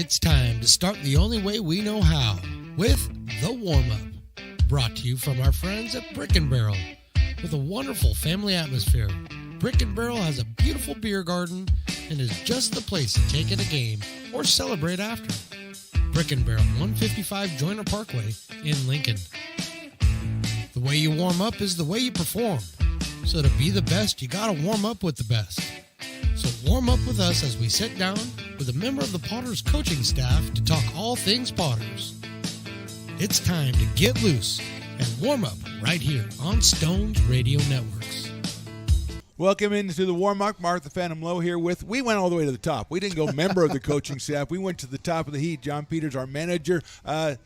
It's time to start the only way we know how, with the warm-up. Brought to you from our friends at Brick & Barrel. With a wonderful family atmosphere, Brick & Barrel has a beautiful beer garden and is just the place to take in a game or celebrate after. Brick & Barrel, 155 Joyner Parkway in Lincoln. The way you warm up is the way you perform. So to be the best, you gotta warm up with the best. So warm up with us as we sit down with a member of the Potters coaching staff to talk all things Potters. It's time to get loose and warm up right here on Stone's Radio Networks. Welcome into the warm-up. Martha Phantom Lowe here with, we went all the way to the top. We didn't go member of the coaching staff. We went to the top of the heat. John Peters, our manager.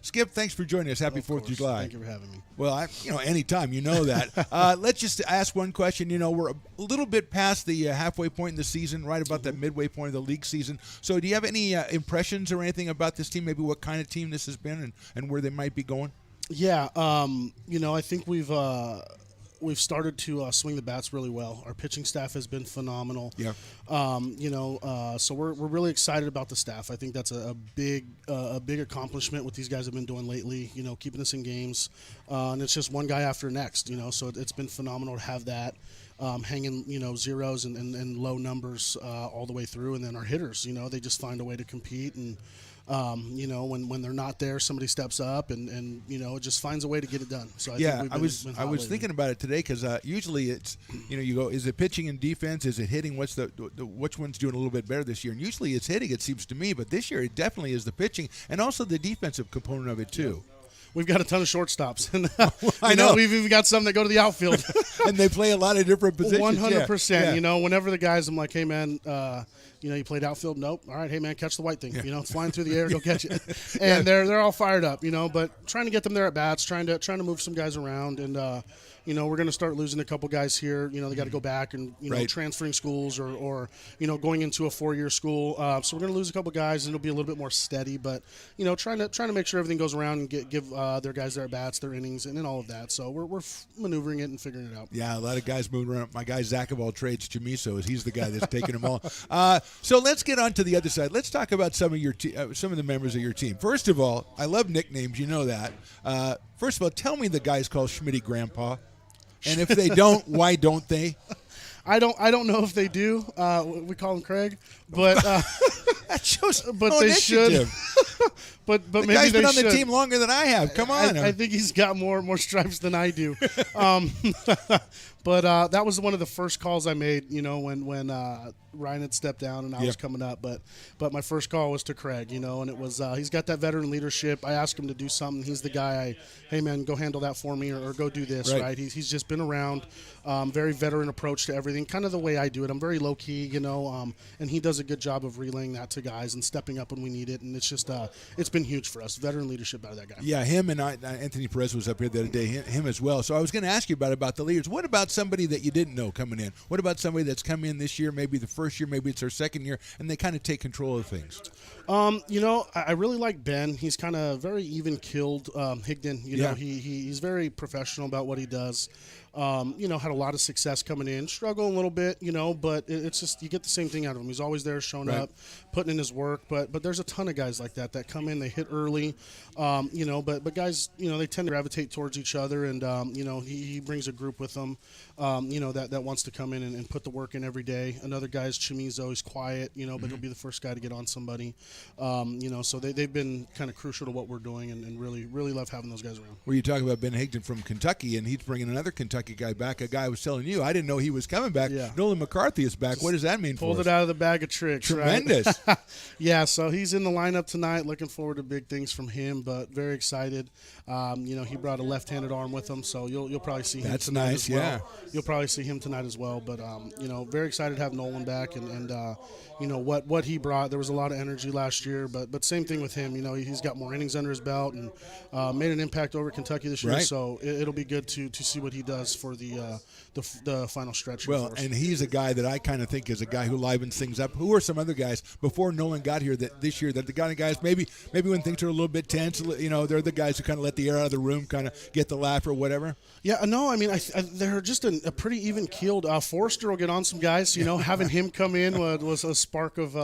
Skip, thanks for joining us. Happy 4th of July. Thank you for having me. Well, anytime, you know that. Let's just ask one question. You know, we're a little bit past the halfway point in the season, right about that midway point of the league season. So do you have any impressions or anything about this team, maybe what kind of team this has been and where they might be going? Yeah, I think we've started to swing the bats really well. Our pitching staff has been phenomenal. Yeah. So we're really excited about the staff. I think that's a big accomplishment what these guys have been doing lately. You know, keeping us in games, and it's just one guy after next. You know, so it's been phenomenal to have that. Hanging, zeros and low numbers all the way through, and then our hitters. They just find a way to compete and. When they're not there, somebody steps up and it just finds a way to get it done. So I was thinking about it today because usually it's you go, is it pitching and defense, is it hitting? What's which one's doing a little bit better this year? And usually it's hitting, it seems to me, but this year it definitely is the pitching and also the defensive component of it too. Yeah. We've got a ton of shortstops, and I know we've even got some that go to the outfield, and they play a lot of different positions. 100%. Yeah. Whenever the guys, I'm like, hey man, you played outfield? Nope. All right, hey man, catch the white thing. It's flying through the air, go catch it. And they're all fired up, But trying to get them there at bats, trying to move some guys around, and we're going to start losing a couple guys here. They got to go back and transferring schools or going into a 4-year school. So we're going to lose a couple guys, and it'll be a little bit more steady. But trying to make sure everything goes around and give their guys their bats, their innings, and all of that. So we're maneuvering it and figuring it out. Yeah, a lot of guys moving around. My guy Zach of all trades, Chamiso, he's the guy that's taking them all. So let's get on to the other side. Let's talk about some of the members of your team. First of all, I love nicknames. You know that. First of all, tell me the guys called Schmitty Grandpa. And if they don't, why don't they? I don't know if they do. We call him Craig, but that shows but they should. but the maybe guy's they been on should. the team longer than I have. Come on. I think he's got more stripes than I do. But that was one of the first calls I made. When Ryan had stepped down and I was coming up. But my first call was to Craig. And it was he's got that veteran leadership. I asked him to do something. He's the guy. Hey man, go handle that for me, or go do this. Right. He's just been around. Very veteran approach to everything. Kind of the way I do it. I'm very low key. And he does a good job of relaying that to guys and stepping up when we need it. And it's just it's been huge for us. Veteran leadership out of that guy. Yeah, him and Anthony Perez was up here the other day. Him as well. So I was going to ask you about the leaders. What about somebody that you didn't know coming in? What about somebody that's come in this year, maybe the first year, maybe it's their second year, and they kind of take control of things? I really like Ben. He's kind of very even-keeled. Higdon, he's very professional about what he does. Had a lot of success coming in, struggle a little bit, but it's just you get the same thing out of him. He's always there, showing up, putting in his work. But there's a ton of guys like that come in, they hit early, but guys, they tend to gravitate towards each other, and he brings a group with him, that wants to come in and put the work in every day. Another guy's Chamizo, he's quiet, but he'll be the first guy to get on somebody, so they've been kind of crucial to what we're doing, and really really love having those guys around. Well, you talk about Ben Higdon from Kentucky, and he's bringing another Kentucky guy back. A guy I was telling you, I didn't know he was coming back. Yeah. Nolan McCarthy is back. What does that mean for us? Pulled it out of the bag of tricks. Tremendous. Right? Yeah, so he's in the lineup tonight. Looking forward to big things from him, but very excited. He brought a left-handed arm with him, so you'll probably see him. That's tonight nice. as well. Yeah, you'll probably see him tonight as well. But very excited to have Nolan back, and what he brought. There was a lot of energy last year, but same thing with him. He's got more innings under his belt and made an impact over Kentucky this year. Right. So it'll be good to see what he does for the final stretch. Well, and he's a guy that I kind of think is a guy who livens things up. Who are some other guys before before Nolan got here that this year that the kind of guys maybe when things are a little bit tense, they're the guys who kind of let the air out of the room, kind of get the laugh or whatever? Yeah, no, I mean, they're just a pretty even keeled. Forrester will get on some guys. Having him come in was a spark of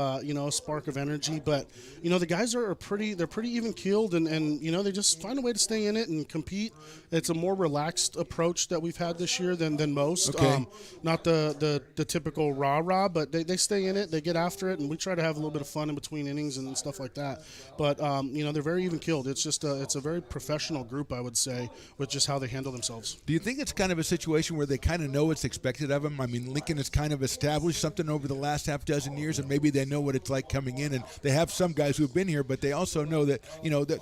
energy. But the guys are pretty even keeled, and they just find a way to stay in it and compete. It's a more relaxed approach that we've had this year than most. Okay. Not the typical rah-rah, but they stay in it, they get after it, and we try to have a little bit of fun in between innings and stuff like that. But they're very even keeled. It's just it's a very professional group, I would say, with just how they handle themselves. Do you think it's kind of a situation where they kind of know what's expected of them? I mean, Lincoln has kind of established something over the last half dozen years, and maybe they know what it's like coming in, and they have some guys who've been here, but they also know that that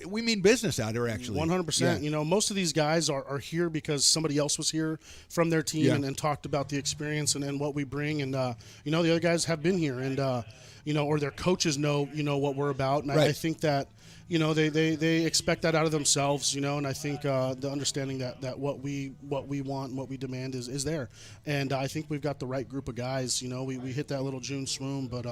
we mean business out here. Actually, 100%. Yeah. Most of these guys are here because somebody else was here from their team and talked about the experience and what we bring, and the other guys have been here, and or their coaches know what we're about, and right. I think that. They expect that out of themselves, and I think the understanding that what we want and what we demand is there. And I think we've got the right group of guys. We hit that little June swoon, but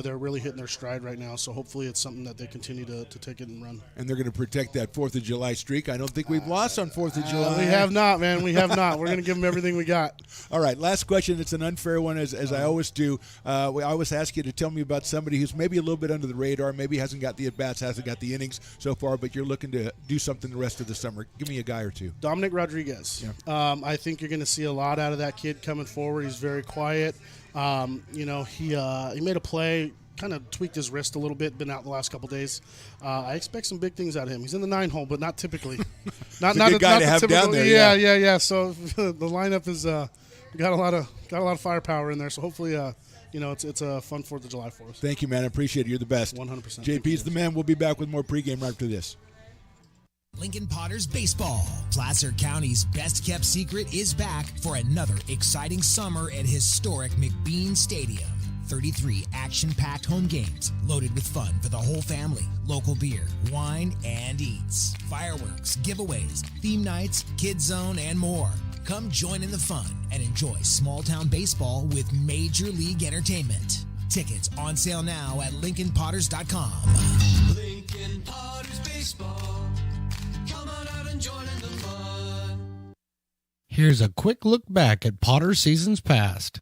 they're really hitting their stride right now. So hopefully it's something that they continue to take it and run. And they're going to protect that 4th of July streak. I don't think we've lost on 4th of July. We have not, man. We have not. We're going to give them everything we got. All right, last question. It's an unfair one, as I always do. I always ask you to tell me about somebody who's maybe a little bit under the radar, maybe hasn't got the at-bats, hasn't got the innings so far, but you're looking to do something the rest of the summer. Give me a guy or two. Dominic Rodriguez. Yeah. I think you're going to see a lot out of that kid coming forward. He's very quiet. He made a play, kind of tweaked his wrist a little bit, been out the last couple days. I expect some big things out of him. He's in the 9 hole, but not typically. Not a good guy to have typical, down there. Yeah. So the lineup is got a lot of firepower in there. So hopefully, it's a fun 4th of July for us. Thank you, man. I appreciate it. You're the best. 100%. JP's the man. We'll be back with more pregame right after this. Lincoln Potters Baseball. Placer County's best-kept secret is back for another exciting summer at historic McBean Stadium. 33 action-packed home games loaded with fun for the whole family. Local beer, wine, and eats. Fireworks, giveaways, theme nights, kids zone, and more. Come join in the fun and enjoy small-town baseball with Major League Entertainment. Tickets on sale now at LincolnPotters.com. Lincoln Potters Baseball. Come on out and join in the fun. Here's a quick look back at Potter seasons past.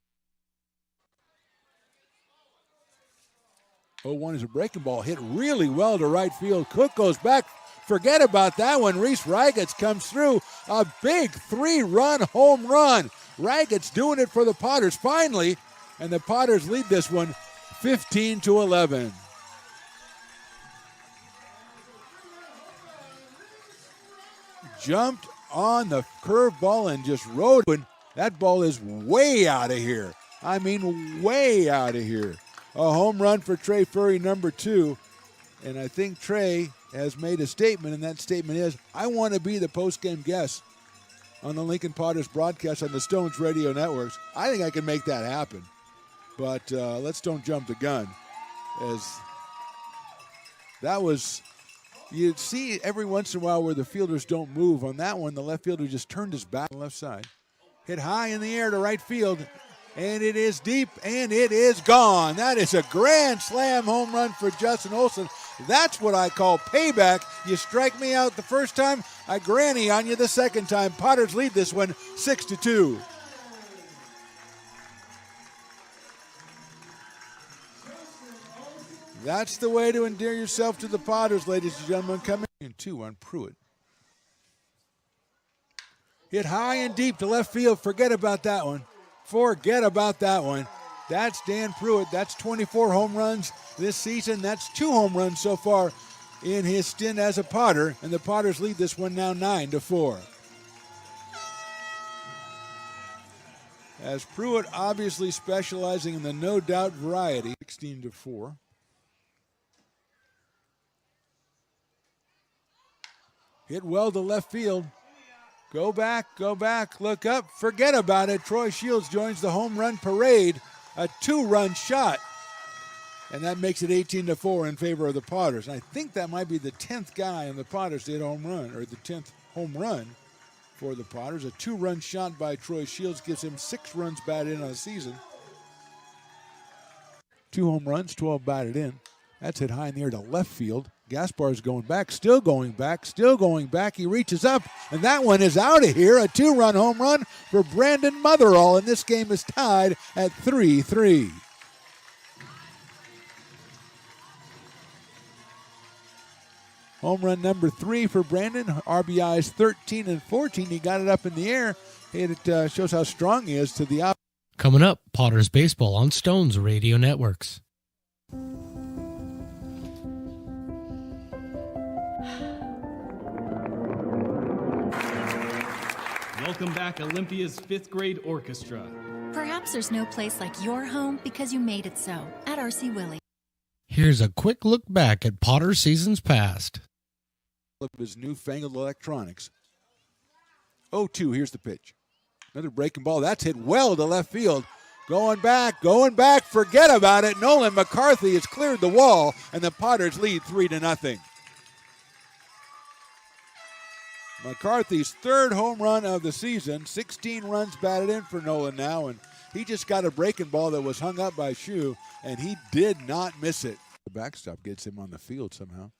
0-1 is a breaking ball hit really well to right field. Cook goes back. Forget about that one. Reese Ragatz comes through. A big 3-run home run. Ragatz doing it for the Potters finally, and the Potters lead this one 15-11. Jumped on the curveball and just rode it. That ball is way out of here. I mean, way out of here. A home run for Trey Furry, number 2. And I think Trey has made a statement, and that statement is, I want to be the postgame guest on the Lincoln Potters broadcast on the Stones Radio Networks. I think I can make that happen. But let's don't jump the gun. As that was, you'd see every once in a while where the fielders don't move. On that one, the left fielder just turned his back on the left side. Hit high in the air to right field. And it is deep, and it is gone. That is a grand slam home run for Justin Olson. That's what I call payback. You strike me out the first time, I granny on you the second time. Potters lead this one 6-2. That's the way to endear yourself to the Potters, ladies and gentlemen. Coming in 2 on Pruitt. Hit high and deep to left field. Forget about that one. Forget about that one. That's Dan Pruitt. That's 24 home runs this season. That's 2 home runs so far in his stint as a Potter. And the Potters lead this one now 9-4. As Pruitt obviously specializing in the no doubt variety. 16-4. Hit well to left field. Go back, look up, forget about it. Troy Shields joins the home run parade, a 2-run shot. And that makes it 18-4 in favor of the Potters. And I think that might be the 10th guy in the Potters that hit a home run, or the 10th home run for the Potters. A 2-run shot by Troy Shields gives him 6 runs batted in on the season. 2 home runs, 12 batted in. That's hit high in the air to left field. Gaspar's going back, still going back, still going back. He reaches up, and that one is out of here. A 2-run home run for Brandon Motherall, and this game is tied at 3-3. Home run number 3 for Brandon. RBIs 13 and 14. He got it up in the air. It shows how strong he is to the out. Coming up, Potters Baseball on Stones Radio Networks. Welcome back, Olympia's 5th grade orchestra. Perhaps there's no place like your home because you made it so at RC Willey. Here's a quick look back at Potter seasons past. Of his newfangled electronics. 0-2, here's the pitch. Another breaking ball. That's hit well to left field. Going back, forget about it. Nolan McCarthy has cleared the wall, and the Potters lead 3-0. McCarthy's 3rd home run of the season. 16 runs batted in for Nolan now, and he just got a breaking ball that was hung up by Shu, and he did not miss it. The backstop gets him on the field somehow.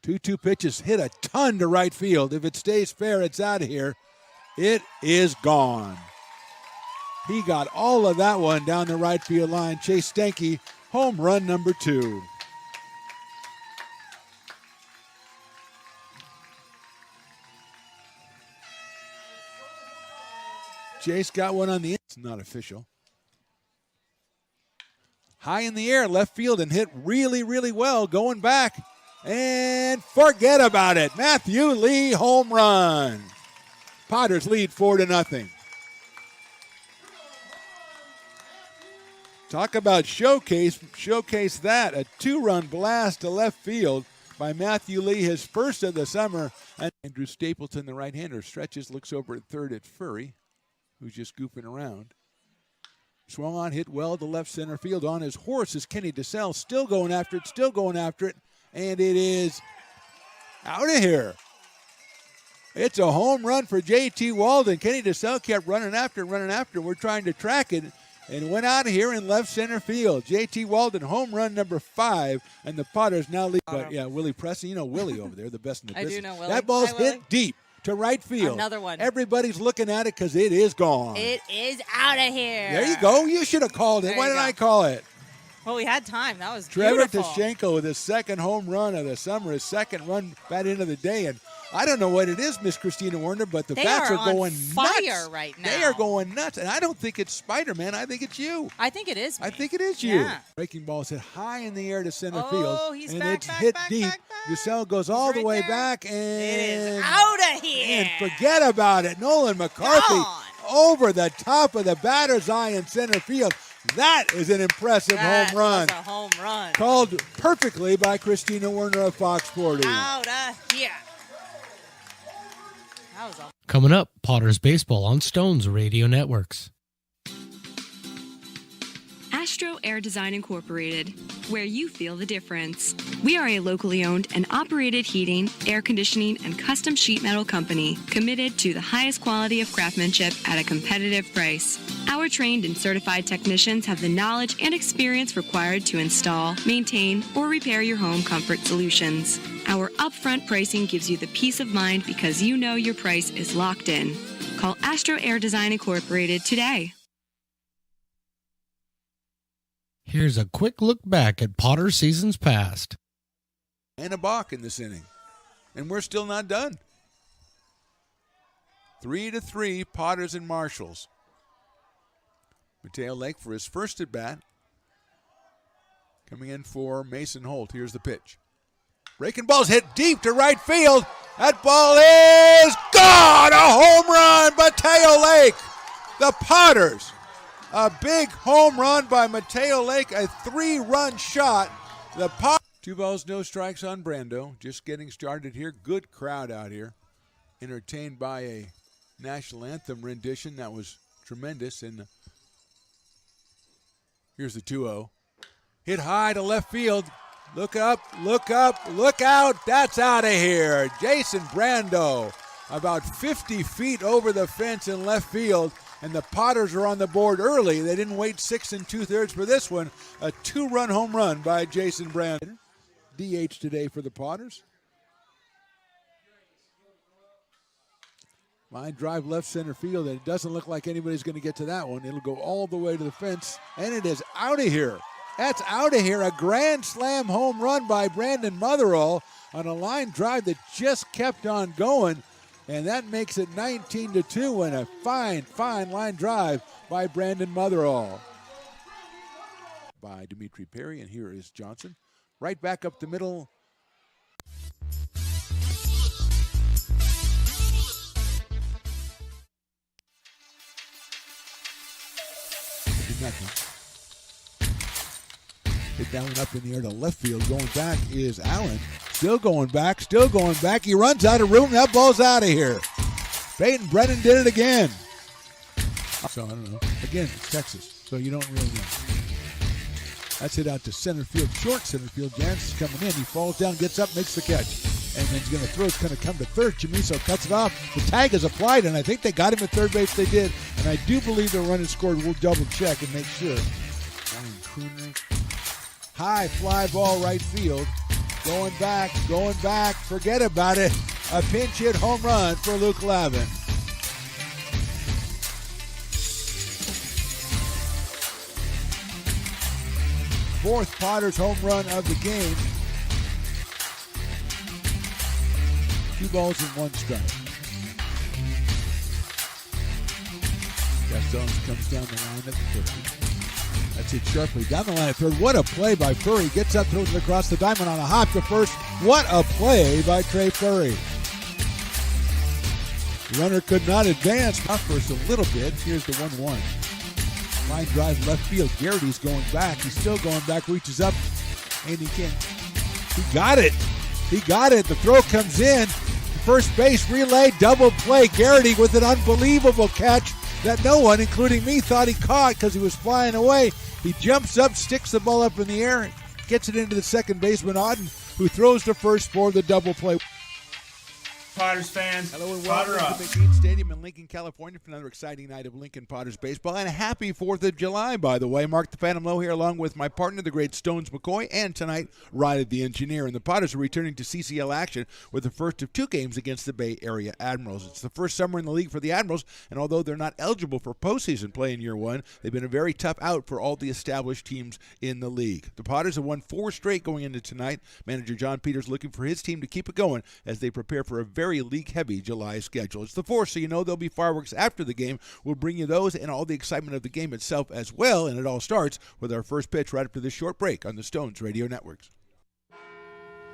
2-2 pitches, hit a ton to right field. If it stays fair, it's out of here. It is gone. He got all of that one down the right field line. Chase Stenke, home run number 2. Chase got one on the end. It's not official. High in the air, left field, and hit really, really well. Going back, and forget about it. Matthew Lee, home run. Potters lead 4-0. Talk about showcase that. A 2-run blast to left field by Matthew Lee, his first of the summer. And Andrew Stapleton, the right-hander, stretches, looks over at third at Furry, who's just goofing around. Swung on, hit well to left center field. On his horse is Kenny DeSalle, still going after it, and it is out of here. It's a home run for J.T. Walden. Kenny DeSalle kept running after. We're trying to track it, and went out of here in left center field. J.T. Walden, home run number 5, and the Potters now lead. But yeah, Willie Preston, you know Willie over there, the best in the business. I do know Willie. That ball's Hi, Willie. hit deep to right field. Another one. Everybody's looking at it because it is gone. It is out of here. There you go. You should have called it. There Why you didn't go. I call it? Well, we had time. That was Trevor beautiful. Tashenko with his 2nd home run of the summer, his 2nd run bat into the day. And I don't know what it is, Miss Christina Werner, but the bats are on going fire nuts. right now. They are going nuts. And I don't think it's Spider-Man. I think it's you. I think it is me. I think it is you. Yeah. Breaking ball is hit high in the air to center Oh, field. he's and back, it's back, hit back, deep. back, back. Giselle goes all He's the right way there. back, It and is out of here. And forget about it. Nolan McCarthy Gone. over the top of the batter's eye in center field. That is an impressive That home run. was a home run. Called perfectly by Christina Werner of Fox 40. Out of here. That was a Coming up, Potters Baseball on Stones Radio Networks. Astro Air Design Incorporated, where you feel the difference. We are a locally owned and operated heating, air conditioning, and custom sheet metal company committed to the highest quality of craftsmanship at a competitive price. Our trained and certified technicians have the knowledge and experience required to install, maintain, or repair your home comfort solutions. Our upfront pricing gives you the peace of mind because you know your price is locked in. Call Astro Air Design Incorporated today. Here's a quick look back at Potter seasons past. And a balk in this inning. And we're still not done. 3-3, Potters and Marshalls. Mateo Lake for his first at bat. Coming in for Mason Holt. Here's the pitch. Breaking ball's hit deep to right field. That ball is gone! A home run, Mateo Lake. The Potters. A big home run by Mateo Lake, a 3-run shot. The Potters. 2 balls, no strikes on Brando. Just getting started here. Good crowd out here. Entertained by a national anthem rendition that was tremendous. And here's the 2-0. Hit high to left field. Look up, look out. That's out of here. Jason Brando about 50 feet over the fence in left field. and the Potters are on the board early. They didn't wait 6 2/3 for this one. A 2-run home run by Jason Brandon. DH today for the Potters. Line drive left center field, and it doesn't look like anybody's going to get to that one. It'll go all the way to the fence, and it is out of here. That's out of here. A grand slam home run by Brandon Motherall on a line drive that just kept on going, and that makes it 19-2 and a fine, fine line drive by Brandon Motherall. By Dimitri Perry, and here is Johnson. Right back up the middle. Nothing. Hit that one up in the air to left field. Going back is Allen. Still going back. He runs out of room. That ball's out of here. Peyton Brennan did it again. So I don't know. Again, it's Texas, so you don't really know. That's hit out to center field, short center field. Jansen's coming in. He falls down, gets up, makes the catch. And then he's going to throw. It's going to come to third. Chamiso cuts it off. The tag is applied, and I think they got him at third base. They did. And I do believe the run is scored. We'll double check and make sure. Ryan Crooner. High fly ball right field. Going back. Forget about it. A pinch hit home run for Luke Lavin. Fourth Potters home run of the game. 2 balls and 1 strike. Gaston comes down the line at the third. That's hit sharply down the line at third. What a play by Furry. Gets up, throws it across the diamond on a hop to first. What a play by Trey Furry. The runner could not advance. Off first a little bit. Here's the 1-1. Line drive left field. Garrity's going back. He's still going back. Reaches up. And he got it. The throw comes in. First base relay, double play. Garrity with an unbelievable catch that no one, including me, thought he caught because he was flying away. He jumps up, sticks the ball up in the air, gets it into the second baseman, Auden, who throws to first for the double play. Potters fans, hello and Potter welcome up. to McBean Stadium in Lincoln, California for another exciting night of Lincoln Potters baseball. And a happy 4th of July, by the way. Mark the Phantom Low here along with my partner, the great Stones McCoy, and tonight, Riley the Engineer. And the Potters are returning to CCL action with the first of 2 games against the Bay Area Admirals. It's the first summer in the league for the Admirals, and although they're not eligible for postseason play in year 1, they've been a very tough out for all the established teams in the league. The Potters have won 4 straight going into tonight. Manager John Peters looking for his team to keep it going as they prepare for a very league-heavy July schedule. It's the 4th, so you know there'll be fireworks after the game. We'll bring you those and all the excitement of the game itself as well, and it all starts with our first pitch right after this short break on the Stones Radio Networks.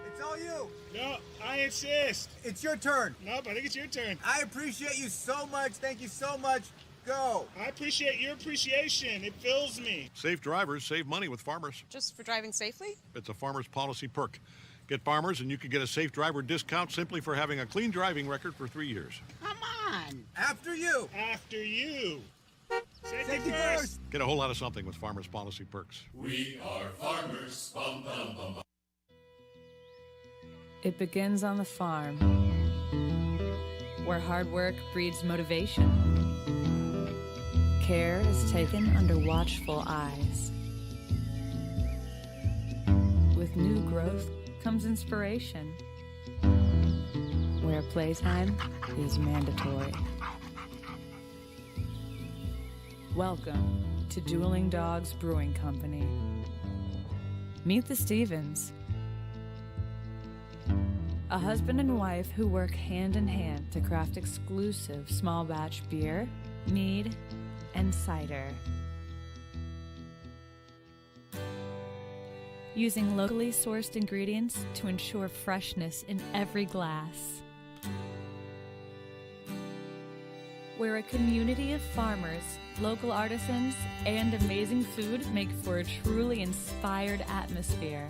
It's all you. No, I insist. It's your turn. Nope, I think it's your turn. I appreciate you so much. Thank you so much. Go. I appreciate your appreciation. It fills me. Safe drivers save money with Farmers. Just for driving safely? It's a Farmers policy perk. Get Farmers and you can get a safe driver discount simply for having a clean driving record for 3 years. Come on. After you. After you. Safety first. Get a whole lot of something with Farmers policy perks. We are farmers. Bum, bum, bum, bum. It begins on the farm, where hard work breeds motivation. Care is taken under watchful eyes. With new growth comes inspiration, where playtime is mandatory. Welcome to Dueling Dogs Brewing Company. Meet the Stevens, a husband and wife who work hand in hand to craft exclusive small batch beer, mead, and cider. Using locally sourced ingredients to ensure freshness in every glass. Where a community of farmers, local artisans, and amazing food make for a truly inspired atmosphere.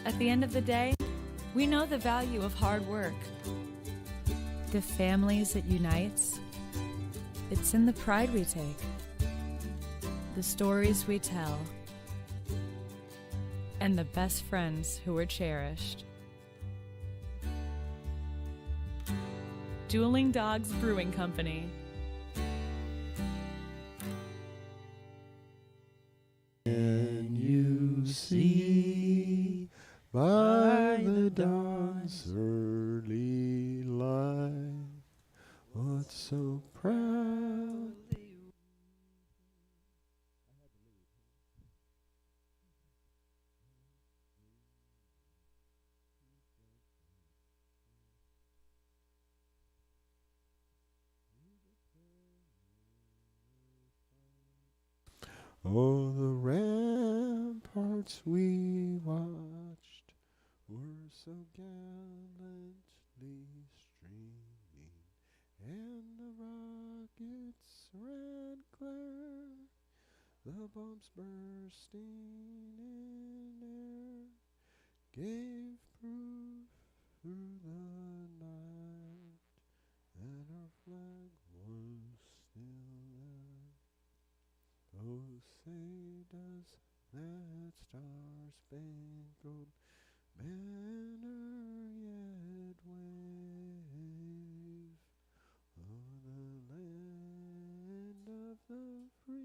At the end of the day, we know the value of hard work. The families it unites, it's in the pride we take, the stories we tell, and the best friends who were cherished. Dueling Dogs Brewing Company. Can you see by the dawn's early light what's so proud? Oh, the ramparts we watched were so gallantly streaming, and the rockets ran clear, the bombs bursting in air, gave proof through the night that our flag was still there. Oh, say does that star-spangled banner yet wave o'er the land of the free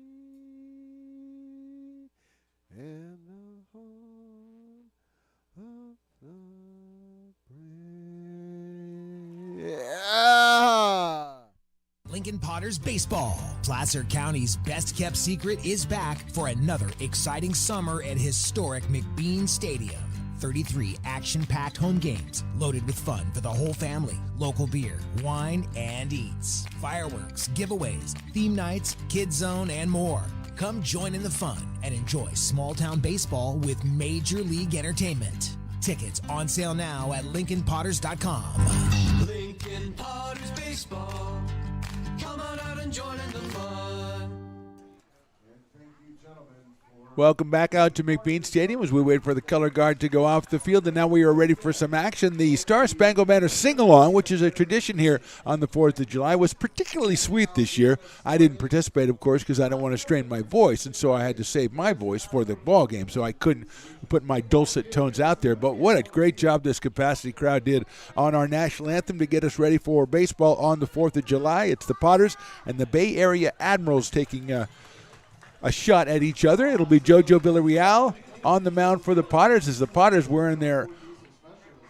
and the home of the brave? Yeah! Lincoln Potters Baseball. Placer County's best kept secret is back for another exciting summer at historic McBean Stadium. 33 action-packed home games loaded with fun for the whole family. Local beer, wine, and eats. Fireworks, giveaways, theme nights, kids zone, and more. Come join in the fun and enjoy small-town baseball with Major League Entertainment. Tickets on sale now at LincolnPotters.com. Lincoln Potters Baseball. Come on out and join in the fun. Welcome back out to McBean Stadium as we wait for the color guard to go off the field, and now we are ready for some action. The Star Spangled Banner Sing-Along, which is a tradition here on the 4th of July, was particularly sweet this year. I didn't participate, of course, because I don't want to strain my voice, and so I had to save my voice for the ball game, so I couldn't put my dulcet tones out there. But what a great job this capacity crowd did on our national anthem to get us ready for baseball on the 4th of July. It's the Potters and the Bay Area Admirals taking a shot at each other. It'll be JoJo Villarreal on the mound for the Potters as the Potters wearing their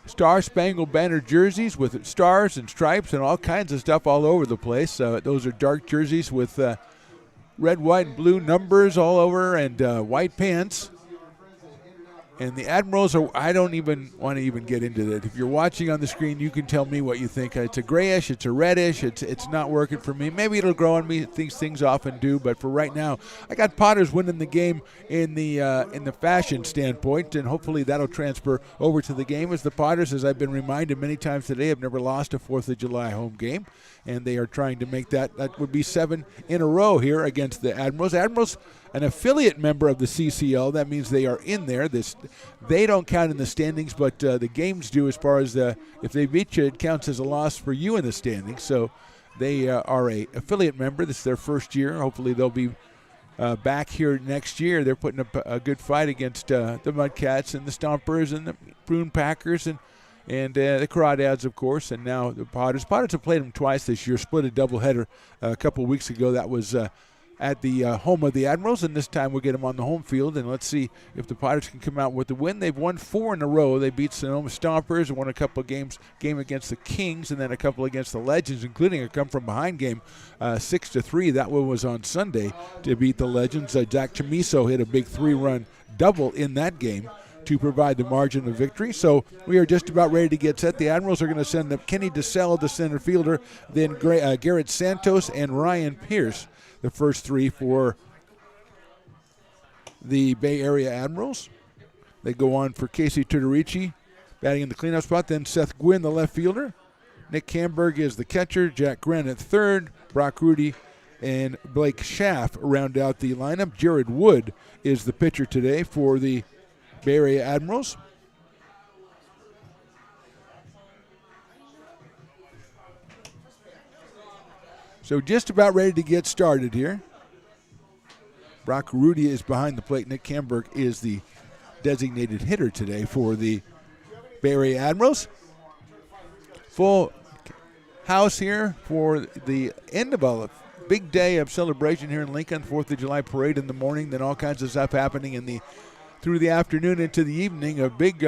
Star Spangled Banner jerseys with stars and stripes and all kinds of stuff all over the place. Those are dark jerseys with red, white, and blue numbers all over and white pants. And the Admirals are, I don't even want to even get into that. If you're watching on the screen, you can tell me what you think. It's a grayish, it's a reddish, it's not working for me. Maybe it'll grow on me. Things often do, but for right now, I got Potters winning the game in the fashion standpoint, and hopefully that'll transfer over to the game as the Potters, as I've been reminded many times today, have never lost a 4th of July home game, and they are trying to make that would be 7 in a row here against the Admirals. Admirals, an affiliate member of the CCL. That means they are in there. They don't count in the standings, but the games do as far as if they beat you, it counts as a loss for you in the standings. So they are a affiliate member. This is their first year. Hopefully they'll be back here next year. They're putting up a good fight against the Mudcats and the Stompers and the Prune Packers and the Crawdads, of course, and now the Potters. Potters have played them twice this year, split a doubleheader a couple of weeks ago. That was at the home of the Admirals, and this time we'll get them on the home field, and let's see if the Potters can come out with the win. They've won 4 in a row. They beat Sonoma Stompers and won a couple of game against the Kings, and then a couple against the Legends, including a come-from-behind game 6-3. That one was on Sunday to beat the Legends. Zach Chamiso hit a big 3-run double in that game to provide the margin of victory. So we are just about ready to get set. The Admirals are going to send up Kenny DeSell, the center fielder, then Garrett Santos and Ryan Pierce, the first 3 for the Bay Area Admirals. They go on for Casey Tudorici batting in the cleanup spot, then Seth Gwynn, the left fielder. Nick Camberg is the catcher, Jack Gren at third, Brock Rudy and Blake Schaff round out the lineup. Jared Wood is the pitcher today for the Bay Area Admirals. So just about ready to get started here. Brock Rudy is behind the plate. Nick Camberg is the designated hitter today for the Bay Area Admirals. Full house here for the end of a big day of celebration here in Lincoln. 4th of July parade in the morning, then all kinds of stuff happening through the afternoon into the evening. A big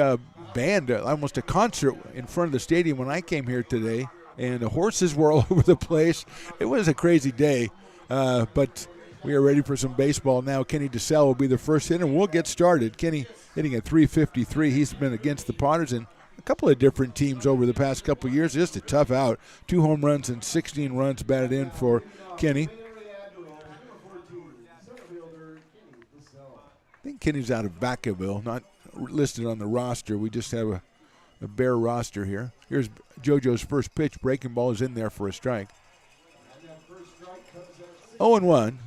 band, almost a concert in front of the stadium when I came here today, and the horses were all over the place. It was a crazy day, but we are ready for some baseball now. Kenny DeSalle will be the first hitter. We'll get started. Kenny hitting at .353. He's been against the Potters and a couple of different teams over the past couple of years. Just a tough out. 2 home runs and 16 runs batted in for Kenny. I think Kenny's out of Vacaville, not listed on the roster. We just have a bare roster here. Here's JoJo's first pitch. Breaking ball is in there for a strike. 0-1.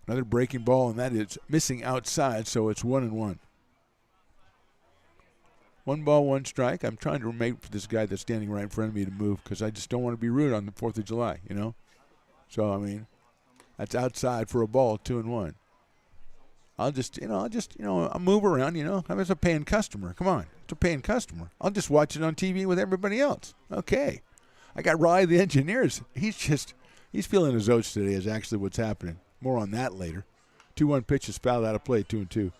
Another breaking ball, and that is missing outside, so it's 1-1. 1 ball, 1 strike. I'm trying to wait for this guy that's standing right in front of me to move because I just don't want to be rude on the 4th of July, you know? So, I mean, that's outside for a ball, 2-1. I'll move around, I'm just a paying customer. Come on, it's a paying customer. I'll just watch it on TV with everybody else. Okay. I got Rye, the engineers. He's feeling his oats today is actually what's happening. More on that later. 2-1 pitch is fouled out of play, 2-2.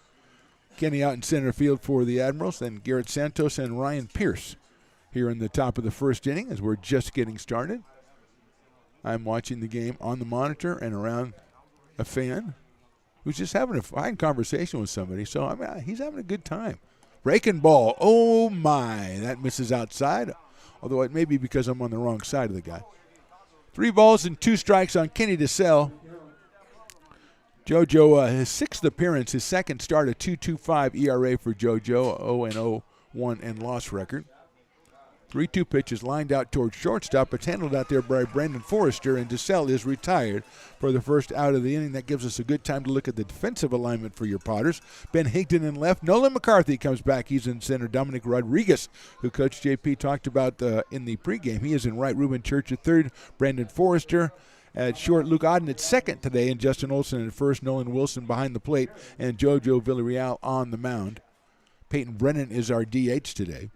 Kenny out in center field for the Admirals, then Garrett Santos and Ryan Pierce here in the top of the first inning as we're just getting started. I'm watching the game on the monitor and around a fan who's just having a fine conversation with somebody, so he's having a good time. Breaking ball, oh my, that misses outside, although it may be because I'm on the wrong side of the guy. 3 balls and 2 strikes on Kenny DeSalle. JoJo, his 6th appearance, his 2nd start, a 2.25 ERA for JoJo, 0-0-1 and loss record. 3-2 pitches lined out towards shortstop. It's handled out there by Brandon Forrester, and DeSalle is retired for the first out of the inning. That gives us a good time to look at the defensive alignment for your Potters. Ben Higdon in left. Nolan McCarthy comes back. He's in center. Dominic Rodriguez, who Coach JP talked about in the pregame, he is in right. Ruben Church at third. Brandon Forrester at short. Luke Odden at second today, and Justin Olson at first. Nolan Wilson behind the plate, and JoJo Villarreal on the mound. Peyton Brennan is our DH today.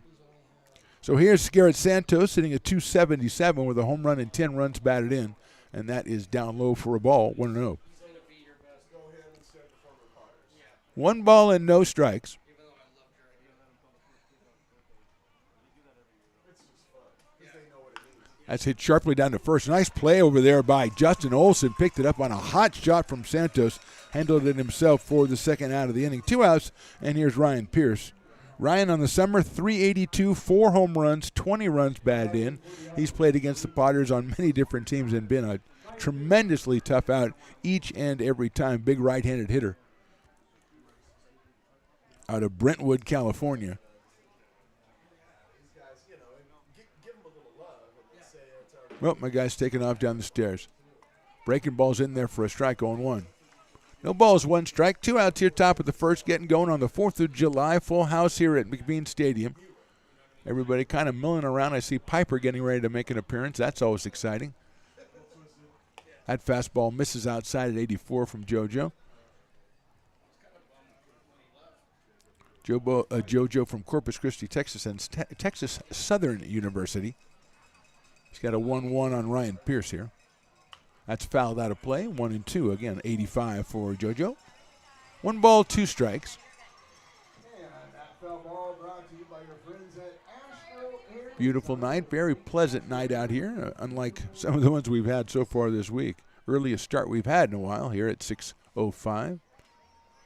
So here's Garrett Santos sitting at .277 with a home run and 10 runs batted in, and that is down low for a ball, 1-0. 1 ball and no strikes. That's hit sharply down to first. Nice play over there by Justin Olson. Picked it up on a hot shot from Santos. Handled it himself for the second out of the inning. 2 outs, and here's Ryan Pierce. Ryan on the summer, .382, 4 home runs, 20 runs batted in. He's played against the Potters on many different teams and been a tremendously tough out each and every time. Big right-handed hitter out of Brentwood, California. Well, my guy's taking off down the stairs. Breaking ball's in there for a strike, 0-1. No balls, 1 strike. 2 outs here, top of the first, getting going on the 4th of July. Full house here at McBean Stadium. Everybody kind of milling around. I see Piper getting ready to make an appearance. That's always exciting. That fastball misses outside at 84 from JoJo. JoJo from Corpus Christi, Texas, and Texas Southern University. He's got a 1-1 on Ryan Pierce here. That's fouled out of play. 1-2. Again, 85 for JoJo. 1 ball, 2 strikes. Beautiful night. Very pleasant night out here, unlike some of the ones we've had so far this week. Earliest start we've had in a while here at 6:05.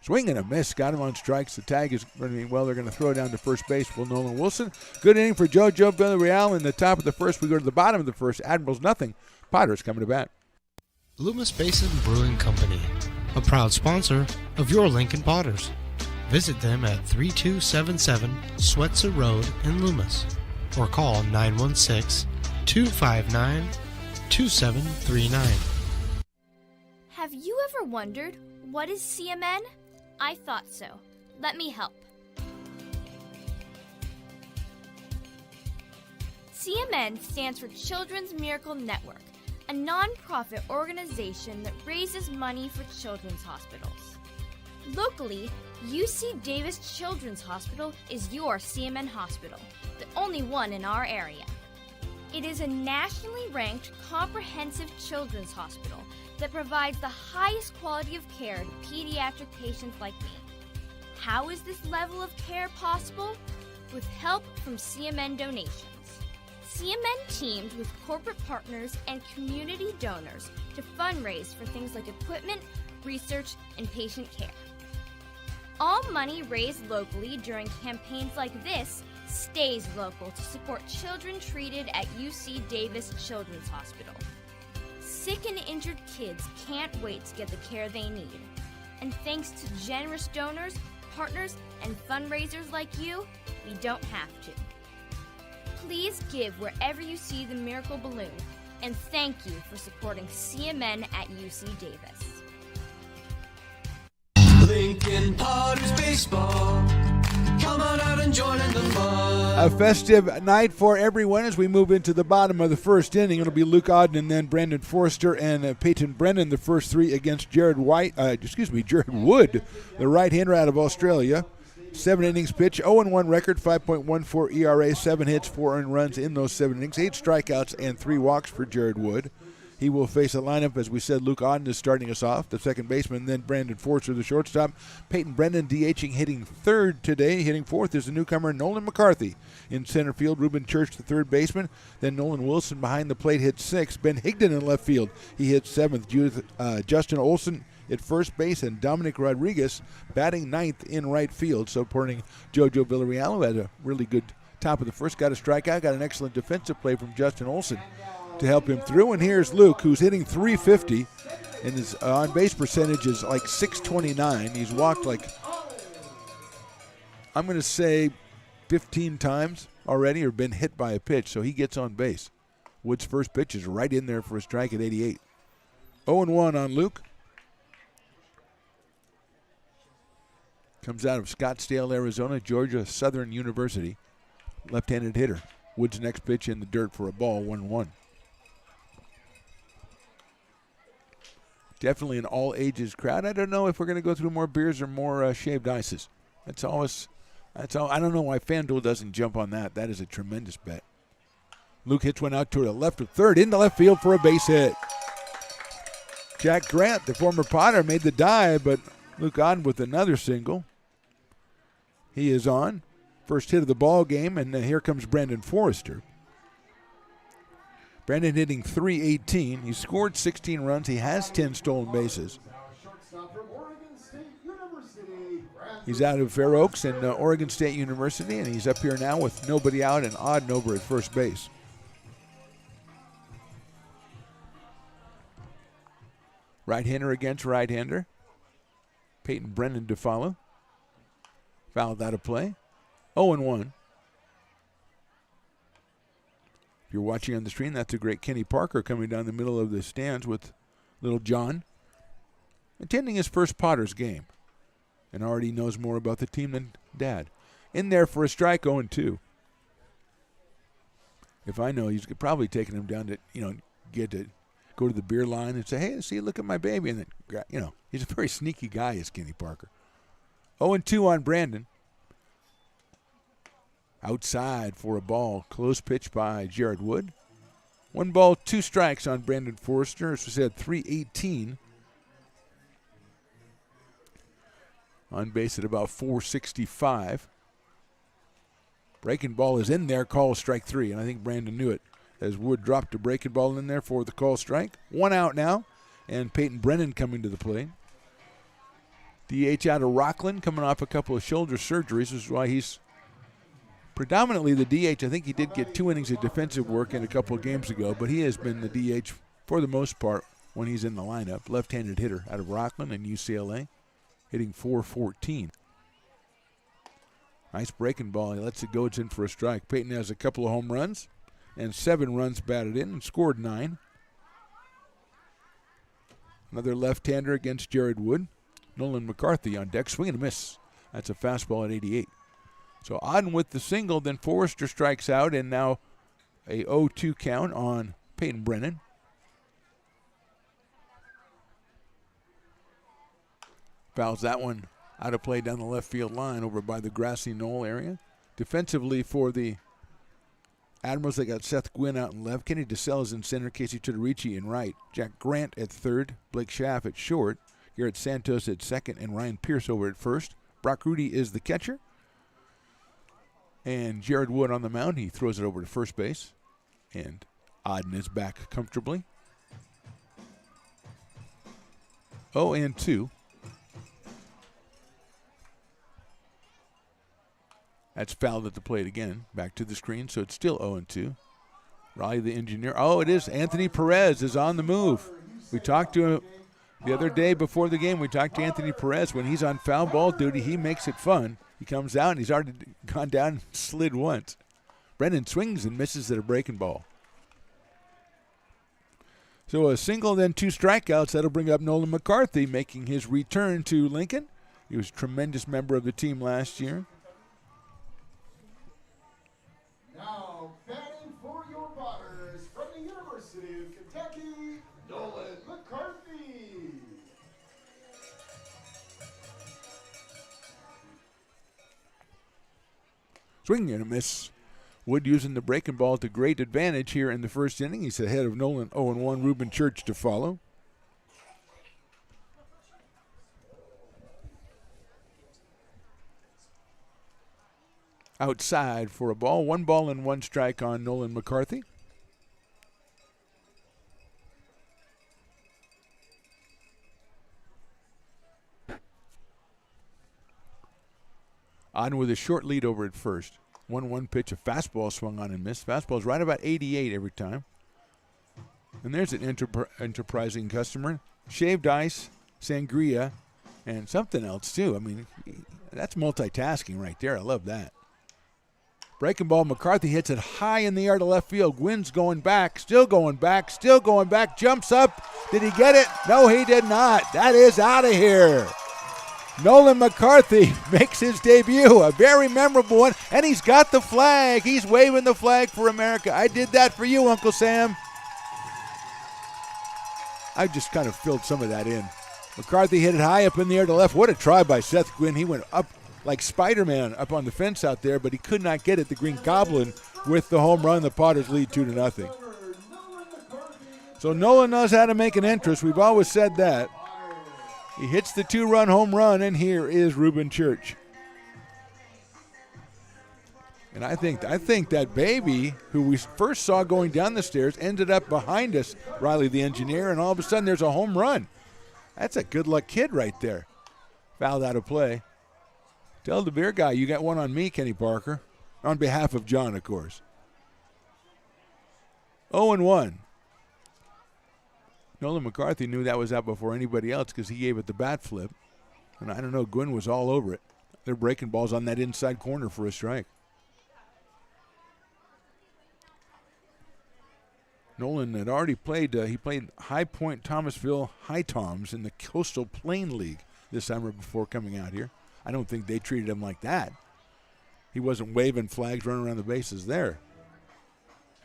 Swing and a miss. Got him on strikes. The tag is running well. They're going to throw it down to first base. Will Nolan Wilson. Good inning for JoJo Villarreal in the top of the first. We go to the bottom of the first. Admirals nothing. Potters coming to bat. Loomis Basin Brewing Company, a proud sponsor of your Lincoln Potters. Visit them at 3277 Swetzer Road in Loomis or call 916-259-2739. Have you ever wondered, what is CMN? I thought so. Let me help. CMN stands for Children's Miracle Network, a nonprofit organization that raises money for children's hospitals. Locally, UC Davis Children's Hospital is your CMN hospital, the only one in our area. It is a nationally ranked comprehensive children's hospital that provides the highest quality of care to pediatric patients like me. How is this level of care possible? With help from CMN donations. CMN teamed with corporate partners and community donors to fundraise for things like equipment, research, and patient care. All money raised locally during campaigns like this stays local to support children treated at UC Davis Children's Hospital. Sick and injured kids can't wait to get the care they need. And thanks to generous donors, partners, and fundraisers like you, we don't have to. Please give wherever you see the Miracle Balloon, and thank you for supporting CMN at UC Davis. Lincoln Potters Baseball. Come on out and join in the fun. A festive night for everyone as we move into the bottom of the first inning. It'll be Luke Auden and then Brandon Forrester and Peyton Brennan, the first three against Jared Wood, the right-hander out of Australia. 7 innings pitch, 0-1 record, 5.14 ERA, 7 hits, 4 earned runs in those 7 innings, 8 strikeouts and 3 walks for Jared Wood. He will face a lineup, as we said. Luke Auden is starting us off, the second baseman, then Brandon Forster, the shortstop. Peyton Brennan DHing, hitting third today. Hitting fourth is the newcomer Nolan McCarthy. In center field, Ruben Church, the third baseman. Then Nolan Wilson behind the plate hits sixth. Ben Higdon in left field, he hits seventh. Justin Olson at first base, and Dominic Rodriguez batting ninth in right field, supporting Jojo Villarreal, who had a really good top of the first. Got a strikeout, got an excellent defensive play from Justin Olson to help him through. And here's Luke, who's hitting .350, and his on-base percentage is like .629. He's walked like, I'm going to say 15 times already, or been hit by a pitch, so he gets on base. Wood's first pitch is right in there for a strike at 88. 0-1 on Luke. Comes out of Scottsdale, Arizona, Georgia Southern University. Left-handed hitter. Wood's next pitch in the dirt for a ball, 1-1. Definitely an all-ages crowd. I don't know if we're going to go through more beers or more shaved ices. That's all. I don't know why FanDuel doesn't jump on that. That is a tremendous bet. Luke hits one out to the left of third, into left field for a base hit. Jack Grant, the former Potter, made the dive, but Luke Auden with another single. He is on. First hit of the ball game, and here comes Brandon Forrester. Brandon hitting .318. He scored 16 runs. He has 10 stolen bases. He's out of Fair Oaks and Oregon State University, and he's up here now with nobody out and Auden over at first base. Right-hander against right-hander. Peyton Brennan to follow. Fouled out of play. 0-1. If you're watching on the screen, that's a great Kenny Parker coming down the middle of the stands with little John, attending his first Potters game, and already knows more about the team than Dad. In there for a strike, 0-2. If I know, he's probably taking him down to, go to the beer line and say, hey, see, look at my baby. And then, he's a very sneaky guy, is Kenny Parker. 0-2 on Brandon. Outside for a ball. Close pitch by Jared Wood. 1 ball, 2 strikes on Brandon Forrester. As we said, .318. On base at about .465. Breaking ball is in there, call strike 3. And I think Brandon knew it as Wood dropped a breaking ball in there for the call strike. 1 out now, and Peyton Brennan coming to the plate. DH out of Rockland, coming off a couple of shoulder surgeries. This is why he's predominantly the DH. I think he did get 2 innings of defensive work in a couple of games ago, but he has been the DH for the most part when he's in the lineup. Left-handed hitter out of Rockland and UCLA, hitting .414. Nice breaking ball. He lets it go. It's in for a strike. Peyton has a couple of home runs and 7 runs batted in and scored 9. Another left-hander against Jared Wood. Nolan McCarthy on deck, swing and a miss. That's a fastball at 88. So Auden with the single, then Forrester strikes out, and now a 0-2 count on Peyton Brennan. Fouls that one out of play down the left field line over by the grassy knoll area. Defensively for the Admirals, they got Seth Gwynn out in left. Kenny DeSell is in center. Casey Tudorici in right. Jack Grant at third. Blake Schaff at short. Garrett Santos at second. And Ryan Pierce over at first. Brock Rudy is the catcher. And Jared Wood on the mound. He throws it over to first base. And Auden is back comfortably. 0-2. That's fouled at the plate again. Back to the screen, so it's still 0-2. Raleigh, the engineer. Oh, it is. Anthony Perez is on the move. We talked to him the other day before the game. We talked to Anthony Perez. When he's on foul ball duty, he makes it fun. He comes out, and he's already gone down and slid once. Brennan swings and misses at a breaking ball. So a single, then 2 strikeouts. That'll bring up Nolan McCarthy, making his return to Lincoln. He was a tremendous member of the team last year. Now, batting for your Potters from the University of Kentucky, Nolan McCarthy. Swing and a miss. Wood using the breaking ball to great advantage here in the first inning. He's ahead of Nolan 0-1. Ruben Church to follow. Outside for a ball. 1 ball and 1 strike on Nolan McCarthy. On with a short lead over at first. 1-1 pitch, a fastball swung on and missed. Fastball's right about 88 every time. And there's an enterprising customer. Shaved ice, sangria, and something else too. I mean, that's multitasking right there. I love that. Breaking ball, McCarthy hits it high in the air to left field. Gwynn's going back, still going back, still going back. Jumps up. Did he get it? No, he did not. That is out of here. Nolan McCarthy makes his debut, a very memorable one, and he's got the flag. He's waving the flag for America. I did that for you, Uncle Sam. I just kind of filled some of that in. McCarthy hit it high up in the air to left. What a try by Seth Gwynn. He went up like Spider-Man up on the fence out there, but he could not get it. The Green Goblin with the home run. The Potters lead 2-0. So Nolan knows how to make an entrance. We've always said that. He hits the 2-run home run, and here is Ruben Church. And I think that baby, who we first saw going down the stairs, ended up behind us, Riley the engineer, and all of a sudden there's a home run. That's a good luck kid right there. Fouled out of play. Tell the beer guy you got one on me, Kenny Parker. On behalf of John, of course. 0-1. Nolan McCarthy knew that was out before anybody else because he gave it the bat flip. And I don't know, Gwynn was all over it. They're breaking balls on that inside corner for a strike. Nolan had already played, he played High Point Thomasville High Toms in the Coastal Plain League this summer before coming out here. I don't think they treated him like that. He wasn't waving flags, running around the bases there.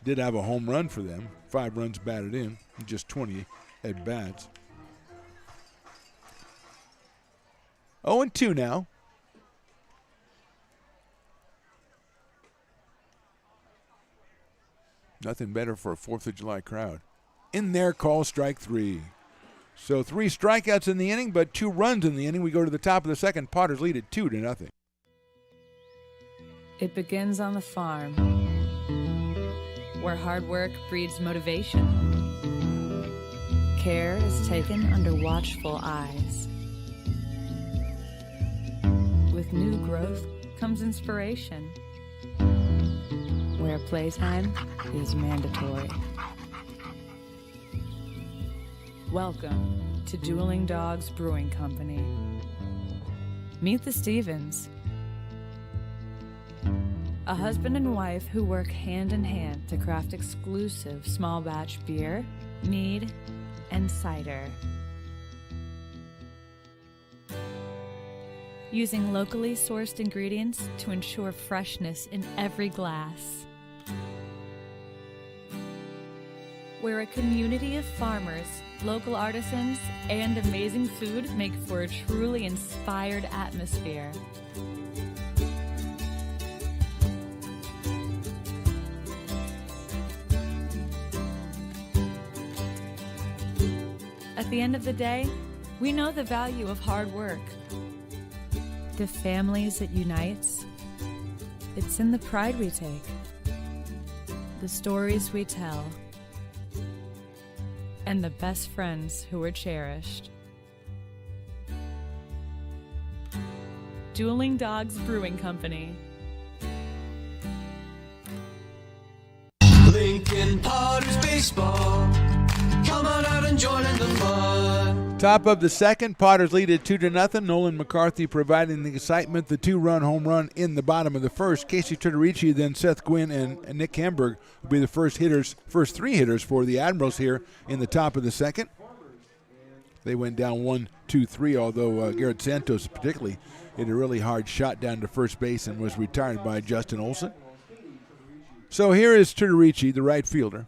Did have a home run for them. 5 runs batted in, just 20 at bats. 0-2 now. Nothing better for a 4th of July crowd. In there, call strike 3. So 3 strikeouts in the inning, but 2 runs in the inning. We go to the top of the second. Potters lead at 2-0. It begins on the farm, where hard work breeds motivation. Care is taken under watchful eyes. With new growth comes inspiration, where playtime is mandatory. Welcome to Dueling Dogs Brewing Company. Meet the Stevens, a husband and wife who work hand in hand to craft exclusive small batch beer, mead, and cider. Using locally sourced ingredients to ensure freshness in every glass. where a community of farmers, local artisans, and amazing food make for a truly inspired atmosphere. At the end of the day, we know the value of hard work. The families it unites, it's in the pride we take, the stories we tell, and the best friends who are cherished. Dueling Dogs Brewing Company. Lincoln Potters Baseball. Come on out and join in the fun. Top of the second, Potters lead at 2-0. Nolan McCarthy providing the excitement. The 2-run home run in the bottom of the first. Casey Turtorici, then Seth Gwynn and Nick Hamburg will be the first three hitters for the Admirals here in the top of the second. They went down 1-2-3, although Garrett Santos particularly hit a really hard shot down to first base and was retired by Justin Olson. So here is Turtorici, the right fielder.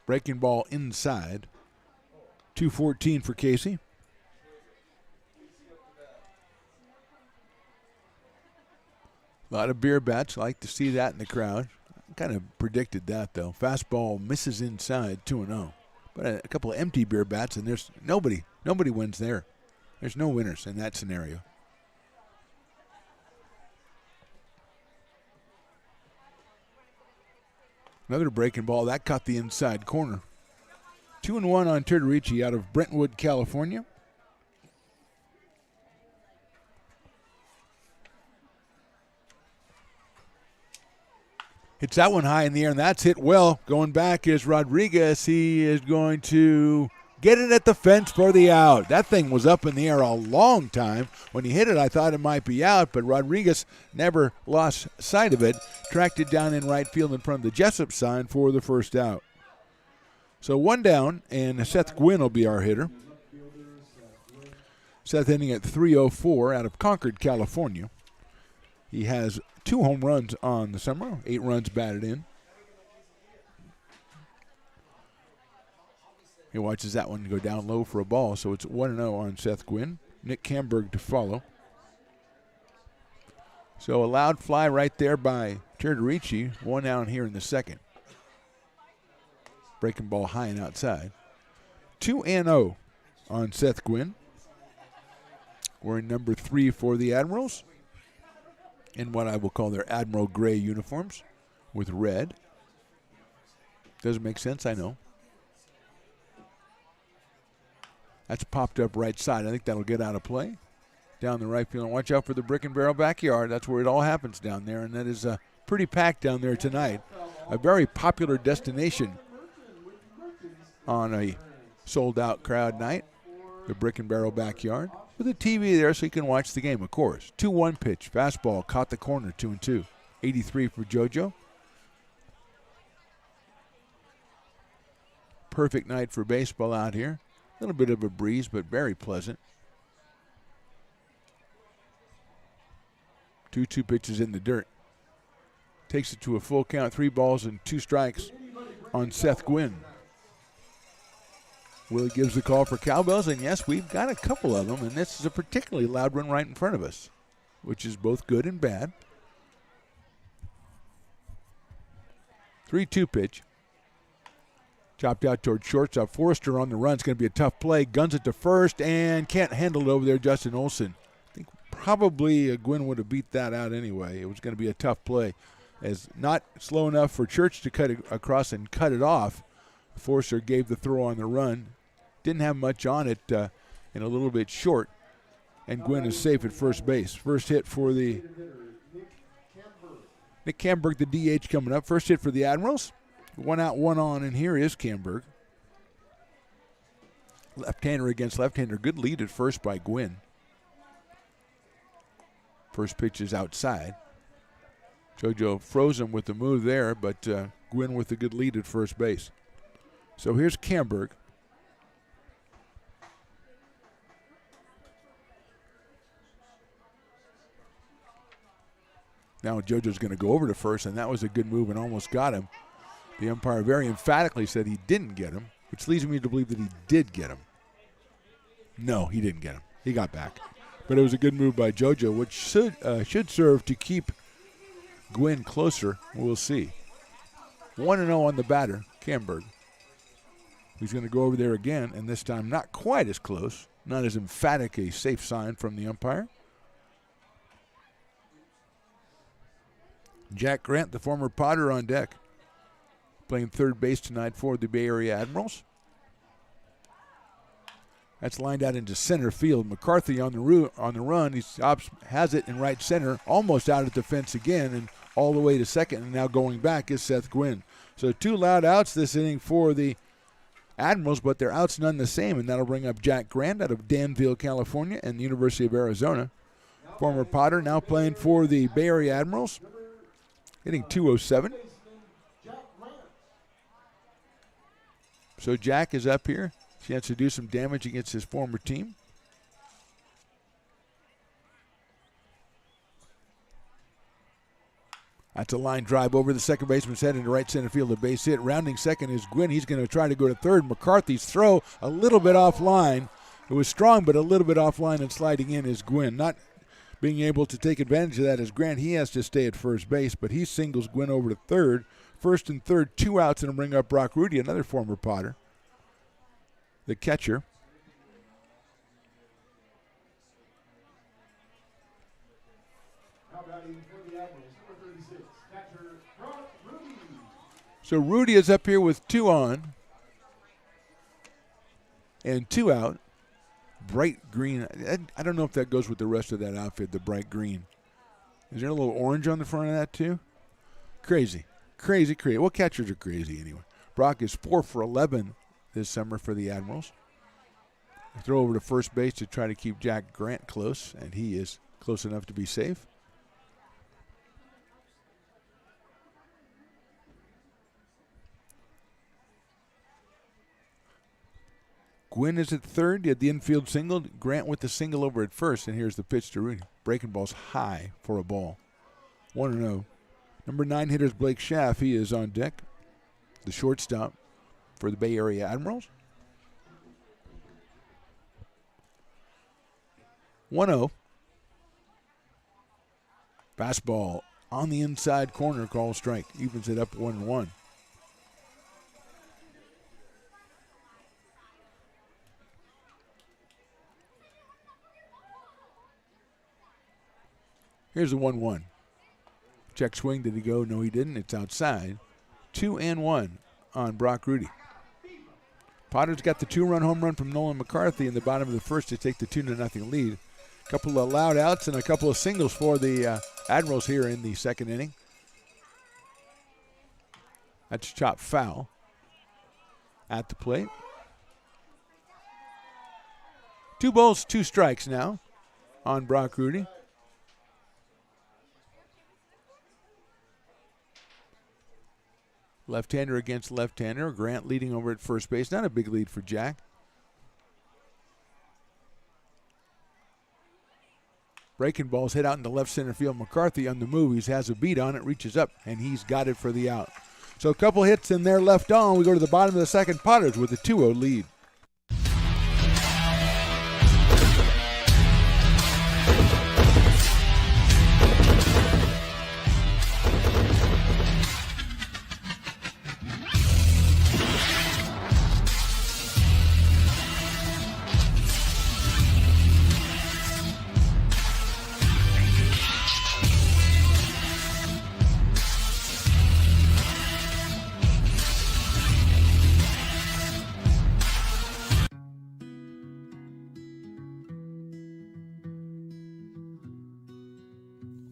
Breaking ball inside. 2-14 for Casey. A lot of beer bats. Like to see that in the crowd. I kind of predicted that, though. Fastball misses inside, 2-0. But a couple of empty beer bats, and there's nobody wins there. There's no winners in that scenario. Another breaking ball. That caught the inside corner. 2-1 on Turtorici out of Brentwood, California. Hits that one high in the air, and that's hit well. Going back is Rodriguez. He is going to get it at the fence for the out. That thing was up in the air a long time. When he hit it, I thought it might be out, but Rodriguez never lost sight of it. Tracked it down in right field in front of the Jessup sign for the first out. So one down, and Seth Gwynn will be our hitter. Seth hitting at .304 out of Concord, California. He has 2 home runs on the summer, 8 runs batted in. He watches that one go down low for a ball, so it's 1-0 on Seth Gwynn. Nick Hamburg to follow. So a loud fly right there by Turtorici, 1 out here in the second. Breaking ball high and outside. 2-0 on Seth Gwynn. Wearing number 3 for the Admirals in what I will call their Admiral gray uniforms with red. Doesn't make sense, I know. That's popped up right side. I think that'll get out of play. Down the right field. And watch out for the Brick and Barrel backyard. That's where it all happens down there, and that is pretty packed down there tonight. A very popular destination on a sold-out crowd night. The Brick and Barrel backyard. With a TV there so you can watch the game, of course. 2-1 pitch. Fastball caught the corner, 2-2. 83 for JoJo. Perfect night for baseball out here. A little bit of a breeze, but very pleasant. 2-2 pitches in the dirt. Takes it to a full count, 3 balls and 2 strikes on Seth Gwynn. Willie gives the call for cowbells, and yes, we've got a couple of them, and this is a particularly loud one right in front of us, which is both good and bad. 3-2 pitch. Chopped out toward shortstop. Forrester on the run. It's going to be a tough play. Guns it to first and can't handle it over there, Justin Olson. I think probably Gwynn would have beat that out anyway. It was going to be a tough play. As not slow enough for Church to cut it across and cut it off. Forrester gave the throw on the run. Didn't have much on it and a little bit short. And Gwynn is safe at first base. First hit for the Nick Camberg, the DH coming up. First hit for the Admirals. 1 out, 1 on, and here is Camberg. Left-hander against left-hander. Good lead at first by Gwynn. First pitch is outside. JoJo froze him with the move there, but Gwynn with a good lead at first base. So here's Camberg. Now JoJo's going to go over to first, and that was a good move and almost got him. The umpire very emphatically said he didn't get him, which leads me to believe that he did get him. No, he didn't get him. He got back. But it was a good move by JoJo, which should serve to keep Gwynn closer. We'll see. 1-0 on the batter, Camberg. He's going to go over there again, and this time not quite as close, not as emphatic a safe sign from the umpire. Jack Grant, the former Potter, on deck, playing third base tonight for the Bay Area Admirals. That's lined out into center field. McCarthy on the run. He has it in right center, almost out at the fence again, and all the way to second. And now going back is Seth Gwynn. So 2 loud outs this inning for the Admirals, but they're outs none the same, and that'll bring up Jack Grant out of Danville, California, and the University of Arizona. Former Potter now playing for the Bay Area Admirals, hitting .207. So Jack is up here. Chance to do some damage against his former team. That's a line drive over the second baseman's head into right center field. A base hit. Rounding second is Gwynn. He's going to try to go to third. McCarthy's throw a little bit offline. It was strong, but a little bit offline, and sliding in is Gwynn. Not being able to take advantage of that is Grant. He has to stay at first base, but he singles Gwynn over to third. First and third, 2 outs, and bring up Brock Rudy, another former Potter, the catcher. So Rudy is up here with 2 on and 2 out. Bright green. I don't know if that goes with the rest of that outfit, the bright green. Is there a little orange on the front of that too? Crazy. Crazy. Well, catchers are crazy anyway. Brock is 4 for 11 this summer for the Admirals. Throw over to first base to try to keep Jack Grant close, and he is close enough to be safe. Gwynn is at third. He had the infield single. Grant with the single over at first, and here's the pitch to Rudy. Breaking ball's high for a ball. 1-0. Number 9 hitter's Blake Schaff. He is on deck. The shortstop for the Bay Area Admirals. 1-0. Fastball on the inside corner, call strike. Evens it up 1-1. Here's the 1-1. Check swing. Did he go? No, he didn't. It's outside. 2-1 on Brock Rudy. Potter's got the 2-run home run from Nolan McCarthy in the bottom of the first to take the 2-0 lead. A couple of loud outs and a couple of singles for the Admirals here in the second inning. That's chopped foul at the plate. 2 balls, 2 strikes now on Brock Rudy. Left-hander against left-hander. Grant leading over at first base. Not a big lead for Jack. Breaking ball's hit out into left center field. McCarthy on the move. He has a beat on it, reaches up, and he's got it for the out. So a couple hits in there left on. We go to the bottom of the second. Potters with a 2-0 lead.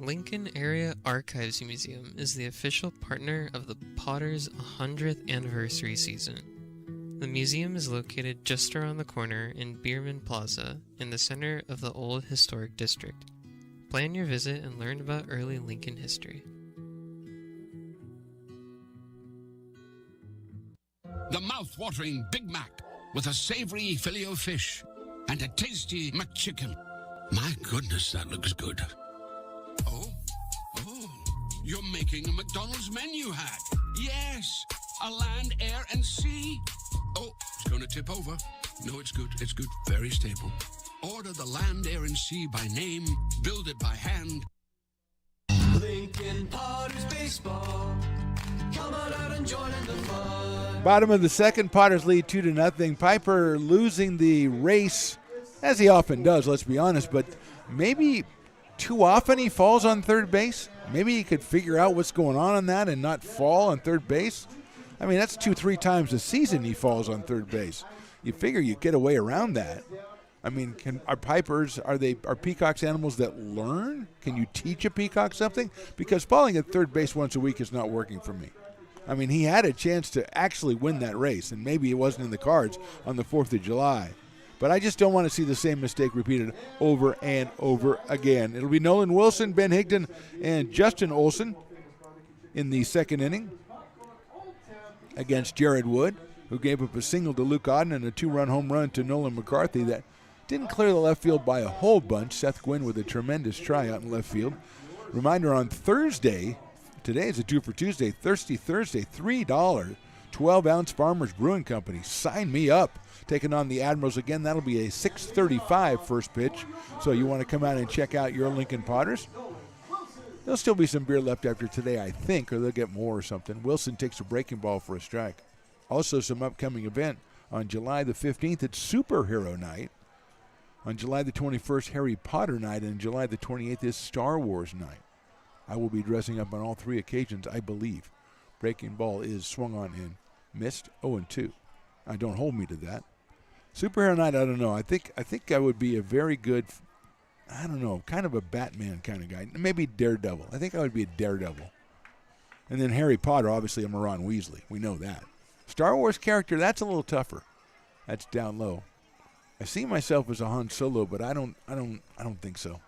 Lincoln Area Archives Museum is the official partner of the Potters' 100th anniversary season. The museum is located just around the corner in Bierman Plaza in the center of the Old Historic District. Plan your visit and learn about early Lincoln history. The mouth-watering Big Mac with a savory Filet-O-Fish and a tasty McChicken. My goodness, that looks good. Oh, you're making a McDonald's menu hat. Yes, a land, air, and sea. Oh, it's going to tip over. No, it's good. It's good. Very stable. Order the land, air, and sea by name. Build it by hand. Lincoln Potters Baseball. Come on out and join in the fun. Bottom of the second, Potters lead 2-0. Piper losing the race, as he often does, let's be honest, but maybe too often he falls on third base. Maybe he could figure out what's going on that and not fall on third base. I mean, that's 2-3 times a season he falls on third base. You figure you get away around that. I mean, are peacocks animals that learn? Can you teach a peacock something? Because falling at third base once a week is not working for me. I mean, he had a chance to actually win that race, and maybe it wasn't in the cards on the 4th of July. But I just don't want to see the same mistake repeated over and over again. It'll be Nolan Wilson, Ben Higdon, and Justin Olson in the second inning against Jared Wood, who gave up a single to Luke Auden and a 2-run home run to Nolan McCarthy that didn't clear the left field by a whole bunch. Seth Gwynn with a tremendous try out in left field. Reminder on Thursday, today is a 2 for Tuesday, Thirsty Thursday, $3, 12-ounce Farmers Brewing Company. Sign me up. Taking on the Admirals again. That'll be a 6:35 first pitch. So you want to come out and check out your Lincoln Potters. There'll still be some beer left after today, I think, or they'll get more or something. Wilson takes a breaking ball for a strike. Also some upcoming event on July the 15th. It's Superhero Night. On July the 21st, Harry Potter Night. And July the 28th is Star Wars Night. I will be dressing up on all three occasions, I believe. Breaking ball is swung on and missed. 0-2. Don't hold me to that. Superhero Night, I don't know. I think I would be a very good, I don't know, kind of a Batman kind of guy. Maybe Daredevil. I think I would be a Daredevil. And then Harry Potter, obviously, I'm a Ron Weasley. We know that. Star Wars character, that's a little tougher. That's down low. I see myself as a Han Solo, but I don't think so.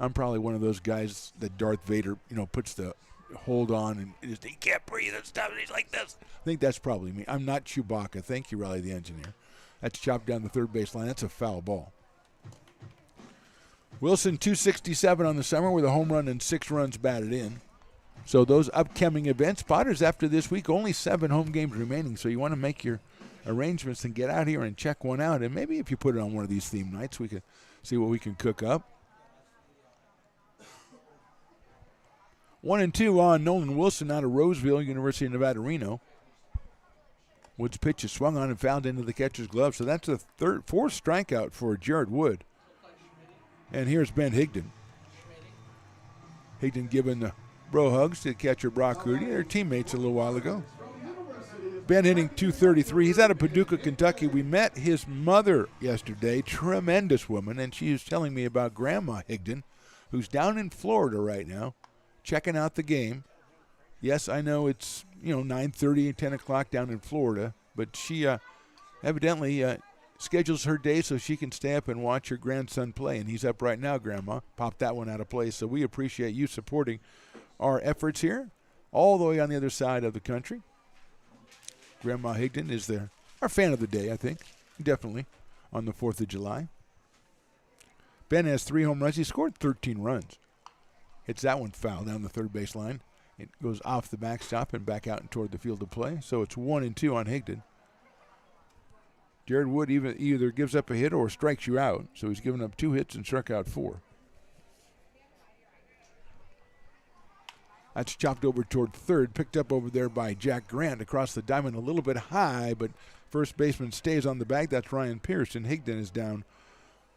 I'm probably one of those guys that Darth Vader, puts the hold on and he can't breathe and stuff, and he's like this. I think that's probably me. I'm not Chewbacca. Thank you, Riley the engineer. That's chopped down the third base line. That's a foul ball. Wilson, 267 on the summer with a home run and 6 runs batted in. So those upcoming events, Potters after this week, only 7 home games remaining. So you want to make your arrangements and get out here and check one out. And maybe if you put it on one of these theme nights, we can see what we can cook up. 1-2 on Nolan Wilson out of Roseville, University of Nevada, Reno. Wood's pitch is swung on and fouled into the catcher's glove. So that's the fourth strikeout for Jared Wood. And here's Ben Higdon. Higdon giving the bro hugs to catcher Brock Rudy, their teammates a little while ago. Ben hitting .233. He's out of Paducah, Kentucky. We met his mother yesterday, tremendous woman, and she was telling me about Grandma Higdon, who's down in Florida right now, checking out the game. Yes, I know it's 9:30 and 10 o'clock down in Florida, but she evidently schedules her day so she can stay up and watch her grandson play, and he's up right now, Grandma. Popped that one out of place, so we appreciate you supporting our efforts here all the way on the other side of the country. Grandma Higdon is our fan of the day, I think, definitely, on the 4th of July. Ben has 3 home runs. He scored 13 runs. Hits that one foul down the third base line. It goes off the backstop and back out and toward the field of play. So it's 1-2 on Higdon. Jared Wood either gives up a hit or strikes you out. So he's given up 2 hits and struck out 4. That's chopped over toward third, picked up over there by Jack Grant across the diamond a little bit high, but first baseman stays on the bag. That's Ryan Pierce, and Higdon is down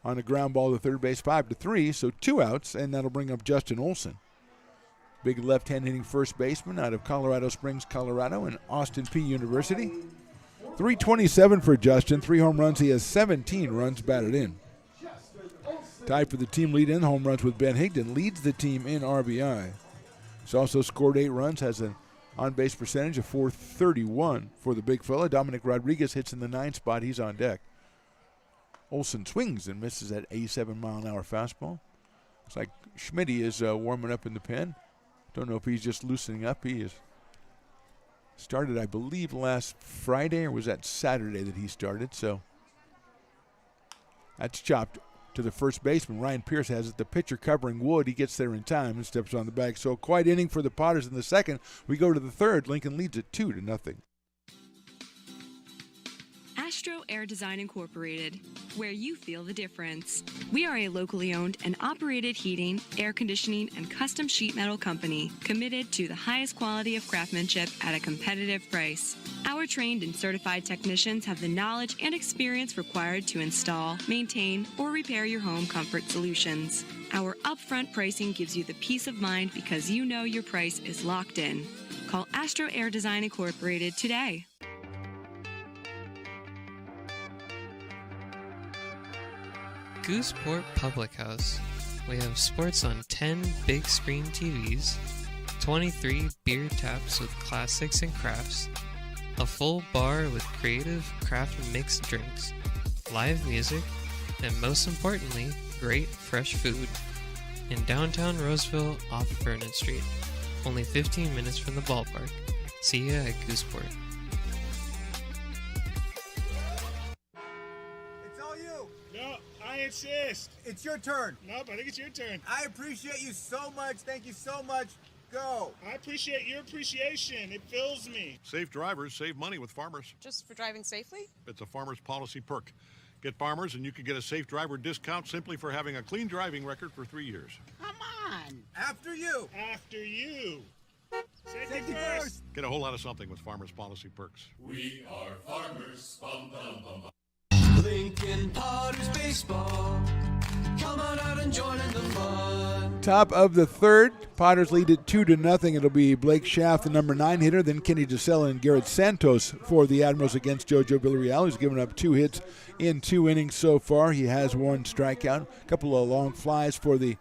on a ground ball to third base, 5-3, so 2 outs, and that'll bring up Justin Olson. Big left-hand hitting first baseman out of Colorado Springs, Colorado, and Austin Peay University. 327 for Justin, 3 home runs. He has 17 runs batted in. Tied for the team lead in home runs with Ben Higdon, leads the team in RBI. He's also scored 8 runs, has an on-base percentage of .431 for the big fella. Dominic Rodriguez hits in the 9 spot. He's on deck. Olson swings and misses that 87-mile-an-hour fastball. Looks like Schmitty is warming up in the pen. Don't know if he's just loosening up. He is started, I believe, last Friday, or was that Saturday that he started? So that's chopped to the first baseman. Ryan Pierce has it. The pitcher covering Wood. He gets there in time and steps on the bag. So quiet inning for the Potters in the second. We go to the third. Lincoln leads it 2-0. Astro Air Design Incorporated, where you feel the difference. We are a locally owned and operated heating, air conditioning, and custom sheet metal company committed to the highest quality of craftsmanship at a competitive price. Our trained and certified technicians have the knowledge and experience required to install, maintain, or repair your home comfort solutions. Our upfront pricing gives you the peace of mind because you know your price is locked in. Call Astro Air Design Incorporated today. Gooseport Public House. We have sports on 10 big screen TVs, 23 beer taps with classics and crafts, a full bar with creative craft mixed drinks, live music, and most importantly, great fresh food. In downtown Roseville off Vernon Street. Only 15 minutes from the ballpark. See ya at Gooseport. It's all you. No, I insist. It's your turn. Nope, I think it's your turn. I appreciate you so much. Thank you so much. Go. I appreciate your appreciation. It fills me. Safe drivers save money with Farmers. Just for driving safely? It's a Farmers policy perk. Get Farmers and you can get a safe driver discount simply for having a clean driving record for 3 years. Come on. After you. After you. Safety first. Get a whole lot of something with Farmers policy perks. We are farmers. Bum, bum, bum, bum. Lincoln Potters Baseball. Come on out and join in the fun. Top of the third, Potters lead it 2-0. It'll be Blake Schaff, the number 9 hitter, then Kenny DeSella and Garrett Santos for the Admirals against JoJo Villarreal, who's given up 2 hits in 2 innings so far. He has 1 strikeout, a couple of long flies for the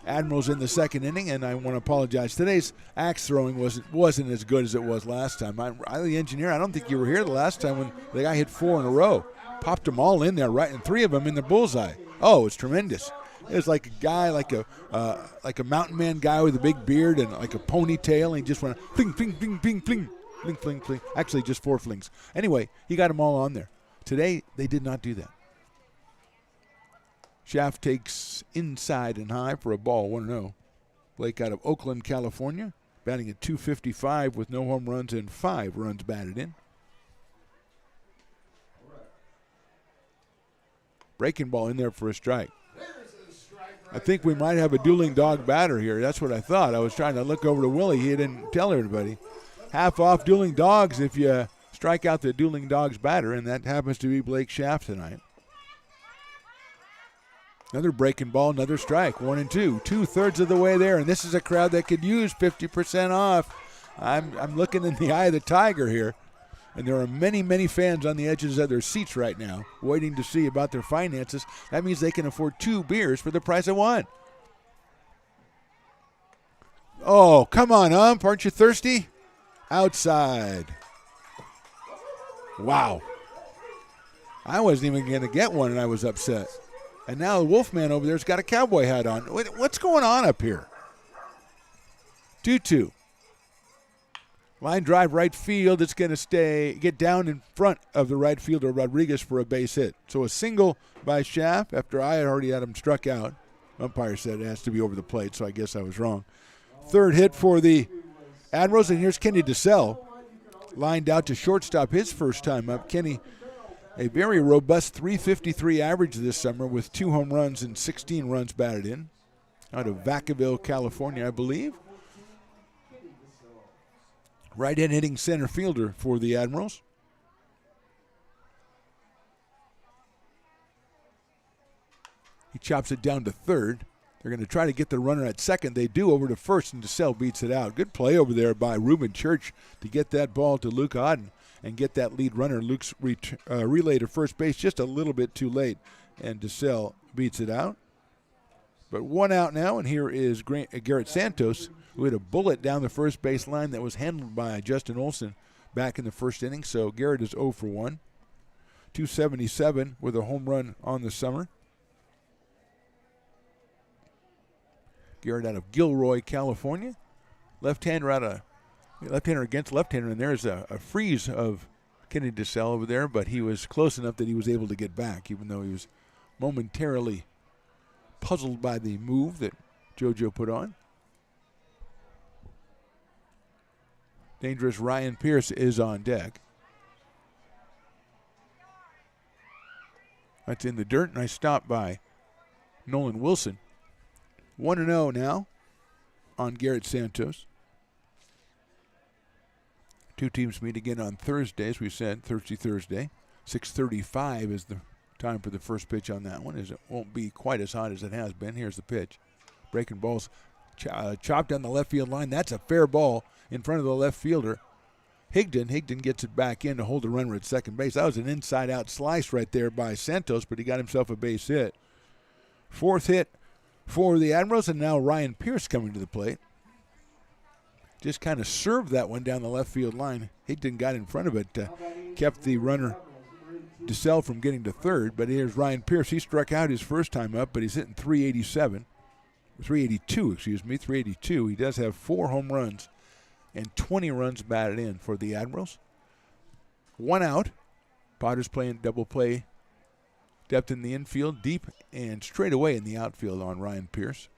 Admirals in the second inning, and I want to apologize. Today's axe throwing wasn't as good as it was last time. The engineer, I don't think you were here the last time when the guy hit 4 in a row. Popped them all in there, right, and 3 of them in the bullseye. Oh, it's tremendous. It was like a guy, like a mountain man guy with a big beard and like a ponytail, and he just went fling, fling, fling, fling, fling, fling, fling, fling. Actually, just 4 flings. Anyway, he got them all on there. Today, they did not do that. Schaff takes inside and high for a ball, 1-0. Blake out of Oakland, California, batting at .255 with no home runs and 5 runs batted in. Breaking ball in there for a strike. I think we might have a dueling dog batter here. That's what I thought. I was trying to look over to Willie. He didn't tell everybody. Half off dueling dogs if you strike out the dueling dogs batter, and that happens to be Blake Schaff tonight. Another breaking ball, another strike, 1-2. 2/3 of the way there, and this is a crowd that could use 50% off. I'm looking in the eye of the tiger here. And there are many, many fans on the edges of their seats right now waiting to see about their finances. That means they can afford 2 beers for the price of 1. Oh, come on, ump. Aren't you thirsty? Outside. Wow. I wasn't even going to get one, and I was upset. And now the Wolfman over there's got a cowboy hat on. What's going on up here? 2-2. Line drive right field. It's going to get down in front of the right fielder, Rodriguez, for a base hit. So a single by Schaff after I had already had him struck out. Umpire said it has to be over the plate, so I guess I was wrong. Third hit for the Admirals, and here's Kenny DeSella, lined out to shortstop his first time up. Kenny, a very robust .353 average this summer with 2 home runs and 16 runs batted in. Out of Vacaville, California, I believe. Right-hand hitting center fielder for the Admirals. He chops it down to third. They're going to try to get the runner at second. They do over to first, and DeSella beats it out. Good play over there by Ruben Church to get that ball to Luke Auden and get that lead runner. Luke's relay to first base just a little bit too late, and DeSella beats it out. But 1 out now, and here is Garrett Santos, who hit a bullet down the first base line that was handled by Justin Olson back in the first inning. So Garrett is 0 for 1. 277 with a home run on the summer. Garrett out of Gilroy, California. Left-hander against left-hander, and there's a freeze of Kenny DeSella over there, but he was close enough that he was able to get back, even though he was momentarily puzzled by the move that JoJo put on. Dangerous Ryan Pierce is on deck. That's in the dirt. Nice stop by Nolan Wilson. 1-0 now on Garrett Santos. Two teams meet again on Thursday, as we said, Thursday. 6:35 is the time for the first pitch on that one, as it won't be quite as hot as it has been. Here's the pitch. Breaking balls chopped down the left field line. That's a fair ball in front of the left fielder. Higdon gets it back in to hold the runner at second base. That was an inside-out slice right there by Santos, but he got himself a base hit. Fourth hit for the Admirals, and now Ryan Pierce coming to the plate. Just kind of served that one down the left field line. Higdon got in front of it, kept the runner DeSalle from getting to third, but here's Ryan Pierce. He struck out his first time up, but he's hitting 382. He does have 4 home runs and 20 runs batted in for the Admirals. 1 out. Potters playing double play. Depth in the infield, deep and straight away in the outfield on Ryan Pierce.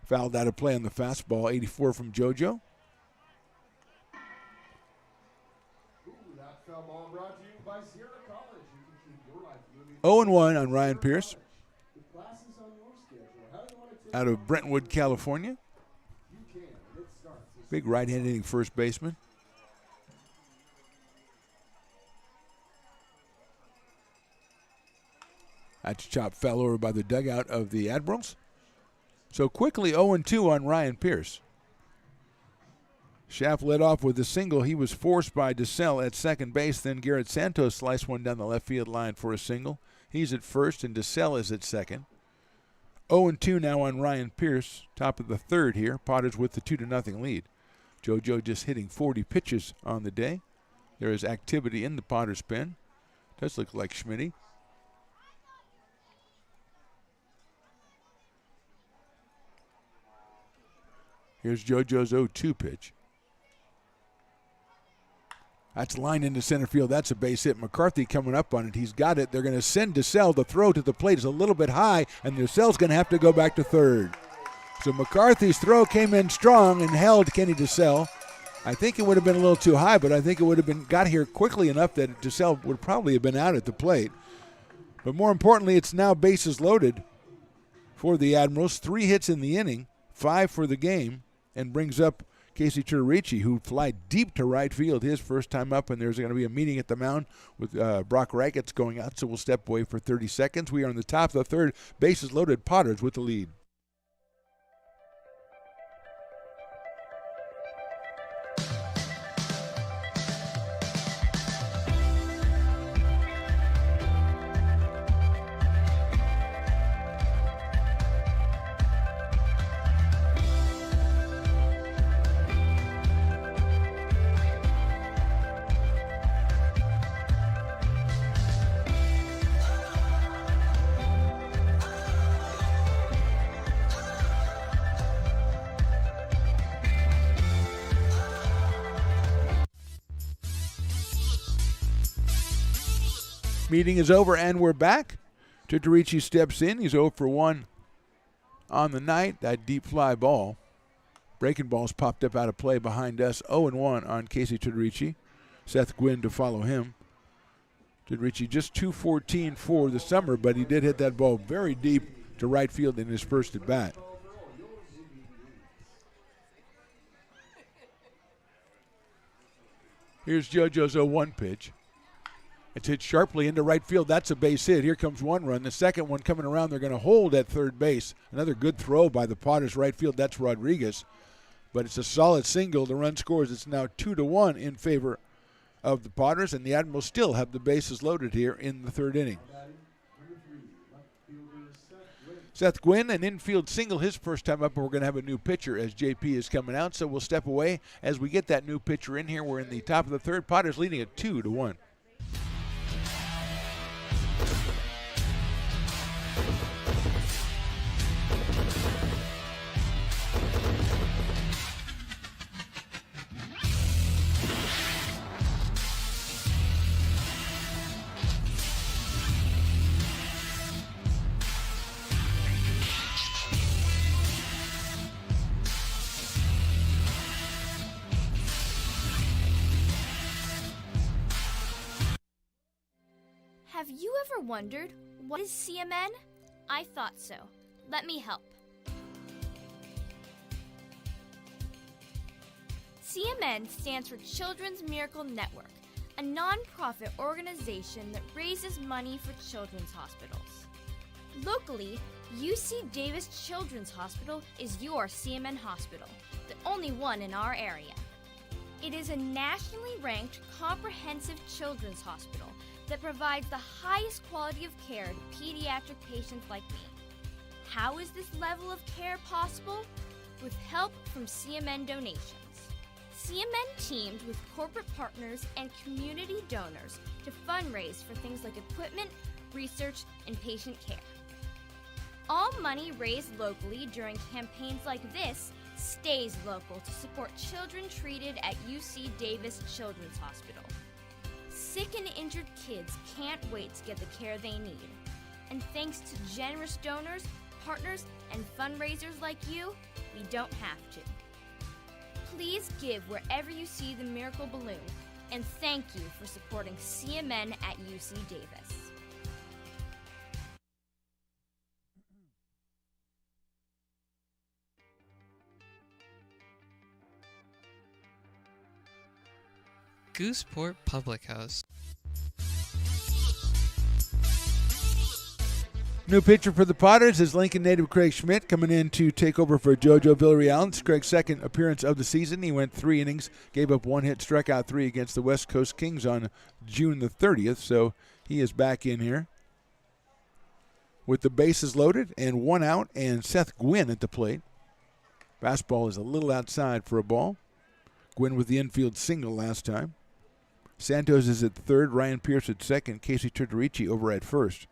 Fouled out of play on the fastball, 84 from JoJo. That foul ball brought to you by Sierra College. You can keep your life moving. 0-1 on Ryan Pierce. Out of Brentwood, California. Big right-handed hitting first baseman. That's chopped foul over by the dugout of the Admirals. So quickly 0-2 on Ryan Pierce. Schaff led off with a single. He was forced by DeSalle at second base. Then Garrett Santos sliced one down the left field line for a single. He's at first, and DeSalle is at second. 0-2 now on Ryan Pierce. Top of the third here. Potters with the 2-0 lead. JoJo just hitting 40 pitches on the day. There is activity in the Potters pen. Does look like Schmitty. Here's JoJo's 0-2 pitch. That's lined into center field. That's a base hit. McCarthy coming up on it. He's got it. They're going to send DeSalle. The throw to the plate is a little bit high, and DeSalle's going to have to go back to third. So McCarthy's throw came in strong and held Kenny DeSalle. I think it would have been a little too high, but I think it would have been got here quickly enough that DeSalle would probably have been out at the plate. But more importantly, it's now bases loaded for the Admirals. 3 hits in the inning, 5 for the game, and brings up Casey Turrici, who fly deep to right field his first time up, and there's going to be a meeting at the mound with Brock Rackets going out, so we'll step away for 30 seconds. We are on the top of the third. Bases loaded. Potters with the lead. Meeting is over and we're back. Turrici steps in. He's 0 for 1 on the night. That deep fly ball. Breaking ball's popped up out of play behind us. 0-1 on Casey Turrici. Seth Gwynn to follow him. Turrici just 214 for the summer, but he did hit that ball very deep to right field in his first at bat. Here's JoJo's 0-1 pitch. It's hit sharply into right field. That's a base hit. Here comes one run. The second one coming around, they're going to hold at third base. Another good throw by the Potters right field. That's Rodriguez. But it's a solid single. The run scores. It's now 2-1 in favor of the Potters, and the Admirals still have the bases loaded here in the third inning. Seth Gwynn, an infield single his first time up, and we're going to have a new pitcher as JP is coming out. So we'll step away as we get that new pitcher in here. We're in the top of the third. Potters leading at 2-1. Have you ever wondered, what is CMN? I thought so. Let me help. CMN stands for Children's Miracle Network, a non-profit organization that raises money for children's hospitals. Locally, UC Davis Children's Hospital is your CMN hospital, the only one in our area. It is a nationally ranked comprehensive children's hospital that provides the highest quality of care to pediatric patients like me. How is this level of care possible? With help from CMN donations. CMN teamed with corporate partners and community donors to fundraise for things like equipment, research, and patient care. All money raised locally during campaigns like this stays local to support children treated at UC Davis Children's Hospital. Sick and injured kids can't wait to get the care they need. And thanks to generous donors, partners, and fundraisers like you, we don't have to. Please give wherever you see the Miracle Balloon, and thank you for supporting CMN at UC Davis. Gooseport Public House. New pitcher for the Potters is Lincoln native Craig Schmidt coming in to take over for JoJo Villarreal. It's Craig's second appearance of the season. He went 3 innings, gave up 1 hit, struck out 3 against the West Coast Kings on June the 30th, so he is back in here with the bases loaded and 1 out, and Seth Gwynn at the plate. Fastball is a little outside for a ball. Gwynn with the infield single last time. Santos is at third, Ryan Pierce at second, Casey Turtorici over at first.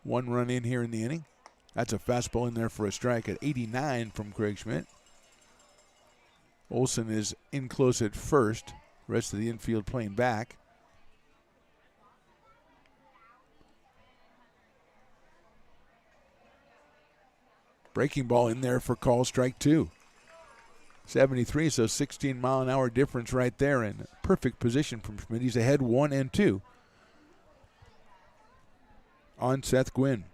1 run in here in the inning. That's a fastball in there for a strike at 89 from Craig Schmidt. Olson is in close at first. Rest of the infield playing back. Breaking ball in there for call, strike 2. 73, so 16-mile-an-hour difference right there, and perfect position from Schmidt. He's ahead 1-2 on Seth Gwynn.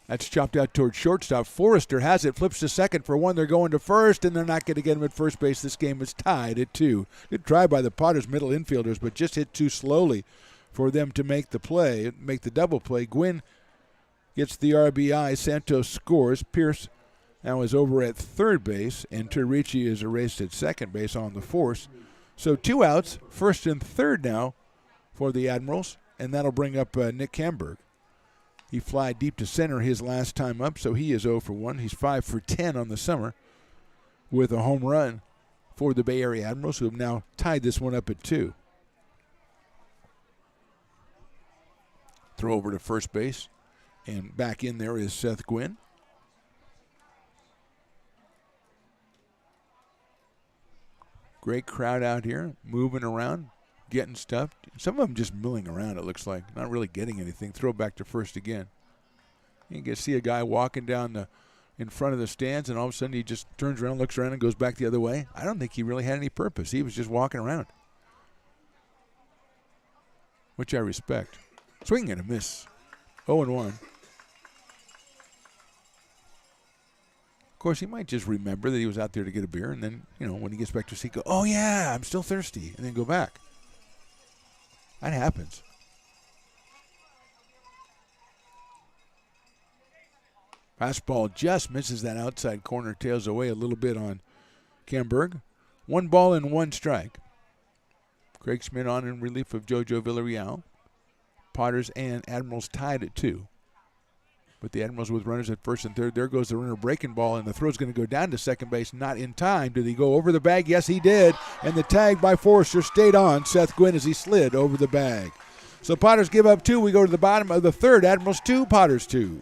That's chopped out towards shortstop. Forrester has it, flips to second for 1. They're going to first, and they're not going to get him at first base. This game is tied at 2. Good try by the Potters middle infielders, but just hit too slowly for them to make the play, make the double play. Gwynn gets the RBI. Santos scores. Pierce now is over at third base, and Turtorici is erased at second base on the force. So 2 outs, first and third now for the Admirals, and that'll bring up Nick Camberg. He flied deep to center his last time up, so he is 0 for 1. He's 5 for 10 on the summer with a home run for the Bay Area Admirals, who have now tied this one up at 2. Throw over to first base, and back in there is Seth Gwynn. Great crowd out here, moving around, getting stuff. Some of them just milling around, it looks like. Not really getting anything. Throw back to first again. You can see a guy walking down in front of the stands, and all of a sudden he just turns around, looks around, and goes back the other way. I don't think he really had any purpose. He was just walking around, which I respect. Swing and a miss. 0-1. Of course, he might just remember that he was out there to get a beer, and then, when he gets back to his seat, go, oh, yeah, I'm still thirsty, and then go back. That happens. Fastball just misses that outside corner, tails away a little bit on Camberg. 1 ball and 1 strike. Craig Schmidt on in relief of JoJo Villarreal. Potters and Admirals tied at 2. But the Admirals with runners at first and third. There goes the runner breaking ball, and the throw's going to go down to second base. Not in time. Did he go over the bag? Yes, he did. And the tag by Forrester stayed on Seth Gwynn as he slid over the bag. So Potters give up 2. We go to the bottom of the third. Admirals 2, Potters 2.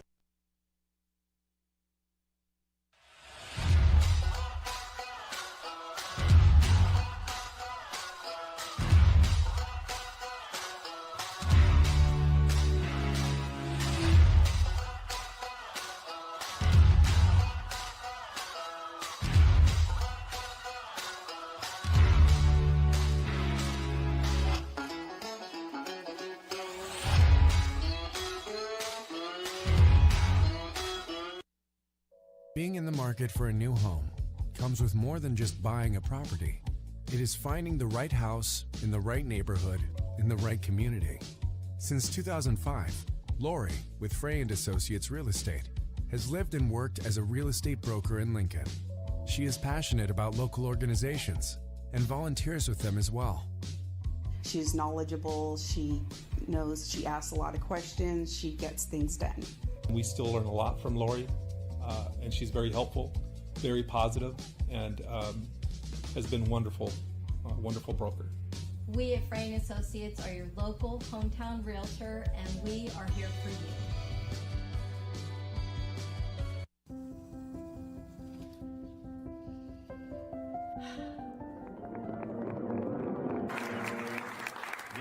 Being in the market for a new home comes with more than just buying a property. It is finding the right house in the right neighborhood in the right community. Since 2005, Lori, with Frey & Associates Real Estate, has lived and worked as a real estate broker in Lincoln. She is passionate about local organizations and volunteers with them as well. She's knowledgeable, she knows, she asks a lot of questions, she gets things done. We still learn a lot from Lori, and she's very helpful, very positive, and has been wonderful, wonderful broker. We at Frey & Associates are your local hometown realtor, and we are here for you.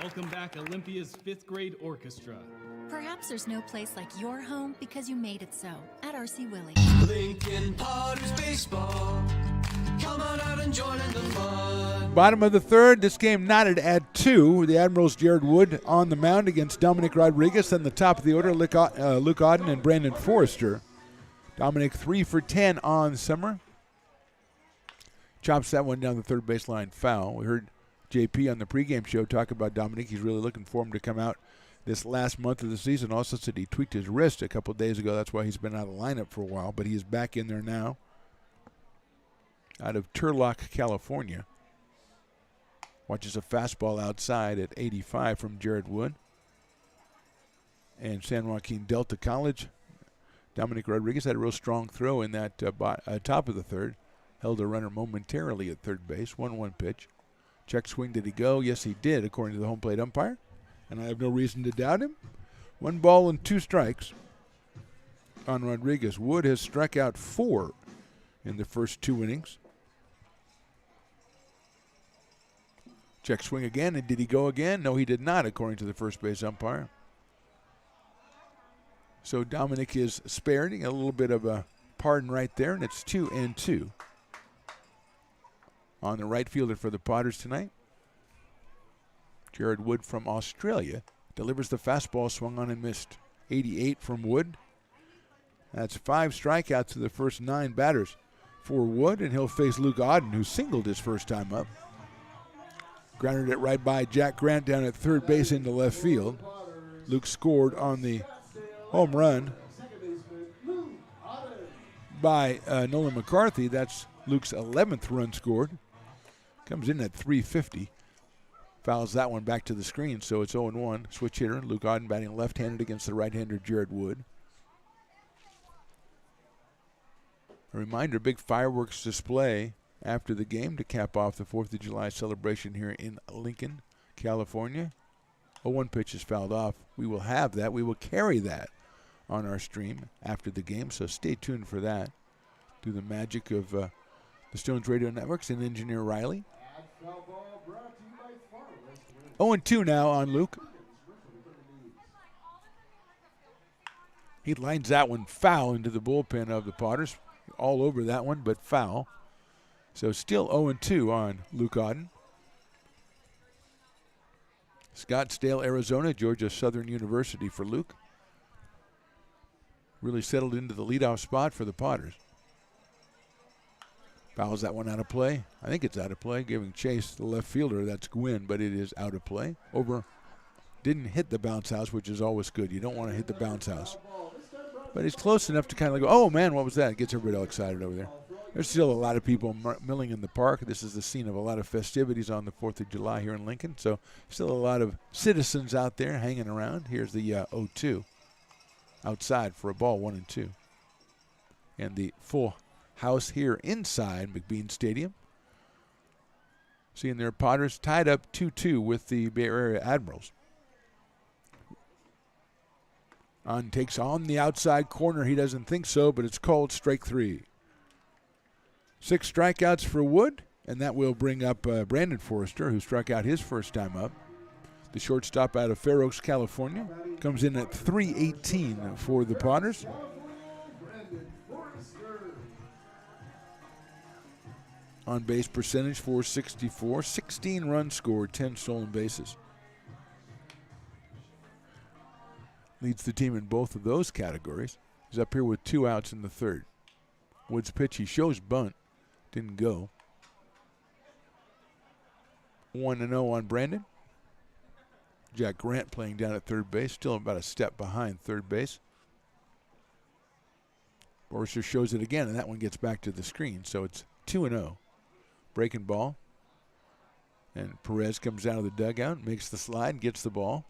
Welcome back, Olympia's 5th grade orchestra. Perhaps there's no place like your home because you made it so at RC Willey. Lincoln Potters Baseball. Come on out and join in the fun. Bottom of the third, this game knotted at 2. The Admirals' Jared Wood on the mound against Dominic Rodriguez. Then the top of the order, Luke Auden and Brandon Forrester. Dominic 3 for 10 on Summer. Chops that one down the third baseline foul. We heard JP on the pregame show talk about Dominic. He's really looking for him to come out this last month of the season. Also said he tweaked his wrist a couple of days ago. That's why he's been out of lineup for a while, but he is back in there now. Out of Turlock, California. Watches a fastball outside at 85 from Jared Wood. And San Joaquin Delta College, Dominic Rodriguez had a real strong throw in that top of the third. Held a runner momentarily at third base. 1-1 pitch. Check swing, did he go? Yes, he did, according to the home plate umpire. And I have no reason to doubt him. 1 ball and 2 strikes on Rodriguez. Wood has struck out 4 in the first 2 innings. Check swing again, and did he go again? No, he did not, according to the first base umpire. So Dominic is spared. A little bit of a pardon right there, and it's 2-2 on the right fielder for the Potters tonight. Jared Wood from Australia delivers the fastball, swung on and missed. 88 from Wood. That's 5 strikeouts to the first 9 batters for Wood, and he'll face Luke Auden, who singled his first time up. Grounded it right by Jack Grant down at third base into left field. Luke scored on the home run by Nolan McCarthy. That's Luke's 11th run scored. Comes in at 350. Fouls that one back to the screen, so it's 0-1. Switch hitter, Luke Auden batting left-handed against the right-hander Jared Wood. A reminder, big fireworks display after the game to cap off the 4th of July celebration here in Lincoln, California. 0-1 pitch is fouled off. We will have that. We will carry that on our stream after the game, so stay tuned for that. Through the magic of the Stones Radio Networks and Engineer Riley. 0-2 now on Luke. He lines that one foul into the bullpen of the Potters. All over that one, but foul. So still 0-2 on Luke Auden. Scottsdale, Arizona, Georgia Southern University for Luke. Really settled into the leadoff spot for the Potters. Fouls that one out of play. I think it's out of play, giving chase to the left fielder. That's Gwynn, but it is out of play. Over. Didn't hit the bounce house, which is always good. You don't want to hit the bounce house. But he's close enough to kind of go, oh, man, what was that? Gets everybody all excited over there. There's still a lot of people milling in the park. This is the scene of a lot of festivities on the 4th of July here in Lincoln. So still a lot of citizens out there hanging around. Here's the 0-2 outside for a ball, 1-2. And the full house here inside McBean Stadium. Seeing their Potters tied up 2-2 with the Bay Area Admirals. On takes on the outside corner. He doesn't think so, but it's called strike 3. 6 strikeouts for Wood, and that will bring up Brandon Forrester, who struck out his first time up. The shortstop out of Fair Oaks, California, comes in at 318 for the Potters. On base percentage, .464, 16 runs scored, 10 stolen bases. Leads the team in both of those categories. He's up here with 2 outs in the third. Wood's pitch, he shows bunt. Didn't go. 1-0 on Brandon. Jack Grant playing down at third base, still about a step behind third base. Forster shows it again, and that one gets back to the screen, so it's 2-0. Breaking ball. And Perez comes out of the dugout, makes the slide, and gets the ball.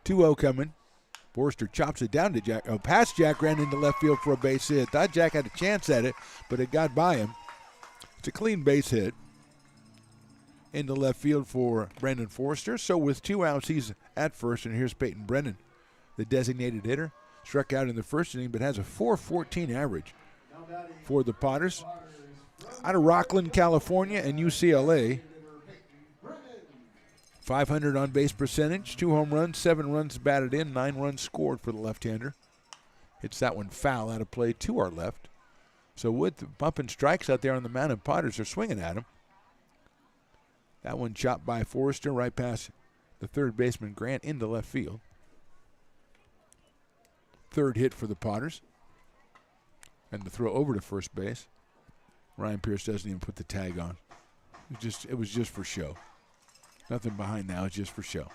Two-0 coming. Forster chops it down to past Jack Grant into left field for a base hit. Thought Jack had a chance at it, but it got by him. It's a clean base hit into left field for Brendan Forster. So with 2 outs, he's at first, and here's Peyton Brennan, the designated hitter. Struck out in the first inning, but has a .414 average for the Potters. Out of Rockland, California, and UCLA. 500 on base percentage, 2 home runs, 7 runs batted in, 9 runs scored for the left-hander. Hits that one foul out of play to our left. So with bumping strikes out there on the mound, and Potters are swinging at him. That one chopped by Forrester right past the third baseman Grant into left field. Third hit for the Potters. And the throw over to first base. Ryan Pierce doesn't even put the tag on. It was just for show. Nothing behind now, it's just for show.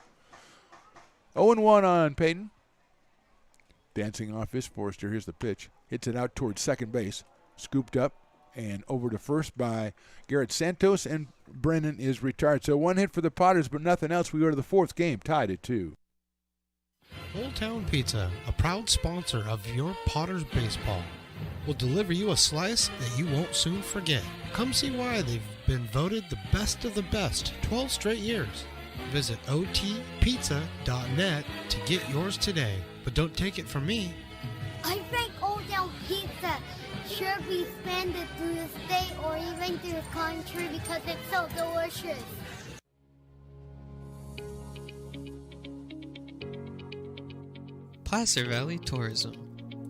0-1 on Peyton. Dancing off his Forrester. Here's the pitch. Hits it out towards second base. Scooped up and over to first by Garrett Santos, and Brennan is retired. So 1 hit for the Potters, but nothing else. We go to the 4th game, tied at 2. Old Town Pizza, a proud sponsor of your Potters baseball, will deliver you a slice that you won't soon forget. Come see why they've been voted the best of the best 12 straight years. Visit otpizza.net to get yours today. But don't take it from me. I think Old Town Pizza should be expanded through the state or even through the country because it's so delicious. Placer Valley Tourism.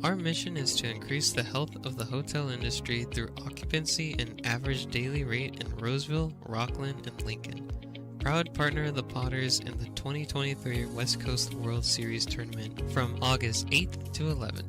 Our mission is to increase the health of the hotel industry through occupancy and average daily rate in Roseville, Rockland, and Lincoln. Proud partner of the Potters in the 2023 West Coast World Series Tournament from August 8th to 11th.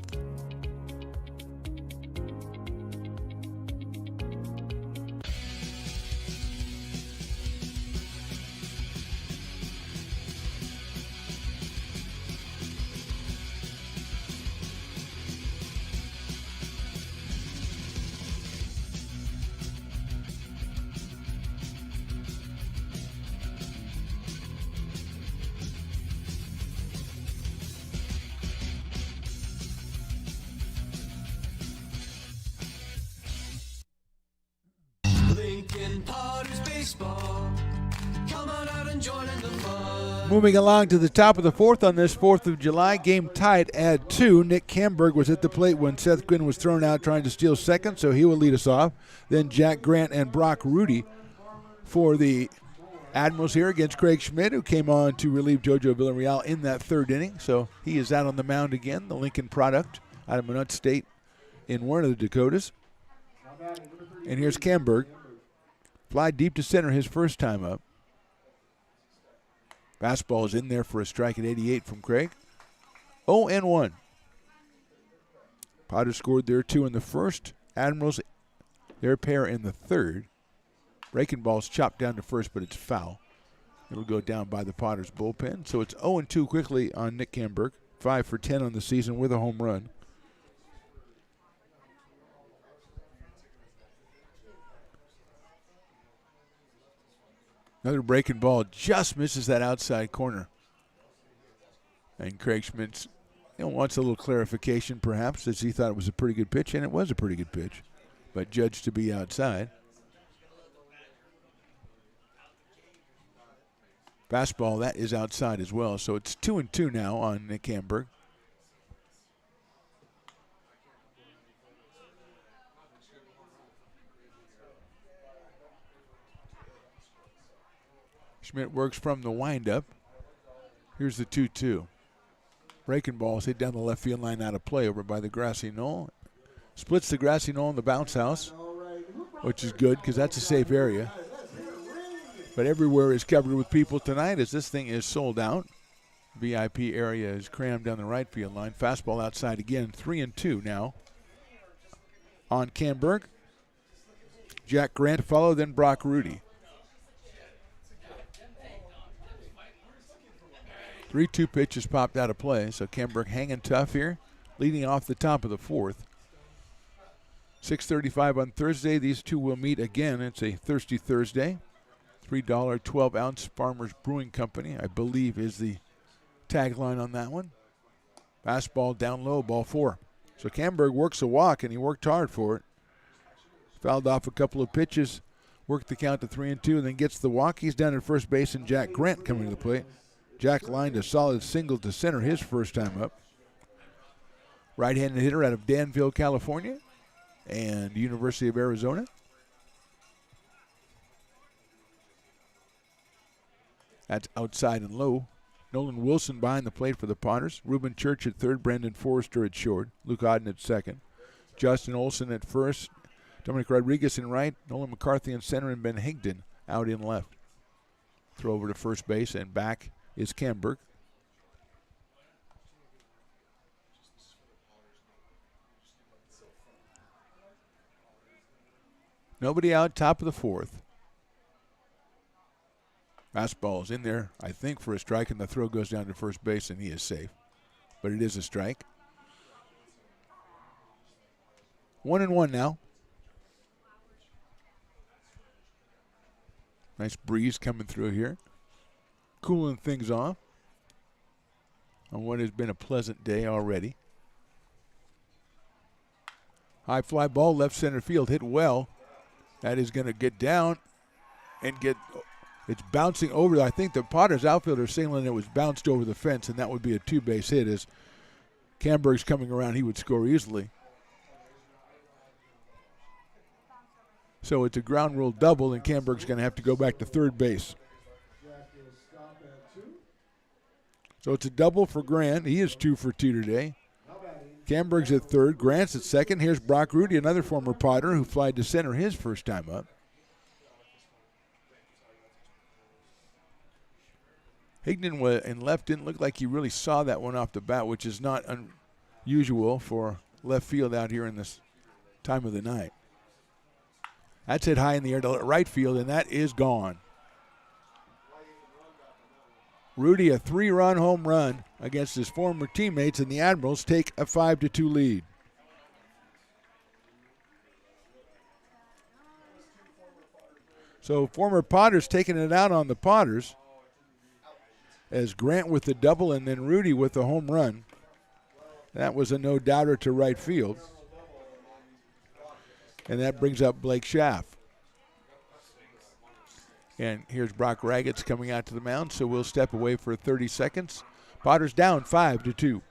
Lincoln Potters baseball. Come on out and join in the fun. Moving along to the top of the 4th on this 4th of July, game tied at 2. Nick Camberg was at the plate when Seth Quinn was thrown out trying to steal second, so he will lead us off. Then Jack Grant and Brock Rudy for the Admirals here against Craig Schmidt, who came on to relieve JoJo Villarreal in that 3rd inning. So he is out on the mound again, the Lincoln product out of Minot State in one of the Dakotas. And here's Camberg. Fly deep to center his first time up. Fastball is in there for a strike at 88 from Craig. 0-1. Potter scored their 2 in the first. Admirals, their pair in the 3rd. Breaking ball's chopped down to first, but it's foul. It'll go down by the Potters bullpen. So it's 0-2 quickly on Nick Camberg. 5 for 10 on the season with a home run. Another breaking ball just misses that outside corner. And Craig Schmidt wants a little clarification perhaps, as he thought it was a pretty good pitch, and it was a pretty good pitch, but judged to be outside. Fastball, that is outside as well, so it's 2-2 now on Nick Camberg. Schmidt works from the windup. Here's the 2-2. Breaking balls hit down the left field line out of play over by the grassy knoll. Splits the grassy knoll in the bounce house, which is good because that's a safe area. But everywhere is covered with people tonight as this thing is sold out. VIP area is crammed down the right field line. Fastball outside again. 3-2 now on Camberg. Jack Grant follow, then Brock Rudy. 3-2 pitches popped out of play, so Camberg hanging tough here, leading off the top of the fourth. 6:35 on Thursday. These two will meet again. It's a Thirsty Thursday. $3 12-ounce Farmers Brewing Company, I believe, is the tagline on that one. Fastball down low, ball 4. So Camberg works a walk, and he worked hard for it. Fouled off a couple of pitches, worked the count to 3-2, and then gets the walk. He's down at first base, and Jack Grant coming to the plate. Jack lined a solid single to center his first time up. Right-handed hitter out of Danville, California, and University of Arizona. That's outside and low. Nolan Wilson behind the plate for the Potters. Reuben Church at third. Brandon Forrester at short. Luke Odden at second. Justin Olson at first. Dominic Rodriguez in right. Nolan McCarthy in center, and Ben Higdon out in left. Throw over to first base, and back is Camberg. Nobody out, top of the fourth. Fastball is in there, I think, for a strike, and the throw goes down to first base, and he is safe. But it is a strike. 1-1 now. Nice breeze coming through here, cooling things off on what has been a pleasant day already. High fly ball, left center field, hit well. That is going to get down and it's bouncing over. I think the Potters outfielder signaling it was bounced over the fence, and that would be a two-base hit. As Camberg's coming around, he would score easily. So it's a ground rule double, and Camberg's going to have to go back to third base. So it's a double for Grant. He is 2 for 2 today. Camberg's at third. Grant's at second. Here's Brock Rudy, another former Potter who flied to center his first time up. Higdon in left didn't look like he really saw that one off the bat, which is not unusual for left field out here in this time of the night. That's hit high in the air to right field, and that is gone. Rudy, a 3-run home run against his former teammates, and the Admirals take a 5-2 lead. So former Potters taking it out on the Potters, as Grant with the double and then Rudy with the home run. That was a no-doubter to right field. And that brings up Blake Schaff. And here's Brock Raggets coming out to the mound, so we'll step away for 30 seconds. Potters down 5-2.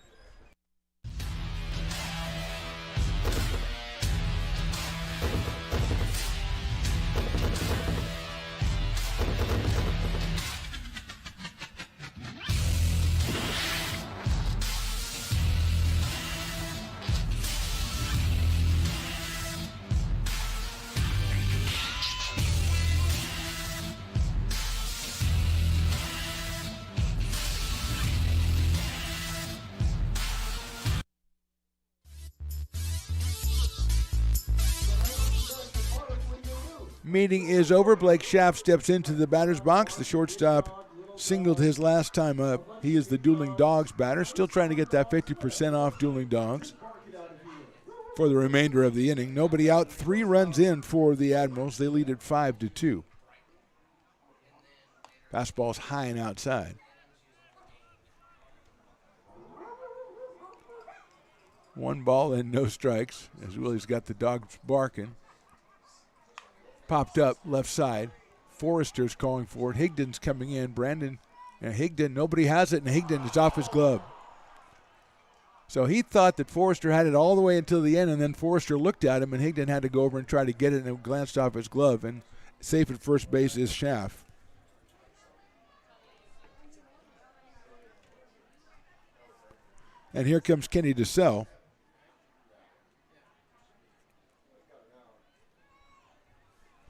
Meeting is over. Blake Schaff steps into the batter's box. The shortstop singled his last time up. He is the Dueling Dogs batter, still trying to get that 50% off Dueling Dogs for the remainder of the inning. Nobody out, 3 runs in for the Admirals. They lead at 5-2. Fastball's high and outside. One ball and no strikes as Willie's got the dogs barking. Popped up left side. Forrester's calling for it. Higdon's coming in. Brandon and Higdon, nobody has it, and Higdon is off his glove. So he thought that Forrester had it all the way until the end, and then Forrester looked at him, and Higdon had to go over and try to get it, and it glanced off his glove. And safe at first base is Schaff. And here comes Kenny DeSell.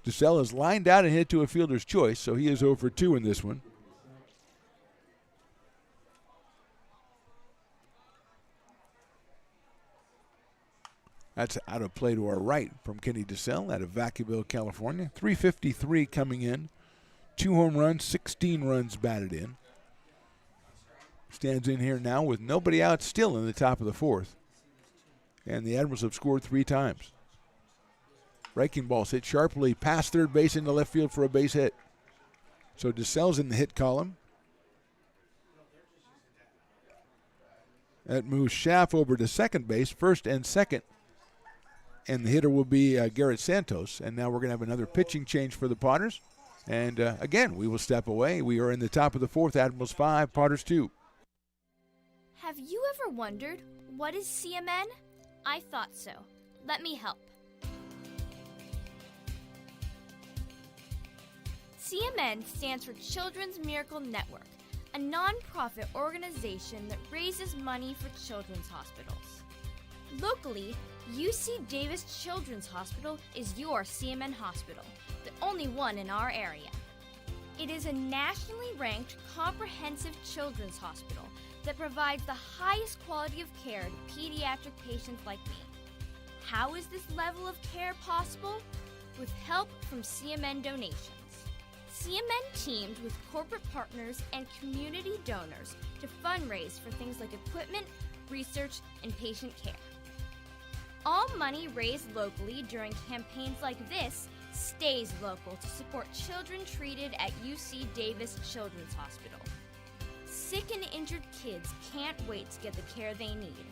DeSell is lined out and hit to a fielder's choice, so he is 0 for 2 in this one. That's out of play to our right from Kenny DeSalle out of Vacaville, California. 353 coming in. 2 home runs, 16 runs batted in. Stands in here now with nobody out, still in the top of the 4th. And the Admirals have scored 3 times. Breaking ball's hit sharply past third base into left field for a base hit. So DeSalle's in the hit column. That moves Schaff over to second base, first and second. And the hitter will be Garrett Santos. And now we're going to have another pitching change for the Potters. And again, we will step away. We are in the top of the 4th, Admirals 5, Potters 2. Have you ever wondered, what is CMN? I thought so. Let me help. CMN stands for Children's Miracle Network, a non-profit organization that raises money for children's hospitals. Locally, UC Davis Children's Hospital is your CMN hospital, the only one in our area. It is a nationally ranked comprehensive children's hospital that provides the highest quality of care to pediatric patients like me. How is this level of care possible? With help from CMN donations. CMN teamed with corporate partners and community donors to fundraise for things like equipment, research, and patient care. All money raised locally during campaigns like this stays local to support children treated at UC Davis Children's Hospital. Sick and injured kids can't wait to get the care they need.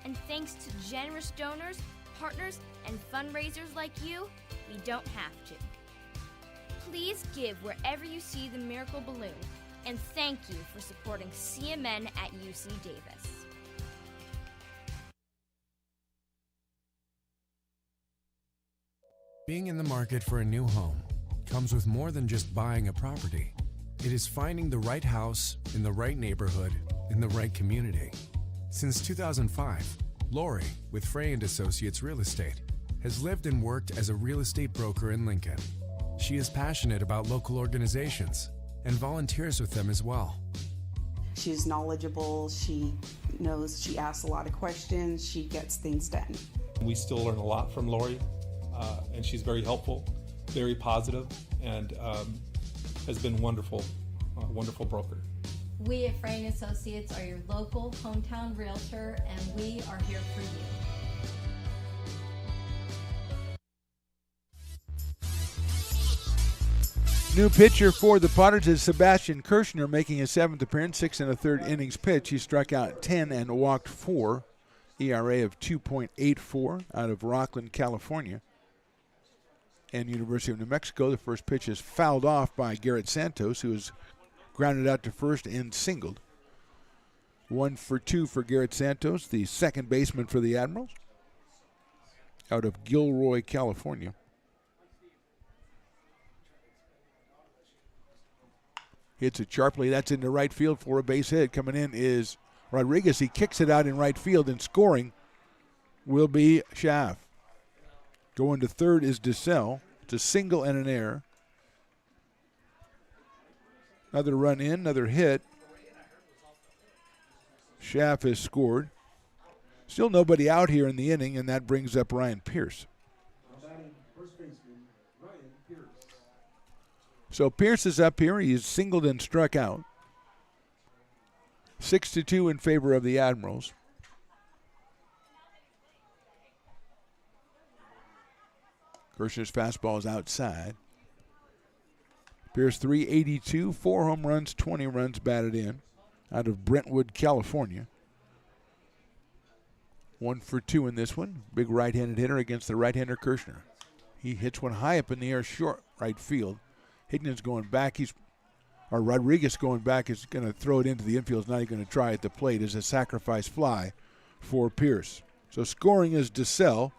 And thanks to generous donors, partners, and fundraisers like you, we don't have to. Please give wherever you see the Miracle Balloon, and thank you for supporting CMN at UC Davis. Being in the market for a new home comes with more than just buying a property. It is finding the right house in the right neighborhood in the right community. Since 2005, Lori, with Frey & Associates Real Estate, has lived and worked as a real estate broker in Lincoln. She is passionate about local organizations and volunteers with them as well. She's knowledgeable, she knows, she asks a lot of questions, she gets things done. We still learn a lot from Lori, and she's very helpful, very positive, and has been wonderful, wonderful broker. We at Frey & Associates are your local hometown realtor, and we are here for you. New pitcher for the Potters is Sebastian Kirshner, making his 7th appearance, 6 1/3 innings pitch. He struck out 10 and walked 4, ERA of 2.84 out of Rockland, California. And University of New Mexico, the first pitch is fouled off by Garrett Santos, who is grounded out to first and singled. 1 for 2 for Garrett Santos, the second baseman for the Admirals, out of Gilroy, California. Hits it sharply. That's into right field for a base hit. Coming in is Rodriguez. He kicks it out in right field, and scoring will be Schaff. Going to third is DeSalle. It's a single and an error. Another run in, another hit. Schaff has scored. Still nobody out here in the inning, and that brings up Ryan Pierce. So Pierce is up here. He is singled and struck out. 6-2 in favor of the Admirals. Kirshner's fastball is outside. Pierce 382, 4 home runs, 20 runs batted in out of Brentwood, California. 1 for 2 in this one. Big right-handed hitter against the right-hander Kirshner. He hits one high up in the air, short right field. Hignan's going back. Rodriguez going back is going to throw it into the infield. He's not even going to try at the plate as a sacrifice fly for Pierce. So scoring is DeSalle.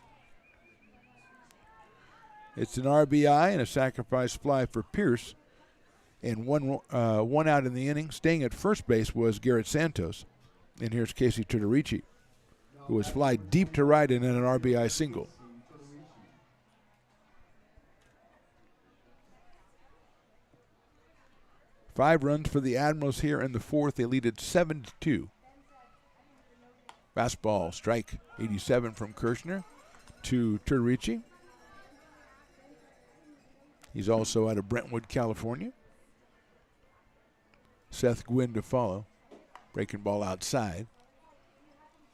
It's an RBI and a sacrifice fly for Pierce. And one out in the inning. Staying at first base was Garrett Santos. And here's Casey Tudorici, who was fly deep to right and then an RBI single. Five runs for the Admirals here in the fourth. They lead it 7-2. Fastball, strike, 87 from Kirshner. to Terrici. He's also out of Brentwood, California. Seth Gwynn to follow. Breaking ball outside.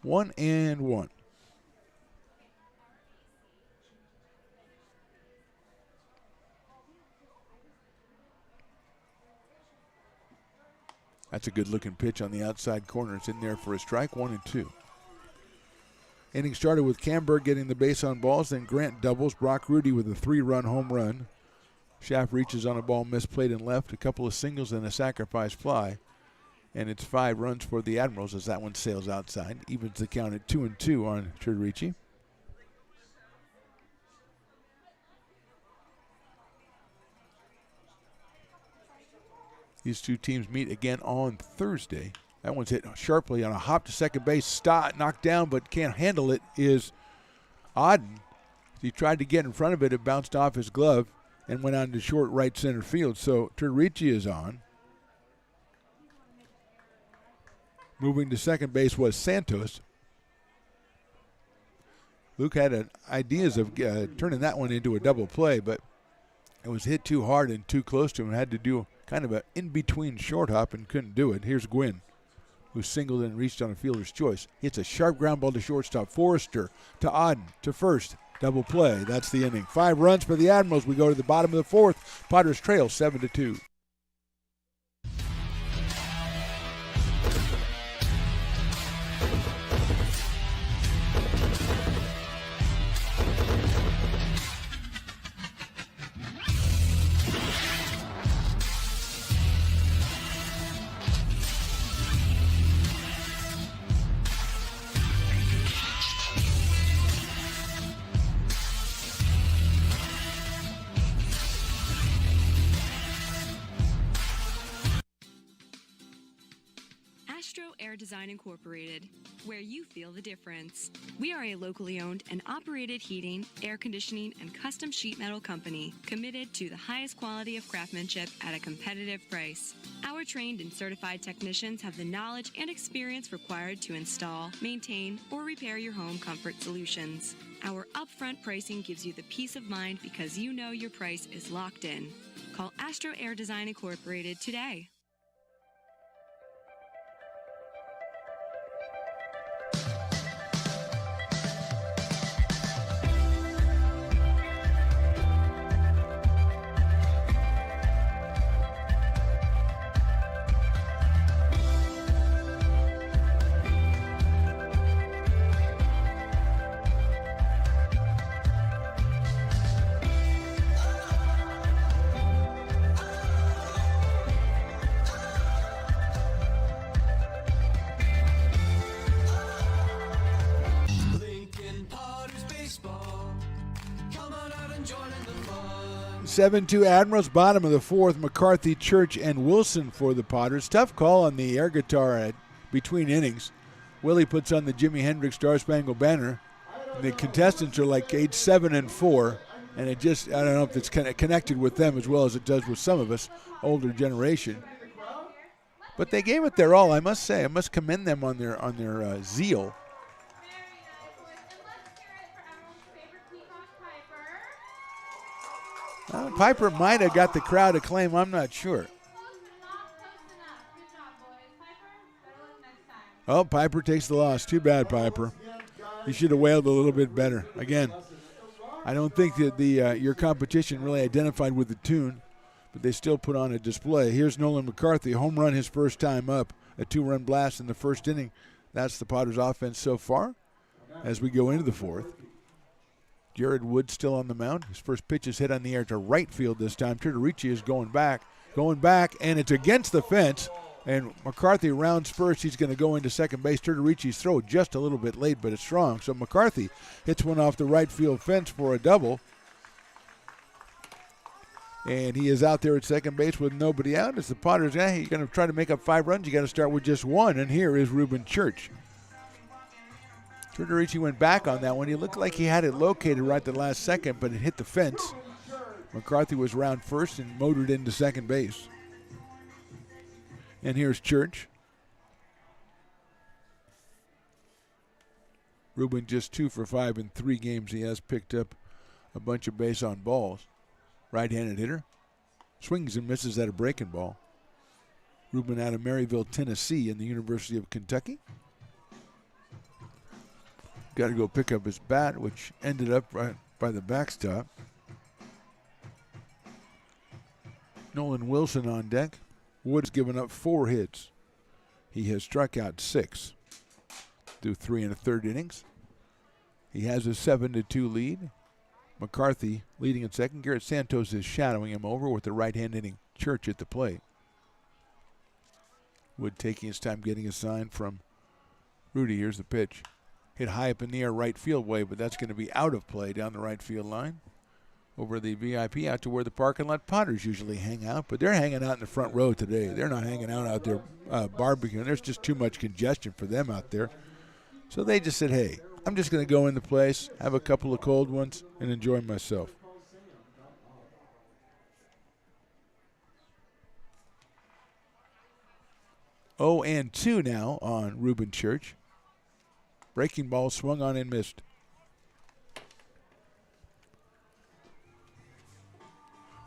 1-1. That's a good-looking pitch on the outside corner. It's in there for a strike, 1-2. Inning started with Camberg getting the base on balls, then Grant doubles. Brock Rudy with a 3-run home run. Schaff reaches on a ball misplayed and left, a couple of singles and a sacrifice fly. And it's 5 runs for the Admirals as that one sails outside. Evens the count at 2-2 on Terrici. These two teams meet again on Thursday. That one's hit sharply on a hop to second base. Knocked down but can't handle it is Auden. He tried to get in front of it. It bounced off his glove and went on to short right center field. So Terrici is on. Moving to second base was Santos. Luke had ideas of turning that one into a double play, but it was hit too hard and too close to him. Had to do kind of an in-between short hop and couldn't do it. Here's Gwynn, who singled and reached on a fielder's choice. Hits a sharp ground ball to shortstop. Forrester to Auden to first. Double play. That's the inning. 5 runs for the Admirals. We go to the bottom of the fourth. Potters trail 7-2. Air Design Incorporated, where you feel the difference. We are a locally owned and operated heating, air conditioning, and custom sheet metal company committed to the highest quality of craftsmanship at a competitive price. Our trained and certified technicians have the knowledge and experience required to install, maintain, or repair your home comfort solutions. Our upfront pricing gives you the peace of mind because you know your price is locked in. Call Astro Air Design Incorporated today. Lincoln Potters Baseball. Come on out and join in the fun. 7-2 Admirals, bottom of the fourth. McCarthy, Church, and Wilson for the Potters. Tough call on the air guitar between innings. Willie puts on the Jimi Hendrix Star Spangled Banner. The contestants are like age 7 and 4, and it just, I don't know if it's connected with them as well as it does with some of us, older generation. But they gave it their all, I must say. I must commend them on their zeal. Piper might have got the crowd acclaim, I'm not sure. Oh, Piper takes the loss. Too bad, Piper. You should have wailed a little bit better. Again, I don't think that your competition really identified with the tune, but they still put on a display. Here's Nolan McCarthy, home run his first time up, a 2-run blast in the first inning. That's the Potters offense so far as we go into the fourth. Jared Wood still on the mound. His first pitch is hit on the air to right field this time. Terrici is going back, and it's against the fence. And McCarthy rounds first. He's going to go into second base. Terrici's throw just a little bit late, but it's strong. So McCarthy hits one off the right field fence for a double. And he is out there at second base with nobody out. As the Potters, you're going to try to make up 5 runs. You got to start with just 1. And here is Reuben Church. Terrici went back on that one. He looked like he had it located right at the last second, but it hit the fence. McCarthy was round first and motored into second base. And here's Church. Ruben just 2 for 5 in 3 games. He has picked up a bunch of base on balls. Right-handed hitter. Swings and misses at a breaking ball. Ruben out of Maryville, Tennessee in the University of Kentucky. Got to go pick up his bat, which ended up right by the backstop. Nolan Wilson on deck. Wood's given up 4 hits. He has struck out 6 through 3 1/3 innings. He has a 7-2 lead. McCarthy leading in second. Garrett Santos is shadowing him over with the right-hand hitting Church at the plate. Wood taking his time getting a sign from Rudy. Here's the pitch. Hit high up in the air right field way, but that's going to be out of play down the right field line. Over the VIP out to where the parking lot Potters usually hang out, but they're hanging out in the front row today. They're not hanging out there barbecuing. There's just too much congestion for them out there. So they just said, hey, I'm just going to go in the place, have a couple of cold ones, and enjoy myself. Oh, and 2 now on Ruben Church. Breaking ball swung on and missed.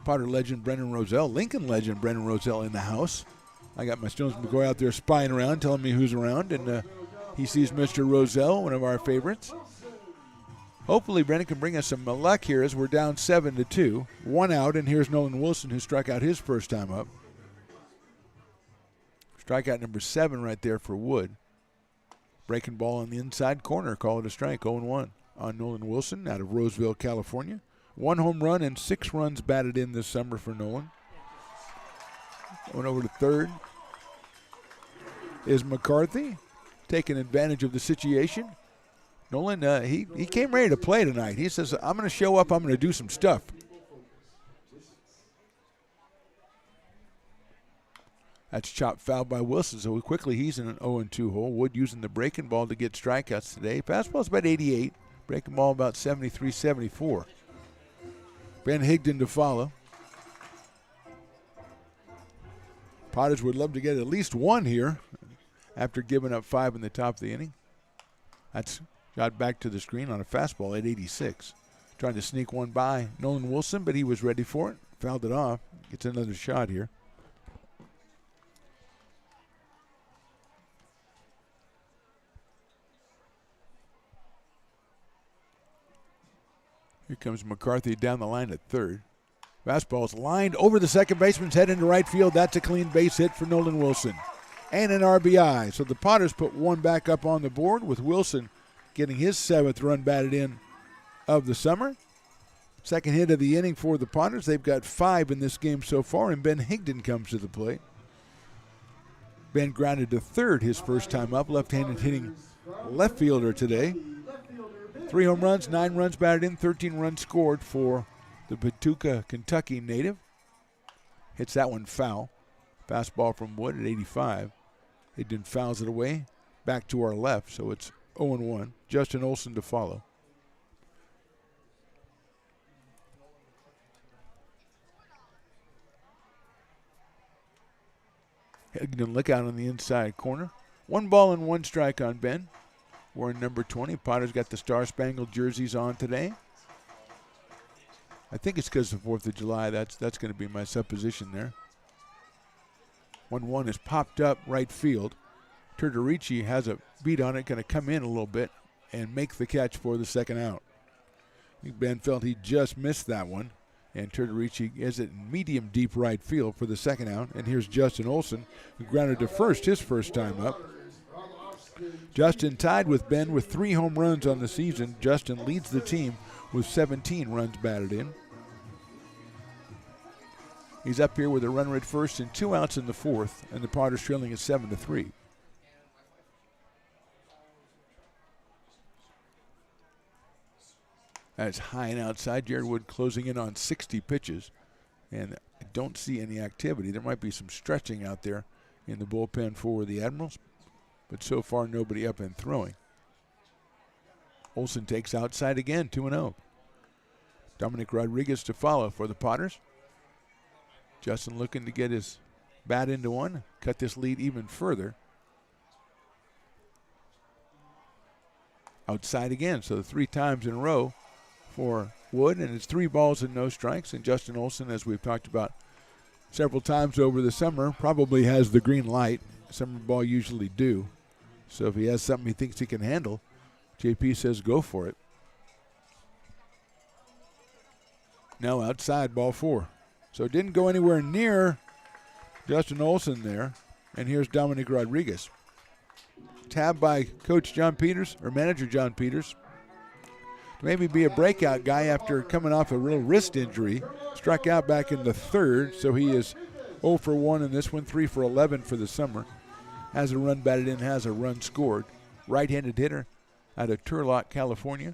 Potter legend Brendan Roselle, Lincoln legend Brendan Roselle in the house. I got my Stones McCoy out there spying around, telling me who's around, and he sees Mr. Roselle, one of our favorites. Hopefully Brendan can bring us some luck here as we're down 7-2. 1 out, and here's Nolan Wilson, who struck out his first time up. Strikeout number 7 right there for Wood. Breaking ball on the inside corner, call it a strike, 0-1 on Nolan Wilson out of Roseville, California. 1 home run and 6 runs batted in this summer for Nolan. Going over to third is McCarthy, taking advantage of the situation. Nolan, he came ready to play tonight. He says, I'm going to show up, I'm going to do some stuff. That's chopped foul by Wilson, so quickly he's in an 0-2 hole. Wood using the breaking ball to get strikeouts today. Fastball's about 88, breaking ball about 73, 74. Ben Higdon to follow. Potters would love to get at least 1 here after giving up 5 in the top of the inning. That's got back to the screen on a fastball at 86. Trying to sneak one by Nolan Wilson, but he was ready for it. Fouled it off. Gets another shot here. Here comes McCarthy down the line at third. Fastball's lined over the second baseman's head into right field. That's a clean base hit for Nolan Wilson. And an RBI. So the Potters put 1 back up on the board with Wilson getting his 7th run batted in of the summer. Second hit of the inning for the Potters. They've got 5 in this game so far, and Ben Higdon comes to the plate. Ben grounded to third his first time up. Left-handed hitting left fielder today. 3 home runs, 9 runs batted in, 13 runs scored for the Paducah, Kentucky native. Hits that one foul. Fastball from Wood at 85. Higdon fouls it away. Back to our left, so it's 0-1. Justin Olson to follow. Higdon look out on the inside corner. 1 ball and 1 strike on Ben. Wearing number 20. Potter's got the star-spangled jerseys on today. I think it's because of the 4th of July. That's going to be my supposition there. 1-1 is popped up right field. Turturici has a beat on it, going to come in a little bit and make the catch for the second out. I think Ben felt he just missed that one, and Turturici is at medium deep right field for the second out. And here's Justin Olson, who grounded to first his first time up. Justin tied with Ben with 3 home runs on the season. Justin leads the team with 17 runs batted in. He's up here with a runner at first and 2 outs in the 4th, and the Potters trailing at 7-3. That's high and outside. Jared Wood closing in on 60 pitches, and I don't see any activity. There might be some stretching out there in the bullpen for the Admirals, but so far nobody up and throwing. Olson takes outside again, 2-0. Dominic Rodriguez to follow for the Potters. Justin looking to get his bat into one, cut this lead even further. outside again. So 3 times in a row for Wood, and it's 3 balls and no strikes. And Justin Olson, as we've talked about several times over the summer, probably has the green light. Summer ball usually do. So if he has something he thinks he can handle, JP says go for it. Now outside, ball 4. So it didn't go anywhere near Justin Olson there. And here's Dominic Rodriguez. Tabbed by Coach John Peters, or Manager John Peters, to maybe be a breakout guy after coming off a real wrist injury. Struck out back in the 3rd, so he is 0 for 1 in this one, 3 for 11 for the summer. Has a run batted in, has a run scored. Right-handed hitter out of Turlock, California.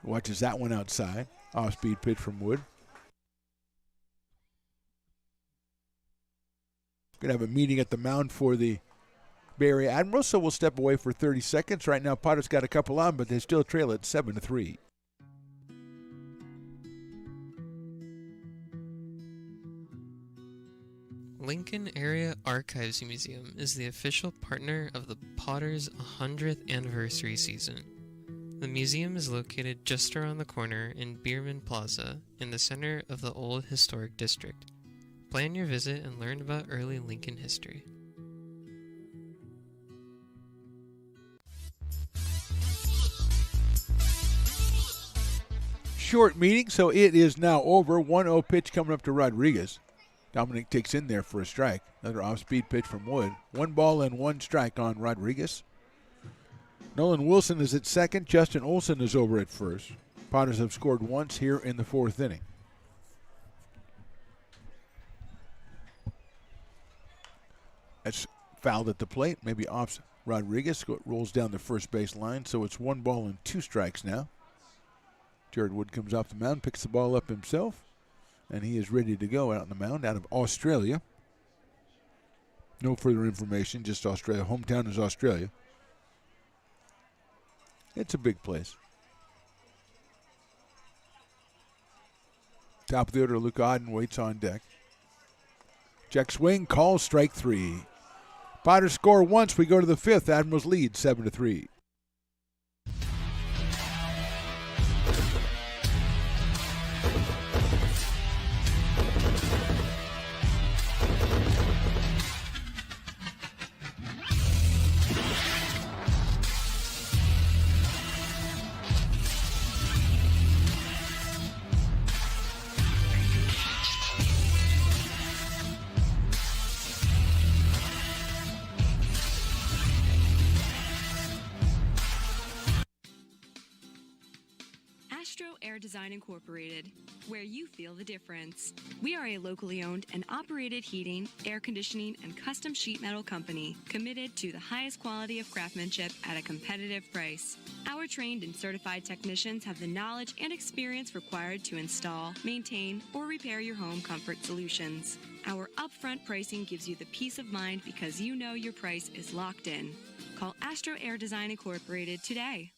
Watches that one outside. Off-speed pitch from Wood. Going to have a meeting at the mound for the Bay Area Admirals, so we'll step away for 30 seconds. Right now, Potter's got a couple on, but they still trail at 7-3. Lincoln Area Archives Museum is the official partner of the Potters' 100th anniversary season. The museum is located just around the corner in Bierman Plaza in the center of the Old Historic District. Plan your visit and learn about early Lincoln history. Short meeting, so it is now over. 1-0 pitch coming up to Rodriguez. Dominic takes in there for a strike. Another off-speed pitch from Wood. 1 ball and 1 strike on Rodriguez. Nolan Wilson is at second. Justin Olson is over at first. Potters have scored once here in the 4th inning. That's fouled at the plate, maybe off Rodriguez. Rolls down the first base line, so it's 1 ball and 2 strikes now. Jared Wood comes off the mound, picks the ball up himself, and he is ready to go out on the mound out of Australia. No further information, just Australia. Hometown is Australia. It's a big place. Top of the order, Luke Odden waits on deck. Check swing, calls, strike 3. Potters score once. We go to the 5th. Admirals lead 7-3. Air Design Incorporated, where you feel the difference. We are a locally owned and operated heating, air conditioning, and custom sheet metal company committed to the highest quality of craftsmanship at a competitive price. Our trained and certified technicians have the knowledge and experience required to install, maintain, or repair your home comfort solutions. Our upfront pricing gives you the peace of mind because you know your price is locked in. Call Astro Air Design Incorporated today.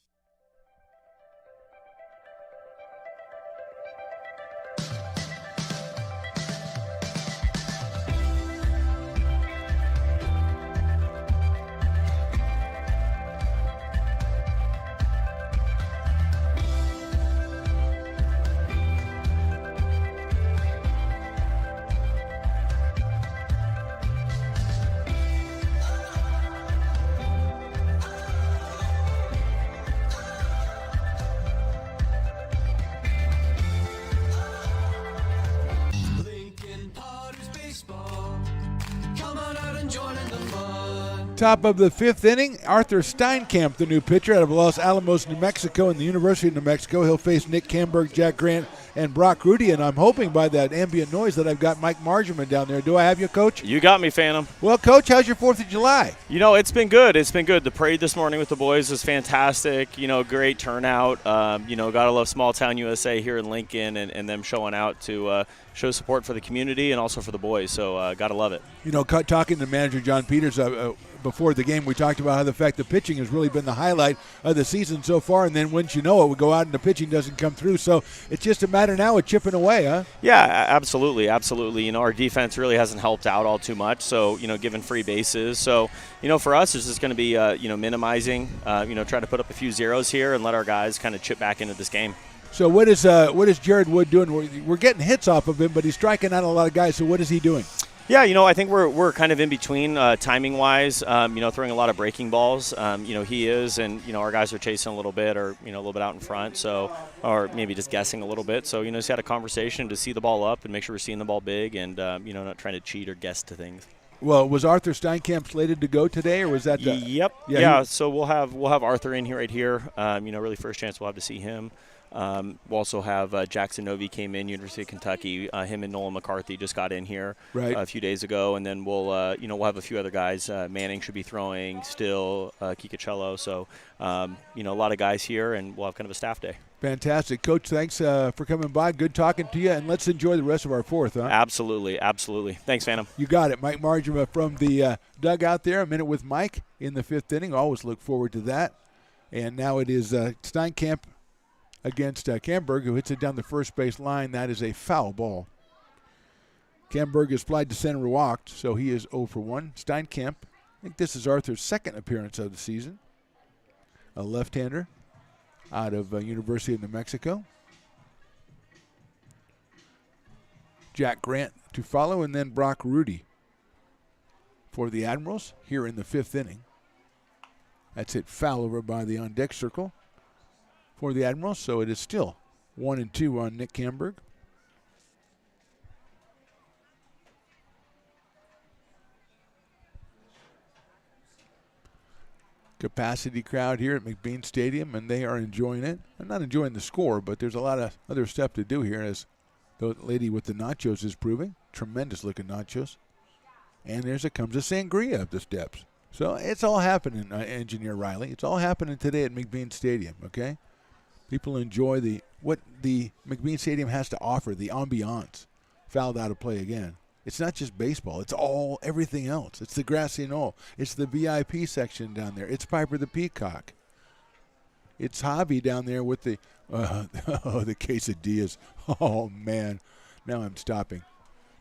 Top of the 5th inning, Arthur Steinkamp, the new pitcher out of Los Alamos, New Mexico, and the University of New Mexico. He'll face Nick Camberg, Jack Grant, and Brock Rudy, and I'm hoping by that ambient noise that I've got Mike Margerman down there. Do I have you, Coach? You got me, Phantom. Well, Coach, how's your 4th of July? You know, it's been good. It's been good. The parade this morning with the boys was fantastic. You know, great turnout. You know, gotta love Small Town USA here in Lincoln and them showing out to show support for the community and also for the boys. So gotta love it. You know, talking to manager John Peters before the game, we talked about how the fact the pitching has really been the highlight of the season so far, and then once you know it, we go out and the pitching doesn't come through. So it's just a matter matter now with chipping away, huh? Yeah, absolutely. Our defense really hasn't helped out all too much. So, given free bases. So, for us, it's just going to be, minimizing, try to put up a few zeros here and let our guys kind of chip back into this game. So what is Jared Wood doing? We're getting hits off of him, but he's striking out a lot of guys. So what is he doing? Yeah, I think we're kind of in between timing-wise, throwing a lot of breaking balls. He is, and, our guys are chasing a little bit or, a little bit out in front, so, or maybe just guessing a little bit. So, just had a conversation to see the ball up and make sure we're seeing the ball big and, not trying to cheat or guess to things. Well, was Arthur Steinkamp slated to go today, or was that? Yep. Yeah. So we'll have Arthur in here right here. Really first chance we'll have to see him. We'll also have Jackson Novi came in, University of Kentucky. Him and Nolan McCarthy just got in here a few days ago, and then we'll have a few other guys. Manning should be throwing still, Kikacello. So a lot of guys here, and we'll have kind of a staff day. Fantastic, Coach. Thanks for coming by. Good talking to you, and let's enjoy the rest of our fourth, huh? Absolutely. Thanks, Phantom. You got it, Mike Margema from the dugout there. A minute with Mike in the fifth inning. Always look forward to that. And now it is Steinkamp against Camberg, who hits it down the first base line. That is a foul ball. Camberg is flied to center, walked, so he is 0 for 1. Steinkamp, I think this is Arthur's second appearance of the season. A left-hander out of University of New Mexico. Jack Grant to follow, and then Brock Rudy for the Admirals here in the fifth inning. That's hit foul over by the on-deck circle for the Admirals, so it is still 1-2 on Nick Camberg. Capacity crowd here at McBean Stadium, and they are enjoying it. I'm not enjoying the score, but there's a lot of other stuff to do here, as the lady with the nachos is proving. Tremendous-looking nachos. And comes a sangria up the steps. So it's all happening, Engineer Riley. It's all happening today at McBean Stadium, okay? People enjoy what the McBean Stadium has to offer, the ambiance. Fouled out of play again. It's not just baseball. It's everything else. It's the grassy knoll. It's the VIP section down there. It's Piper the Peacock. It's Hobby down there with the quesadillas. Oh, man. Now I'm stopping.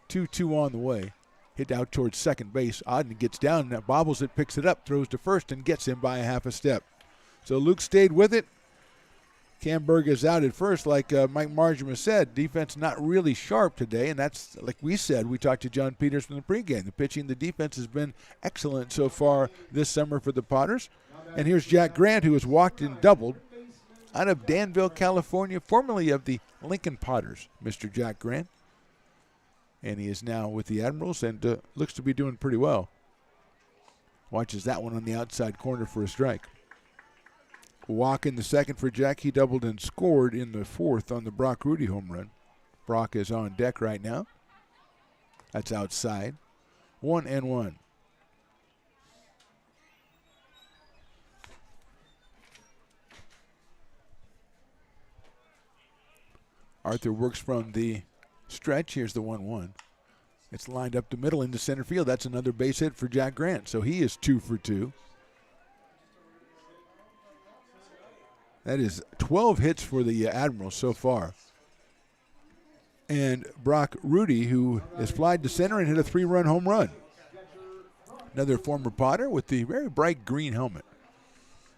2-2 on the way. Hit out towards second base. Odden gets down, and bobbles it, picks it up, throws to first, and gets him by a half a step. So Luke stayed with it. Camberg is out at first, like Mike Margema said. Defense not really sharp today, and that's, like we said, we talked to John Peters from the pregame. The pitching, the defense has been excellent so far this summer for the Potters. And here's Jack Grant, who has walked and doubled out of Danville, California, formerly of the Lincoln Potters, Mr. Jack Grant. And he is now with the Admirals and looks to be doing pretty well. Watches that one on the outside corner for a strike. Walk in the second for Jack. He doubled and scored in the fourth on the Brock Rudy home run. Brock is on deck right now. That's outside. 1-1. Arthur works from the stretch. Here's the 1-1. It's lined up the middle into center field. That's another base hit for Jack Grant. So he is 2 for 2. That is 12 hits for the Admirals so far. And Brock Rudy, who is flied to center and hit a 3-run home run. Another former Potter with the very bright green helmet,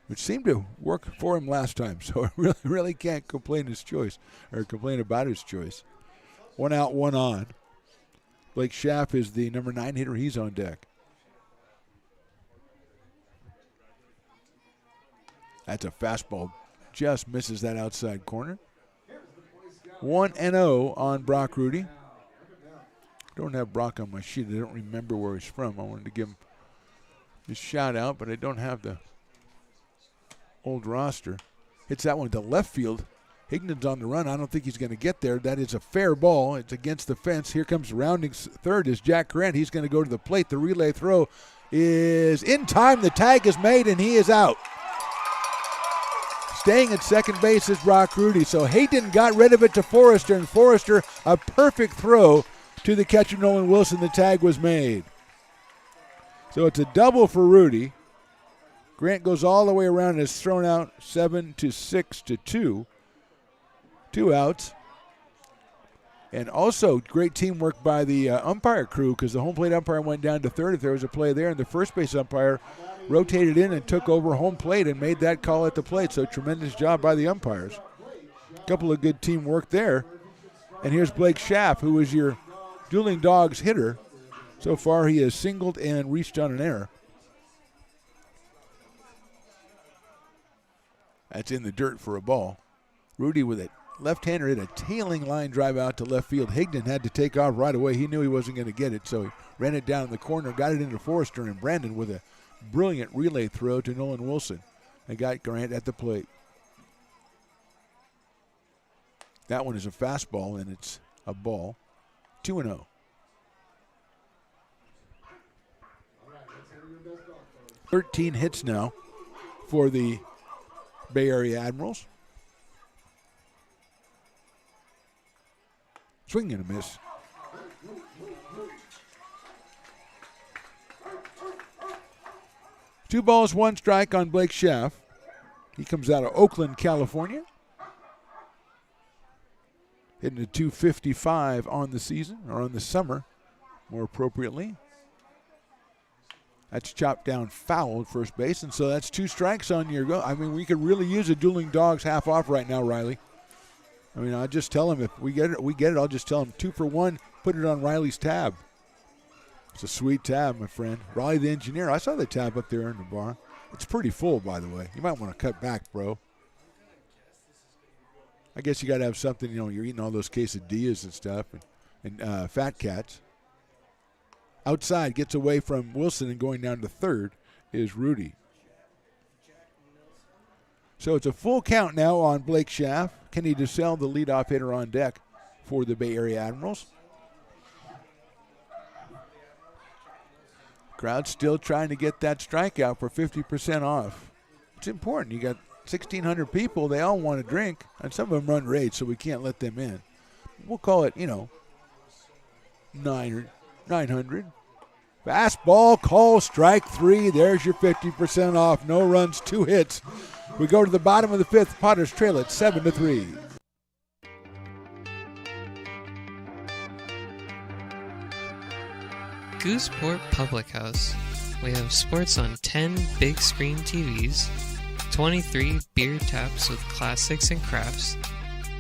which seemed to work for him last time. So I really can't complain about his choice. 1 out, 1 on. Blake Schaff is the number 9 hitter. He's on deck. That's a fastball. Just misses that outside corner. 1-0 on Brock Rudy. Don't have Brock on my sheet. I don't remember where he's from. I wanted to give him his shout out, but I don't have the old roster. Hits that one to left field. Higdon's on the run. I don't think he's going to get there. That is a fair ball. It's against the fence. Here comes rounding third is Jack Grant. He's going to go to the plate. The relay throw is in time. The tag is made, and he is out. Staying at second base is Brock Rudy. So Hayden got rid of it to Forrester, and Forrester, a perfect throw to the catcher Nolan Wilson. The tag was made. So it's a double for Rudy. Grant goes all the way around and is thrown out 7-6-2. 2 outs. And also great teamwork by the umpire crew, because the home plate umpire went down to third if there was a play there, and the first base umpire rotated in and took over home plate and made that call at the plate. So tremendous job by the umpires. A couple of good teamwork there. And here's Blake Schaff, who is your Dueling Dogs hitter. So far he has singled and reached on an error. That's in the dirt for a ball. Rudy with it. Left-hander hit a tailing line drive out to left field. Higdon had to take off right away. He knew he wasn't going to get it, so he ran it down in the corner, got it into Forrester, and Brandon with a brilliant relay throw to Nolan Wilson. They got Grant at the plate. That one is a fastball, and it's a ball. 2-0. Thirteen hits now for the Bay Area Admirals. Swing and a miss. Two balls, one strike on Blake Schaff. He comes out of Oakland, California. Hitting a .255 on the season, or on the summer, more appropriately. That's chopped down foul at first base, and so that's two strikes on your go. I mean, we could really use a Dueling Dogs half off right now, Riley. I mean, I'll just tell him if we get it, I'll just tell him 2 for 1, put it on Riley's tab. It's a sweet tab, my friend. Riley the engineer, I saw the tab up there in the bar. It's pretty full, by the way. You might want to cut back, bro. I guess you got to have something, you know, you're eating all those quesadillas and stuff, and Fat Cats. Outside, gets away from Wilson and going down to third is Rudy. So it's a full count now on Blake Schaff. Kenny DeSalle, the leadoff hitter on deck for the Bay Area Admirals. Crowd still trying to get that strikeout for 50% off. It's important. You got 1,600 people. They all want to drink, and some of them run rate, so we can't let them in. We'll call it, 900. Fastball, call, strike 3. There's your 50% off. No runs, 2 hits. We go to the bottom of the 5th. Potters trail it 7-3. Gooseport Public House. We have sports on 10 big screen TVs, 23 beer taps with classics and crafts,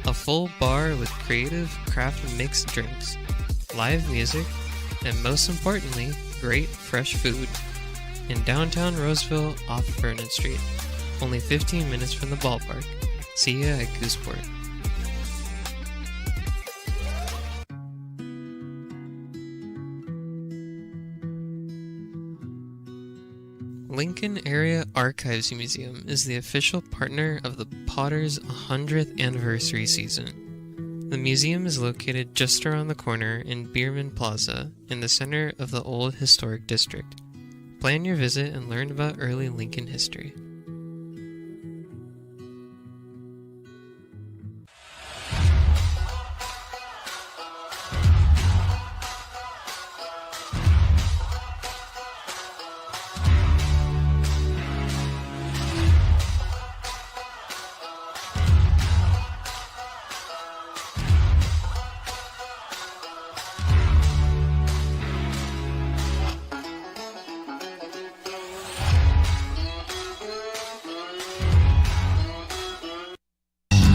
a full bar with creative craft mixed drinks, live music, and most importantly, great fresh food. In downtown Roseville off Vernon Street. Only 15 minutes from the ballpark. See ya at Gooseport. Lincoln Area Archives Museum is the official partner of the Potters' 100th anniversary season. The museum is located just around the corner in Bierman Plaza in the center of the Old Historic District. Plan your visit and learn about early Lincoln history.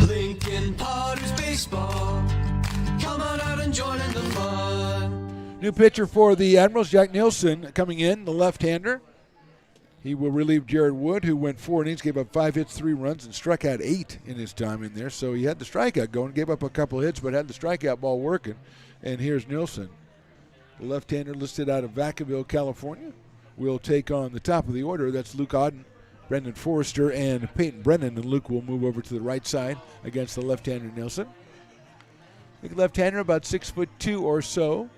Lincoln Potters baseball. Come on out and join in the fun. New pitcher for the Admirals, Jack Nielsen, coming in, the left-hander. He will relieve Jared Wood, who went 4 innings, gave up 5 hits, 3 runs, and struck out 8 in his time in there. So he had the strikeout going, gave up a couple hits, but had the strikeout ball working. And here's Nielsen, the left-hander listed out of Vacaville, California. Will take on the top of the order. That's Luke Auden, Brendan Forrester, and Peyton Brennan. And Luke will move over to the right side against the left-hander Nielsen. Big left-hander, about 6'2" or so.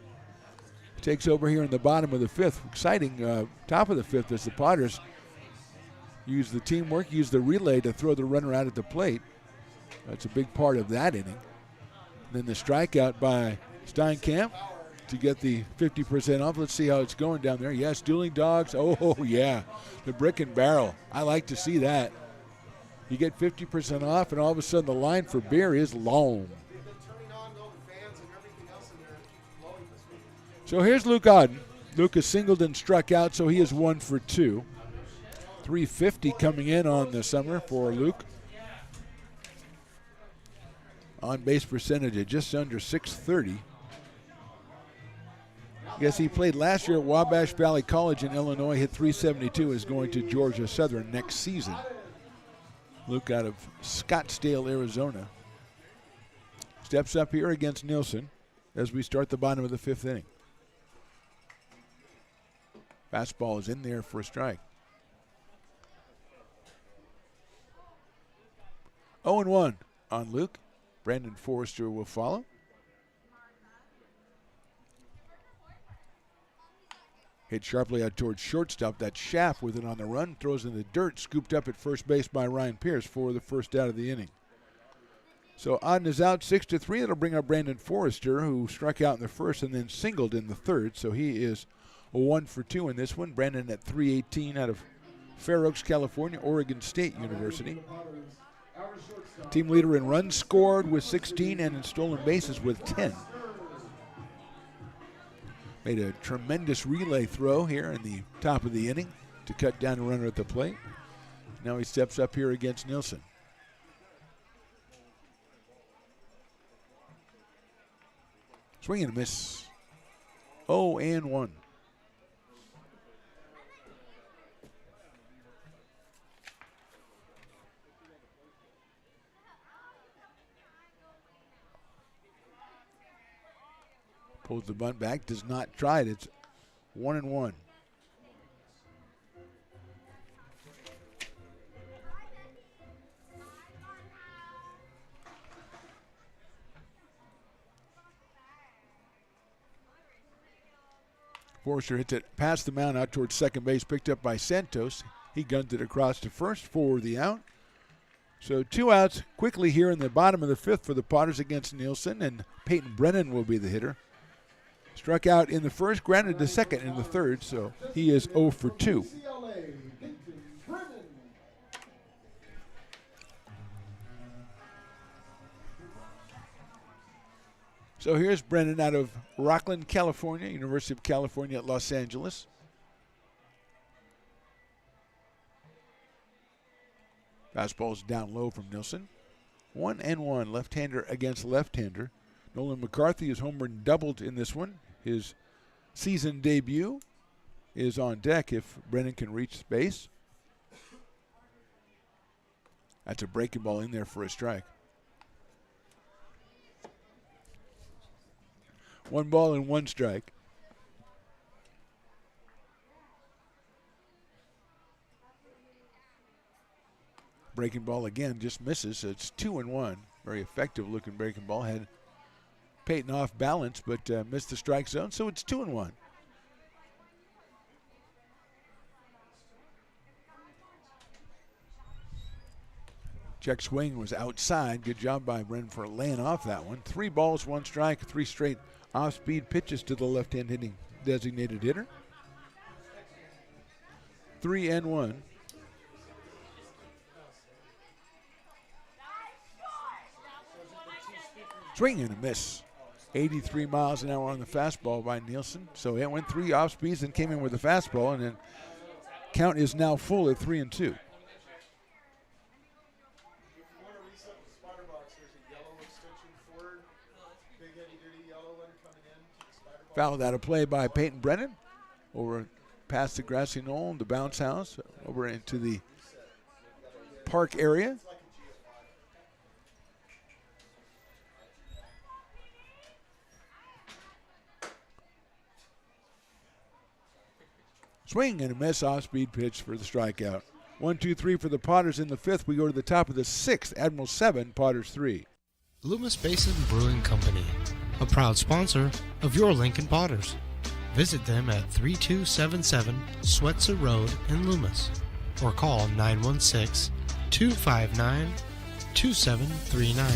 Takes over here in the bottom of the 5th. Exciting top of the 5th as the Potters use the teamwork, use the relay to throw the runner out at the plate. That's a big part of that inning. Then the strikeout by Steinkamp to get the 50% off. Let's see how it's going down there. Yes, Dueling Dogs. Oh, yeah. The brick and barrel. I like to see that. You get 50% off, and all of a sudden the line for beer is long. So here's Luke Odden. Luke has singled and struck out, so he is 1 for 2. 350 coming in on the summer for Luke. On-base percentage at just under .630. Yes, he played last year at Wabash Valley College in Illinois, hit .372, is going to Georgia Southern next season. Luke out of Scottsdale, Arizona. Steps up here against Nielsen as we start the bottom of the 5th inning. Fastball is in there for a strike. 0-1 on Luke. Brandon Forrester will follow. Hit sharply out towards shortstop. That Schaff with it on the run. Throws in the dirt. Scooped up at first base by Ryan Pierce for the first out of the inning. So Odden is out 6-3. That'll bring up Brandon Forrester, who struck out in the first and then singled in the third. So he is 1 for 2 in this one. Brandon at .318 out of Fair Oaks, California, Oregon State University. Team leader in runs scored with 16 and in stolen bases with 10. Made a tremendous relay throw here in the top of the inning to cut down the runner at the plate. Now he steps up here against Nielsen. Swing and a miss. 0-1. Pulls the bunt back, does not try it. It's 1-1. Forrester hits it past the mound out towards second base, picked up by Santos. He guns it across to first for the out. So 2 outs quickly here in the bottom of the 5th for the Potters against Nielsen, and Peyton Brennan will be the hitter. Struck out in the first, grounded to second in the third, so he is 0 for 2. So here's Brennan out of Rockland, California, University of California at Los Angeles. Fastball's down low from Nielsen. 1-1, left-hander against left-hander. Nolan McCarthy is home run doubled in this one. His season debut is on deck if Brennan can reach base. That's a breaking ball in there for a strike. 1 ball and 1 strike. Breaking ball again just misses. So it's 2-1. Very effective looking breaking ball. Had Peyton off balance, but missed the strike zone, so it's 2-1. Check swing was outside. Good job by Brennan for laying off that one. 3 balls, 1 strike, 3 straight off-speed pitches to the left-hand hitting designated hitter. 3-1. Swing and a miss. 83 miles an hour on the fastball by Nielsen. So it went 3 off speeds and came in with a fastball, and then count is now full at 3-2. Fouled out of play by Peyton Brennan. Over past the grassy knoll, the bounce house, over into the park area. Swing and a miss, off-speed pitch for the strikeout. 1-2-3 for the Potters in the 5th. We go to the top of the 6th. Admirals 7, Potters 3. Loomis Basin Brewing Company, a proud sponsor of your Lincoln Potters. Visit them at 3277 Swetzer Road in Loomis or call 916-259-2739.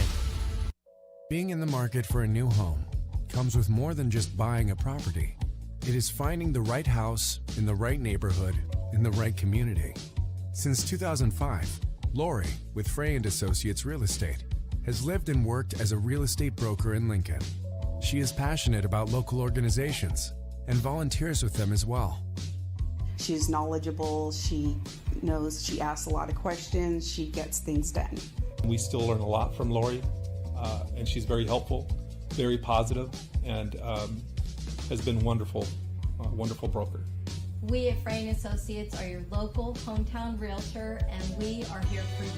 Being in the market for a new home comes with more than just buying a property. It is finding the right house in the right neighborhood in the right community. Since 2005, Lori, with Frey & Associates Real Estate, has lived and worked as a real estate broker in Lincoln. She is passionate about local organizations, and volunteers with them as well. She's knowledgeable, she asks a lot of questions, she gets things done. We still learn a lot from Lori, and she's very helpful, very positive, and has been wonderful, wonderful broker. We at Frey & Associates are your local hometown realtor, and we are here for you.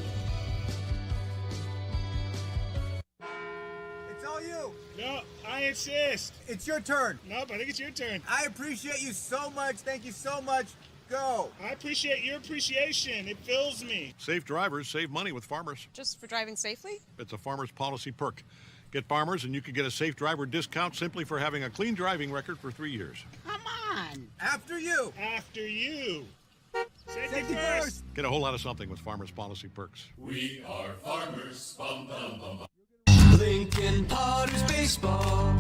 It's all you. No, I insist. It's your turn. Nope, I think it's your turn. I appreciate you so much. Thank you so much. Go. I appreciate your appreciation. It fills me. Safe drivers save money with Farmers. Just for driving safely? It's a Farmers policy perk. Get Farmers and you can get a safe driver discount simply for having a clean driving record for 3 years. Come on. After you. After you. Safety first. Get a whole lot of something with Farmers policy perks. We are farmers. Bum, bum, bum, bum. Lincoln Potters Baseball.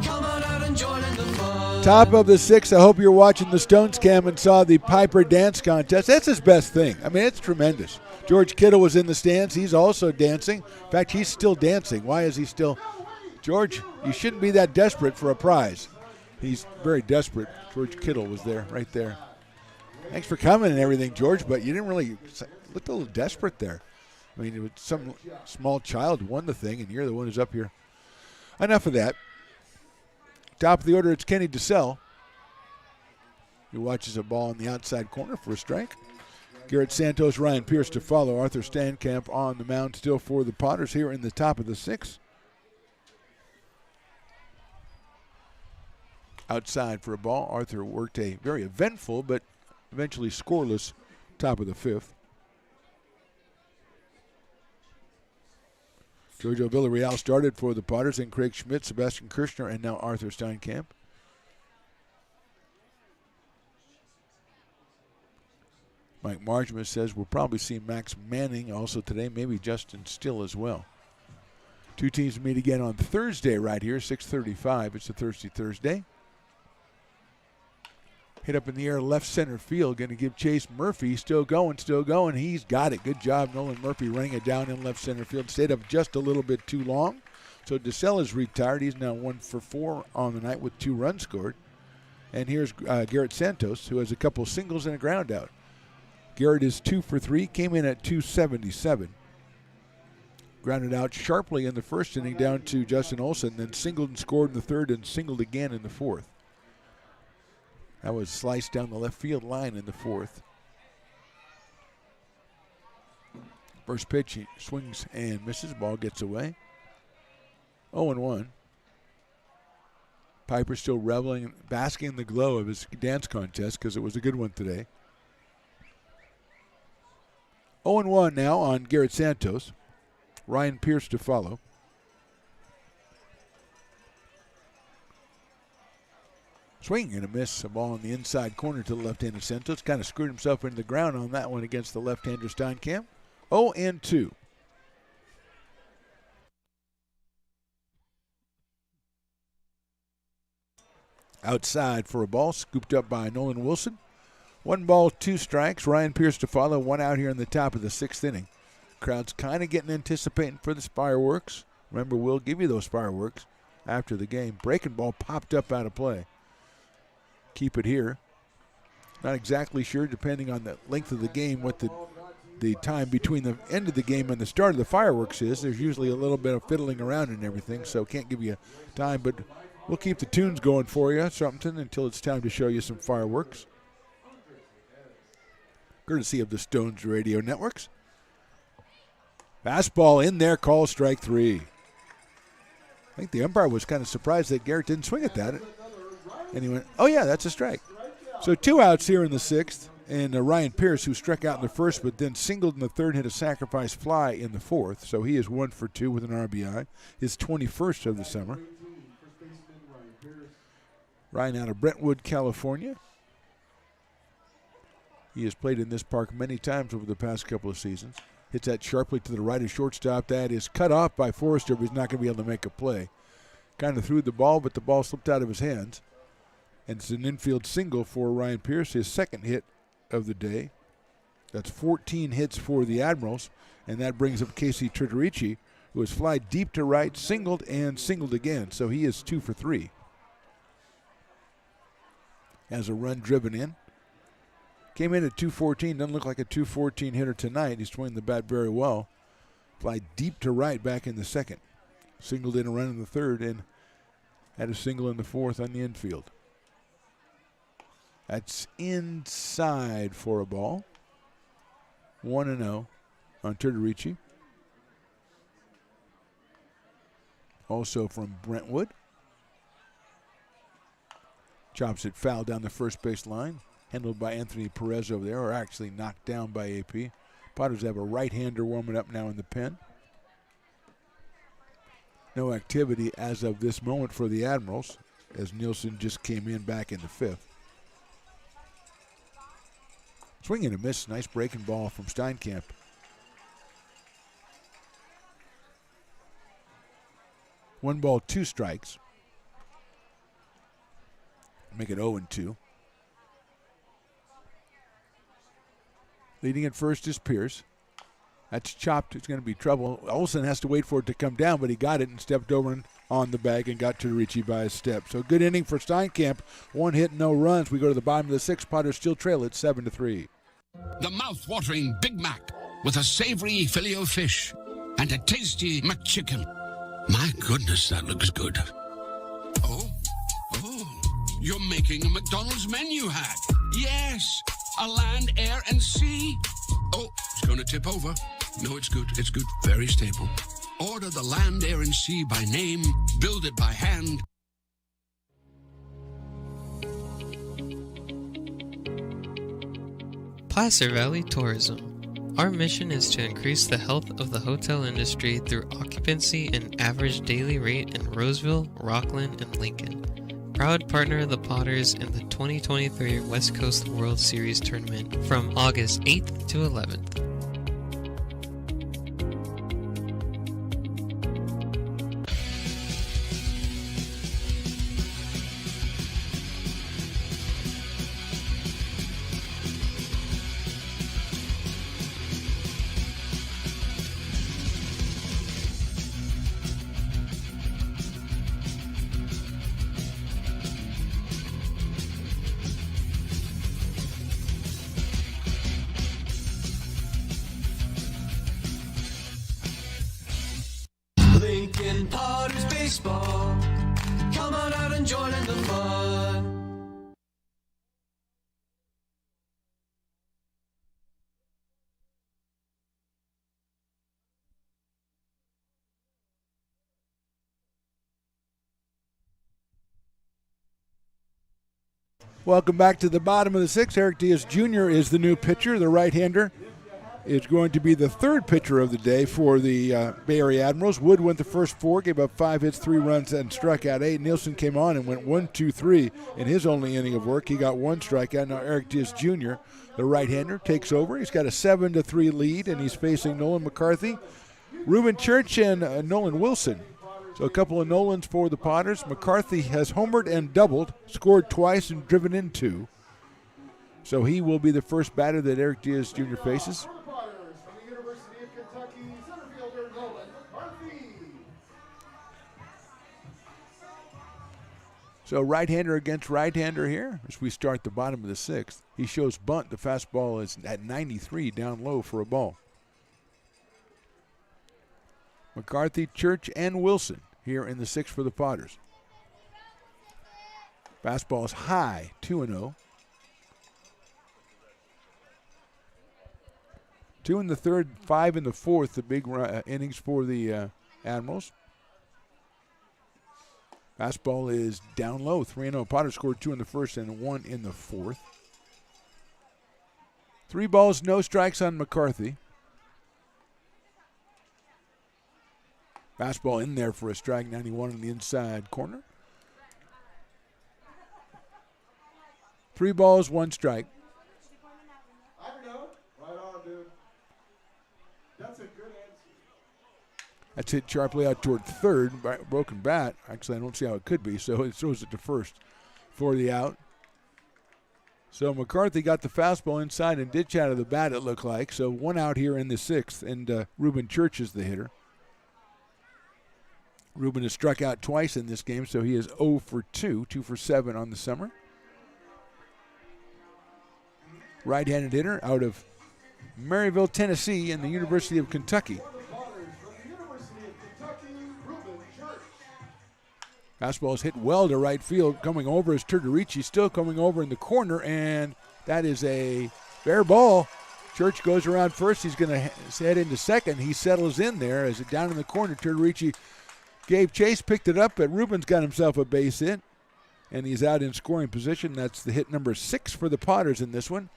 Come on out and join in the fun. Top of the 6th. I hope you're watching the Stones Cam and saw the Piper Dance Contest. That's his best thing. I mean, it's tremendous. George Kittle was in the stands. He's also dancing. In fact, he's still dancing. Why is he still? George, you shouldn't be that desperate for a prize. He's very desperate. George Kittle was there, right there. Thanks for coming and everything, George, but you didn't really look a little desperate there. I mean, it was some small child won the thing, and you're the one who's up here. Enough of that. Top of the order, it's Kenny DeSell. He watches a ball in the outside corner for a strike. Garrett Santos, Ryan Pierce to follow. Arthur Standkamp on the mound still for the Potters here in the top of the 6th. Outside for a ball. Arthur worked a very eventful but eventually scoreless top of the 5th. Jojo Villarreal started for the Potters, and Craig Schmidt, Sebastian Kirshner, and now Arthur Steinkamp. Mike Margeman says we'll probably see Max Manning also today, maybe Justin Still as well. Two teams meet again on Thursday right here, 6:35. It's a Thirsty Thursday. Hit up in the air left center field, going to give Chase Murphy, still going. He's got it. Good job, Nolan Murphy, running it down in left center field. Stayed up just a little bit too long. So DeSell is retired. He's now 1 for 4 on the night with 2 runs scored. And here's Garrett Santos, who has a couple singles and a ground out. Garrett is 2 for 3, came in at 277. Grounded out sharply in the first inning down to Justin Olson, then singled and scored in the third and singled again in the fourth. That was sliced down the left field line in the fourth. First pitch, he swings and misses. Ball gets away. 0-1. Piper still reveling, basking in the glow of his dance contest because it was a good one today. 0-1 now on Garrett Santos. Ryan Pierce to follow. Swing and a miss. A ball in the inside corner to the left-hander Santos. Kind of screwed himself into the ground on that one against the left-hander Steinkamp. 0-2. Outside for a ball, scooped up by Nolan Wilson. 1 ball, 2 strikes. Ryan Pierce to follow. 1 out here in the top of the 6th inning. Crowd's kind of getting anticipating for the fireworks. Remember, we'll give you those fireworks after the game. Breaking ball popped up out of play. Keep it here. Not exactly sure, depending on the length of the game, what the time between the end of the game and the start of the fireworks is. There's usually a little bit of fiddling around and everything, so can't give you time, but we'll keep the tunes going for you, something, until it's time to show you some fireworks. Courtesy of the Stones Radio Networks. Fastball in there, call strike 3. I think the umpire was kind of surprised that Garrett didn't swing at that. And he went, oh yeah, that's a strike. So 2 outs here in the 6th. And Ryan Pierce, who struck out in the first but then singled in the third, hit a sacrifice fly in the 4th. So he is 1 for 2 with an RBI. His 21st of the summer. Ryan out of Brentwood, California. He has played in this park many times over the past couple of seasons. Hits that sharply to the right of shortstop. That is cut off by Forrester, but he's not going to be able to make a play. Kind of threw the ball, but the ball slipped out of his hands. And it's an infield single for Ryan Pierce, his 2nd hit of the day. That's 14 hits for the Admirals, and that brings up Casey Tritorici, who has fly deep to right, singled and singled again. So he is 2 for 3. has a run driven in. Came in at 214. Doesn't look like a 214 hitter tonight. He's swinging the bat very well. Fly deep to right back in the second. Singled in a run in the third and had a single in the fourth on the infield. That's inside for a ball. 1-0 on Turturici. Also from Brentwood. Chops it foul down the first base line. Handled by Anthony Perez over there, or actually knocked down by AP. Potters have a right-hander warming up now in the pen. No activity as of this moment for the Admirals, as Nielsen just came in back in the fifth. Swing and a miss. Nice breaking ball from Steinkamp. One ball, two strikes. Make it 0-2. Leading at first is Pierce. That's chopped. It's going to be trouble. Olsen has to wait for it to come down, but he got it and stepped over and on the bag and got to Ricci by a step. So good inning for Steinkamp. One hit, no runs. We go to the bottom of the sixth. Potters still trail it 7-3. The mouth-watering Big Mac with a savory Filet-O-Fish and a tasty McChicken. My goodness, that looks good. Oh, you're making a McDonald's menu hack. Yes, a land, air, and sea. Oh, it's going to tip over. No, it's good. It's good. Very stable. Order the land, air, and sea by name. Build it by hand. Placer Valley Tourism. Our mission is to increase the health of the hotel industry through occupancy and average daily rate in Roseville, Rockland, and Lincoln. Proud partner of the Potters in the 2023 West Coast World Series Tournament from August 8th to 11th. Lincoln Potters Baseball. Come on out and join in the fun. Welcome back to the bottom of the sixth. Eric Diaz Jr. is the new pitcher, the right-hander. Is going to be the third pitcher of the day for the Bay Area Admirals. Wood went the first four, gave up 5 hits, 3 runs, and struck out 8. Nielsen came on and went 1-2-3 in his only inning of work. He got 1 strikeout. Now Eric Diaz Jr., the right-hander, takes over. He's got a 7-3 lead, and he's facing Nolan McCarthy, Ruben Church, and Nolan Wilson. So a couple of Nolans for the Potters. McCarthy has homered and doubled, scored twice, and driven in 2. So he will be the first batter that Eric Diaz Jr. faces. So right-hander against right-hander here as we start the bottom of the sixth. He shows bunt. The fastball is at 93 down low for a ball. McCarthy, Church, and Wilson here in the sixth for the Potters. Fastball is high, 2-0. 2 in the third, 5 in the fourth, the big innings for the Admirals. Fastball is down low, 3-0. Potter scored 2 in the first and 1 in the fourth. 3 balls, no strikes on McCarthy. Fastball in there for a strike, 91 in the inside corner. 3 balls, 1 strike. Right on, dude. That's a good answer. That's hit sharply out toward third, broken bat. Actually, I don't see how it could be, so it throws it to first for the out. So McCarthy got the fastball inside and ditch out of the bat, it looked like. So 1 out here in the sixth, and Ruben Church is the hitter. Ruben has struck out twice in this game, so he is 0 for 2, 2 for 7 on the summer. right-handed hitter out of Maryville, Tennessee, and the University of Kentucky. Fastball is hit well to right field. Coming over is Turgarici, still coming over in the corner, and that is a fair ball. Church goes around first. He's going to head into second. He settles in there as it down in the corner. Turgarici gave chase, picked it up, but Rubin's got himself a base hit, and he's out in scoring position. That's the hit number 6 for the Potters in this one.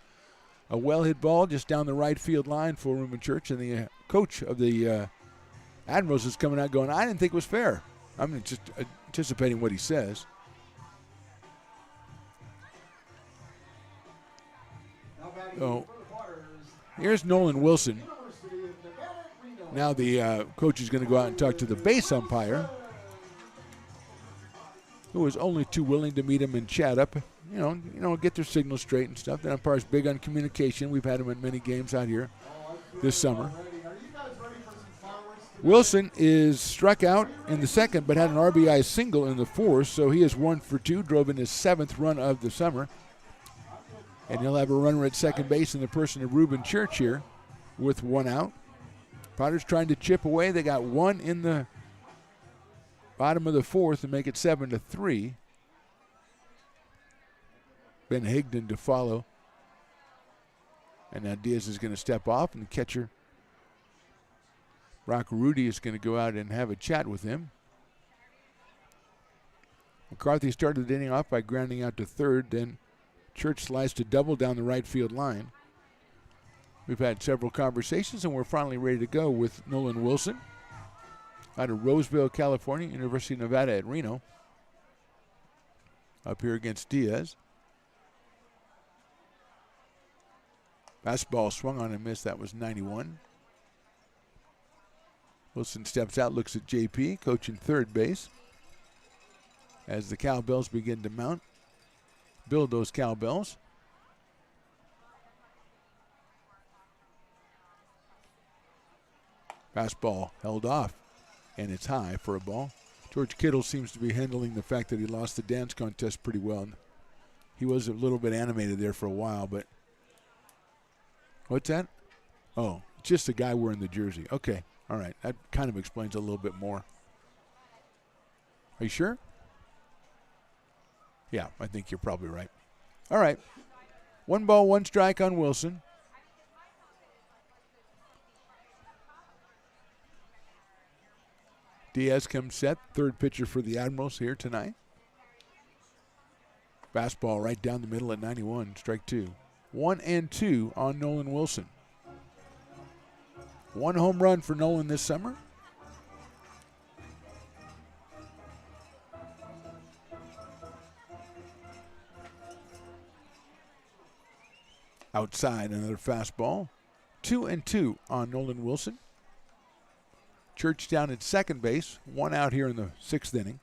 A well-hit ball just down the right field line for Reuben Church, and the coach of the Admirals is coming out going, I didn't think it was fair. I'm just anticipating what he says. So here's Nolan Wilson. Now the coach is going to go out and talk to the base umpire, who was only too willing to meet him and chat up, get their signals straight and stuff. The umpire's big on communication. We've had him at many games out here this summer. Wilson is struck out in the second, but had an RBI single in the fourth, so he is 1 for 2, drove in his 7th run of the summer. And he'll have a runner at second base in the person of Reuben Church here with 1 out. Potters trying to chip away. They got 1 in the bottom of the 4th to make it 7-3. Ben Higdon to follow. And now Diaz is going to step off, and the catcher, Brock Rudy, is going to go out and have a chat with him. McCarthy started the inning off by grounding out to third. Then Church sliced a double down the right field line. We've had several conversations, and we're finally ready to go with Nolan Wilson out of Roseville, California, University of Nevada at Reno. Up here against Diaz. Fastball swung on and missed. That was 91. Wilson steps out, looks at JP, coaching third base. As the cowbells begin to mount, build those cowbells. Fastball held off, and it's high for a ball. George Kittle seems to be handling the fact that he lost the dance contest pretty well. He was a little bit animated there for a while, but what's that? Oh, just the guy wearing the jersey. Okay, all right. That kind of explains a little bit more. Are you sure? Yeah, I think you're probably right. All right. 1 ball, 1 strike on Wilson. Diaz comes set, third pitcher for the Admirals here tonight. Fastball right down the middle at 91, strike 2. 1-2 on Nolan Wilson. 1 home run for Nolan this summer. Outside, another fastball. 2-2 on Nolan Wilson. Church down at second base. 1 out here in the 6th inning.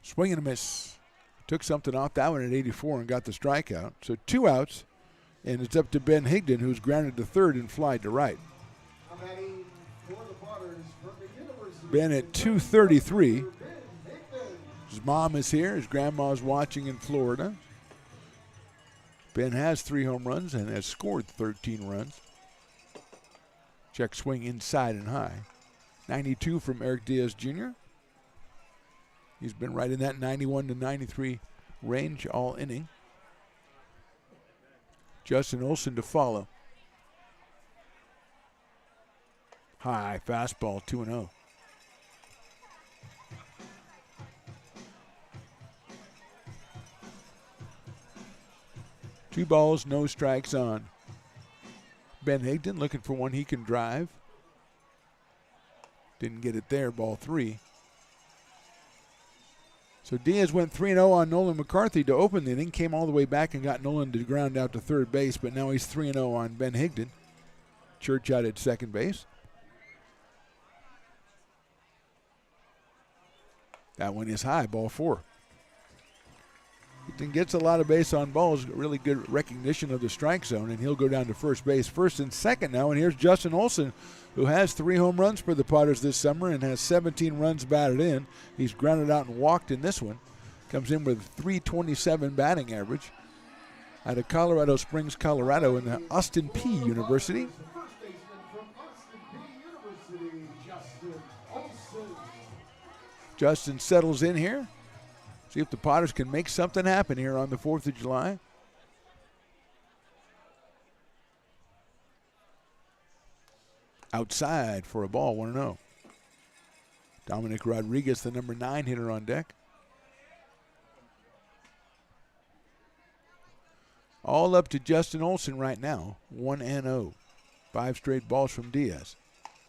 Swing and a miss. Took something off that one at 84 and got the strikeout. So 2 outs, and it's up to Ben Higdon, who's grounded to third and fly to right. Ben at 233. His mom is here. His grandma's watching in Florida. Ben has 3 home runs and has scored 13 runs. Check swing inside and high. 92 from Eric Diaz Jr. He's been right in that 91 to 93 range all inning. Justin Olson to follow. High fastball, 2-0. Two balls, no strikes on. Ben Higdon looking for one he can drive. Didn't get it there, ball 3. So Diaz went 3-0 on Nolan McCarthy to open the inning, came all the way back and got Nolan to ground out to third base, but now he's 3-0 on Ben Higdon. Church out at second base. That one is high, ball 4. And gets a lot of base on balls, really good recognition of the strike zone, and he'll go down to first base. First and second now, and here's Justin Olson, who has 3 home runs for the Potters this summer and has 17 runs batted in. He's grounded out and walked in this one. Comes in with a .327 batting average. Out of Colorado Springs, Colorado, in the Austin P University. Justin settles in here. See if the Potters can make something happen here on the 4th of July. Outside for a ball, 1-0. Dominic Rodriguez, the number 9 hitter on deck. All up to Justin Olson right now, 1-0. 5 straight balls from Diaz.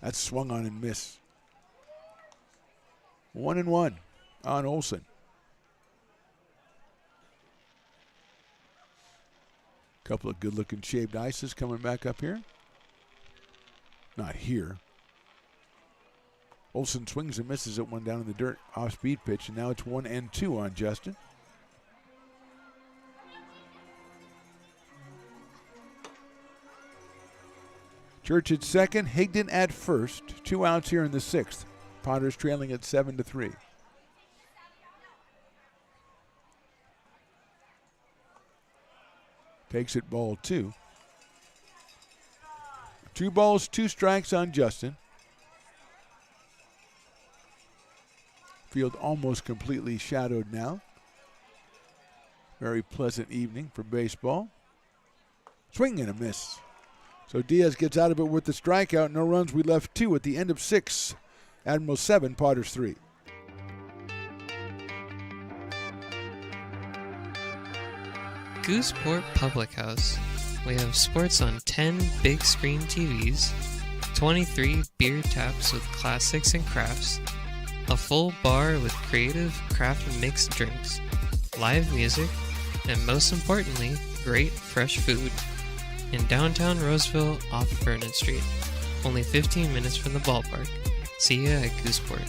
That's swung on and missed. 1-1 on Olson. Couple of good-looking shaved ices coming back up here. Not here. Olson swings and misses at one down in the dirt, off-speed pitch, and now it's 1-2 on Justin. Church at second, Higdon at first. 2 outs here in the 6th. Potters trailing at 7-3. Takes it ball 2. 2 balls, 2 strikes on Justin. Field almost completely shadowed now. Very pleasant evening for baseball. Swing and a miss. So Diaz gets out of it with the strikeout. No runs. We left 2 at the end of 6. Admirals 7, Potters 3. Gooseport Public House. We have sports on 10 big screen TVs, 23 beer taps with classics and crafts, a full bar with creative craft mixed drinks, live music, and most importantly, great fresh food. In downtown Roseville off Vernon Street. Only 15 minutes from the ballpark. See ya at Gooseport.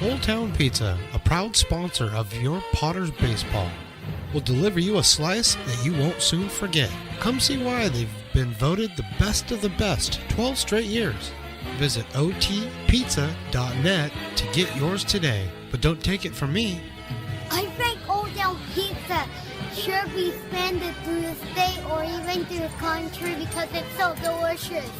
Old Town Pizza, a proud sponsor of your Potters baseball, will deliver you a slice that you won't soon forget. Come see why they've been voted the best of the best 12 straight years. Visit otpizza.net to get yours today. But don't take it from me. I think Old Town Pizza should be expanded through the state or even through the country because it's so delicious.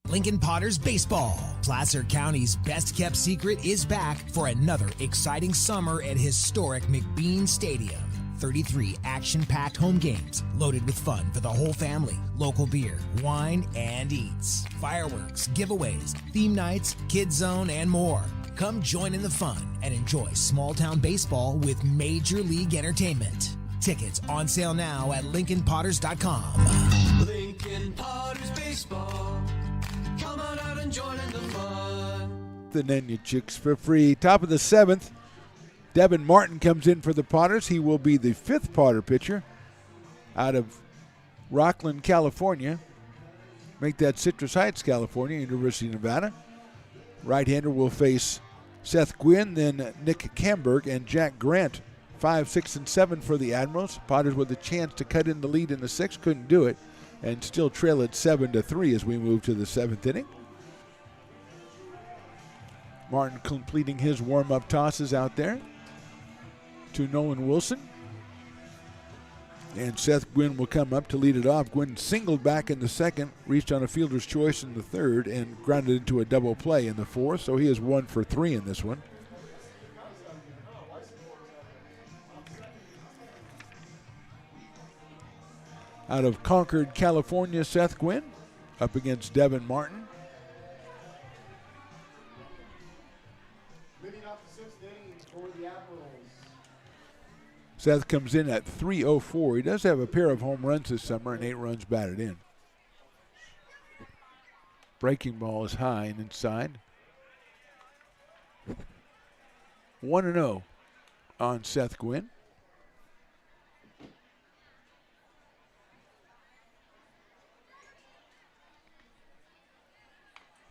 Lincoln Potters Baseball. Placer County's best-kept secret is back for another exciting summer at historic McBean Stadium. 33 action-packed home games loaded with fun for the whole family. Local beer, wine, and eats. Fireworks, giveaways, theme nights, kids zone, and more. Come join in the fun and enjoy small-town baseball with Major League Entertainment. Tickets on sale now at LincolnPotters.com. Lincoln Potters Baseball. Come on out and join in the fun. And then you chicks for free. Top of the 7th, Devin Martin comes in for the Potters. He will be the 5th Potter pitcher out of Rockland, California. Make that Citrus Heights, California, University of Nevada. Right-hander will face Seth Gwynn, then Nick Camberg, and Jack Grant. 5, 6, and 7 for the Admirals. Potters with a chance to cut in the lead in the 6th. Couldn't do it. And still trail at 7-3 as we move to the 7th inning. Martin completing his warm-up tosses out there to Nolan Wilson. And Seth Gwynn will come up to lead it off. Gwynn singled back in the 2nd, reached on a fielder's choice in the 3rd, and grounded into a double play in the 4th. So he is 1 for 3 in this one. Out of Concord, California, Seth Gwynn up against Devin Martin. Leading off the 6th inning for the Admirals. Seth comes in at .304. He does have a pair of home runs this summer and 8 runs batted in. Breaking ball is high and inside. 1-0 on Seth Gwynn.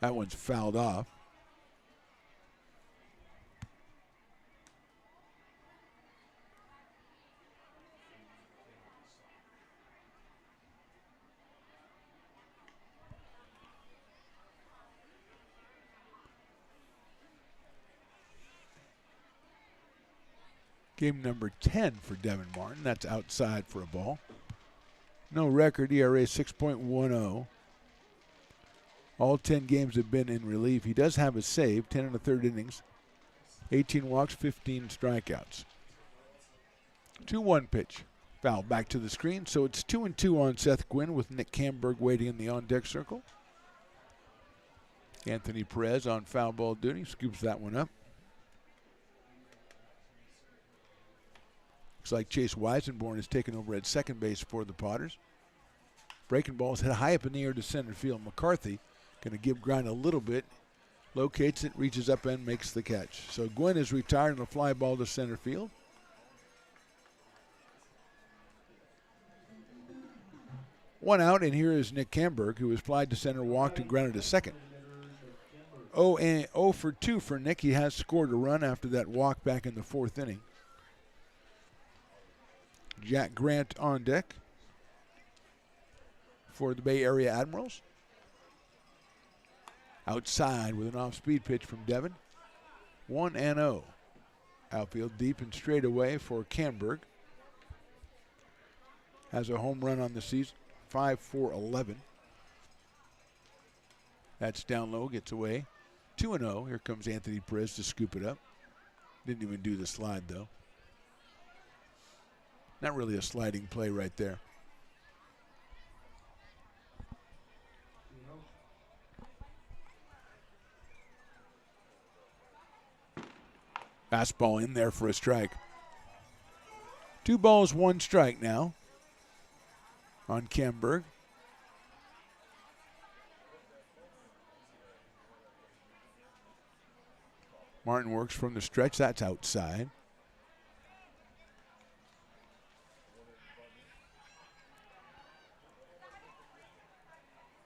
That one's fouled off. Game number 10 for Devin Martin. That's outside for a ball. No record, ERA 6.10. All 10 games have been in relief. He does have a save, 10 1/3 innings, 18 walks, 15 strikeouts. 2-1 pitch. Foul back to the screen, so it's 2-2 on Seth Gwynn with Nick Camberg waiting in the on-deck circle. Anthony Perez on foul ball duty, scoops that one up. Looks like Chase Weisenborn is taking over at second base for the Potters. Breaking ball's hit high up in the air to center field. McCarthy going to give ground a little bit. Locates it, reaches up and makes the catch. So Gwynn is retired on a fly ball to center field. One out, and here is Nick Camberg, who was flied to center, walked, and grounded to second. 0 for 2 for Nick. He has scored a run after that walk back in the 4th inning. Jack Grant on deck for the Bay Area Admirals. Outside with an off-speed pitch from Devin. 1-0. Outfield deep and straight away for Camberg. Has a home run on the season. 5 for 11. That's down low, gets away. 2-0. Here comes Anthony Perez to scoop it up. Didn't even do the slide, though. Not really a sliding play right there. Fastball in there for a strike. 2 balls, 1 strike now on Camberg. Martin works from the stretch. That's outside.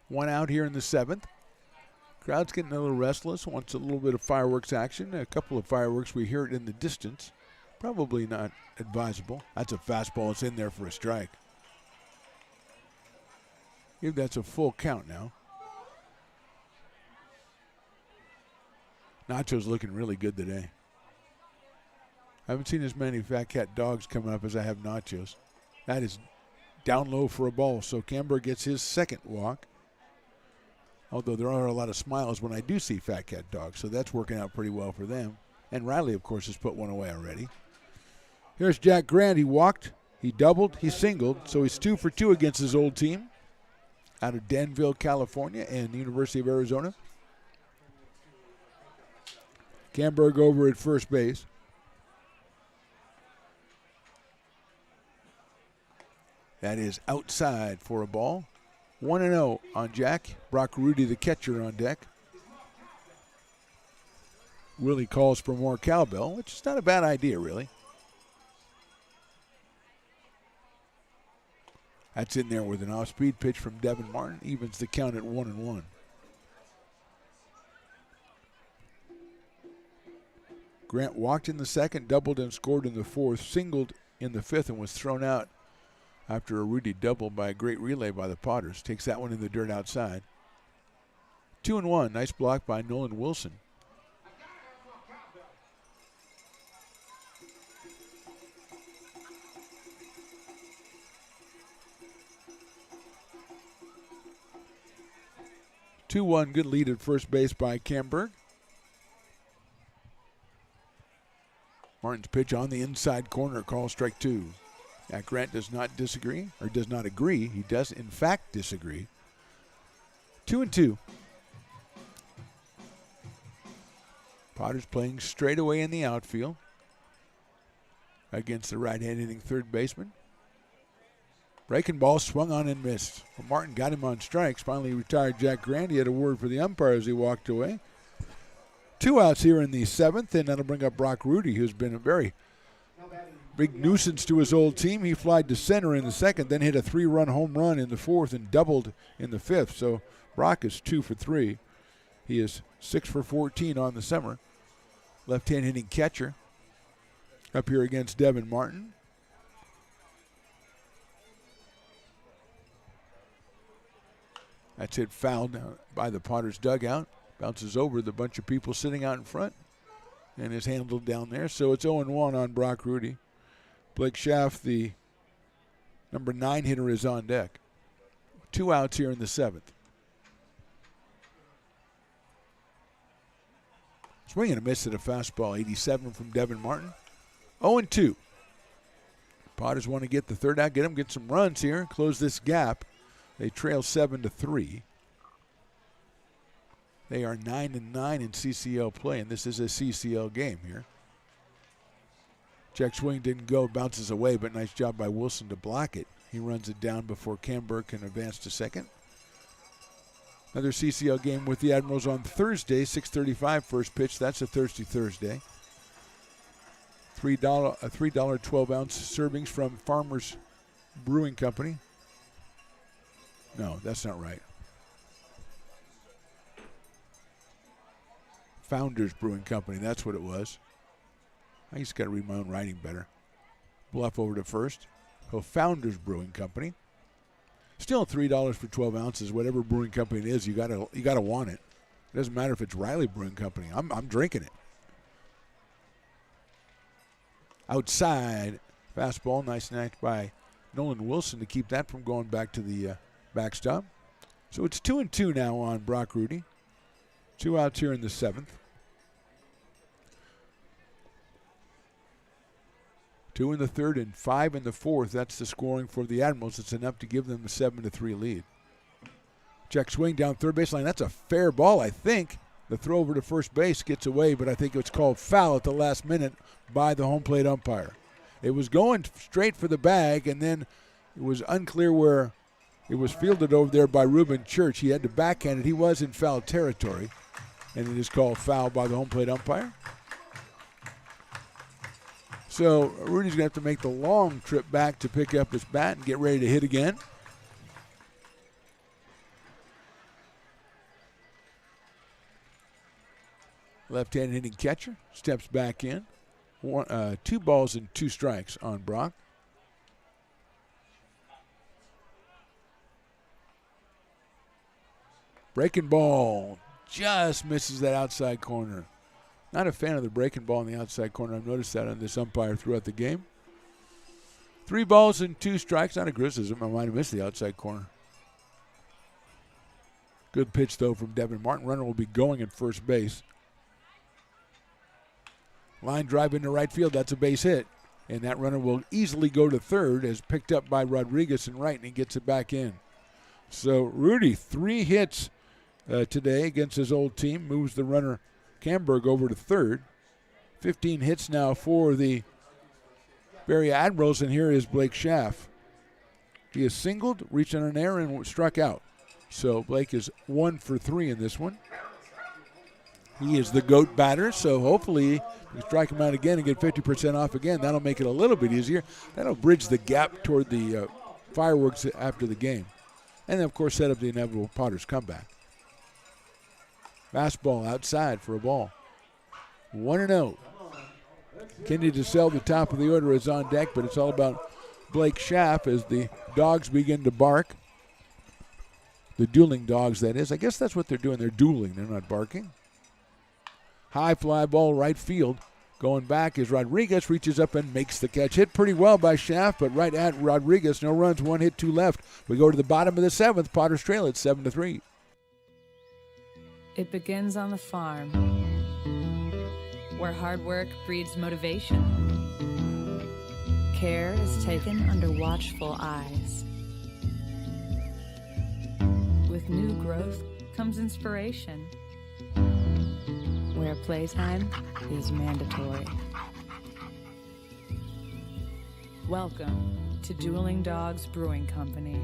One out here in the 7th. Crowd's getting a little restless, wants a little bit of fireworks action. A couple of fireworks, we hear it in the distance. Probably not advisable. That's a fastball. It's in there for a strike. I think that's a full count now. Nacho's looking really good today. I haven't seen as many Fat Cat dogs coming up as I have Nachos. That is down low for a ball. So Camberg gets his second walk. Although there are a lot of smiles when I do see Fat Cat dogs, so that's working out pretty well for them. And Riley, of course, has put one away already. Here's Jack Grant. He walked, he doubled, he singled, so he's 2 for 2 against his old team out of Danville, California, and the University of Arizona. Camberg over at first base. That is outside for a ball. 1-0 on Jack. Brock Rudy, the catcher, on deck. Willie calls for more cowbell, which is not a bad idea, really. That's in there with an off-speed pitch from Devin Martin. Evens the count at 1-1. Grant walked in the 2nd, doubled and scored in the 4th, singled in the 5th, and was thrown out after a Rudy double by a great relay by the Potters. Takes that one in the dirt outside. 2-1. Nice block by Nolan Wilson. Good lead at first base by Camberg. Martin's pitch on the inside corner, call strike 2. Grant does not disagree, or does not agree. He does, in fact, disagree. 2-2. Potters playing straight away in the outfield against the right-hand hitting third baseman. Breaking ball swung on and missed. Well, Martin got him on strikes. Finally retired Jack Grant. He had a word for the umpire as he walked away. 2 outs here in the 7th, and that'll bring up Brock Rudy, who's been a very big nuisance to his old team. He flied to center in the 2nd, then hit a 3-run home run in the 4th and doubled in the 5th. So Brock is 2 for 3. He is 6 for 14 on the summer. Left-hand hitting catcher up here against Devin Martin. That's hit fouled by the Potters dugout. Bounces over the bunch of people sitting out in front and is handled down there. So it's 0-1 on Brock Rudy. Blake Schaff, the number 9 hitter, is on deck. 2 outs here in the 7th. Swing and a miss at a fastball. 87 from Devin Martin. 0-2. Potters want to get the third out, get some runs here, close this gap. They trail 7-3. They are 9-9 in CCL play, and this is a CCL game here. Check swing didn't go, bounces away, but nice job by Wilson to block it. He runs it down before Camberg can advance to second. Another CCL game with the Admirals on Thursday, 6:35 first pitch. That's a Thirsty Thursday. $3 12-ounce servings from Farmers Brewing Company. No, that's not right. Founders Brewing Company, that's what it was. I just got to read my own writing better. Bluff over to first. So Founders Brewing Company. Still $3 for 12 ounces. Whatever brewing company it is, you gotta want it. It doesn't matter if it's Riley Brewing Company. I'm drinking it. Outside fastball, nice night by Nolan Wilson to keep that from going back to the backstop. So it's 2-2 now on Brock Rudy. 2 outs here in the 7th. 2 in the 3rd and 5 in the 4th. That's the scoring for the Admirals. It's enough to give them a 7-3 lead. Check swing down third baseline. That's a fair ball, I think. The throw over to first base gets away, but I think it's called foul at the last minute by the home plate umpire. It was going straight for the bag, and then it was unclear where it was fielded over there by Reuben Church. He had to backhand it. He was in foul territory, and it is called foul by the home plate umpire. So Rudy's going to have to make the long trip back to pick up his bat and get ready to hit again. Left-handed hitting catcher steps back in. 2 balls and 2 strikes on Brock. Breaking ball just misses that outside corner. Not a fan of the breaking ball in the outside corner. I've noticed that on this umpire throughout the game. 3 balls and 2 strikes. Not a criticism. I might have missed the outside corner. Good pitch, though, from Devin Martin. Runner will be going at first base. Line drive into right field. That's a base hit. And that runner will easily go to third as picked up by Rodriguez in right, and he gets it back in. So Rudy, 3 hits today against his old team. Moves the runner Camberg over to third. 15 hits now for the Barrie Admirals, and here is Blake Schaff. He has singled, reached on an error, and struck out. So Blake is 1 for 3 in this one. He is the GOAT batter, so hopefully we strike him out again and get 50% off again. That'll make it a little bit easier. That'll bridge the gap toward the fireworks after the game. And then, of course, set up the inevitable Potters comeback. Fastball outside for a ball. 1-0. Kenny DeSalle, the top of the order, is on deck, but it's all about Blake Schaff as the dogs begin to bark. The dueling dogs, that is. I guess that's what they're doing. They're dueling. They're not barking. High fly ball right field. Going back is Rodriguez, reaches up and makes the catch. Hit pretty well by Schaff, but right at Rodriguez. No runs, 1 hit, 2 left. We go to the bottom of the 7th. Potters trail at 7-3. It begins on the farm, where hard work breeds motivation. Care is taken under watchful eyes. With new growth comes inspiration, where playtime is mandatory. Welcome to Dueling Dogs Brewing Company.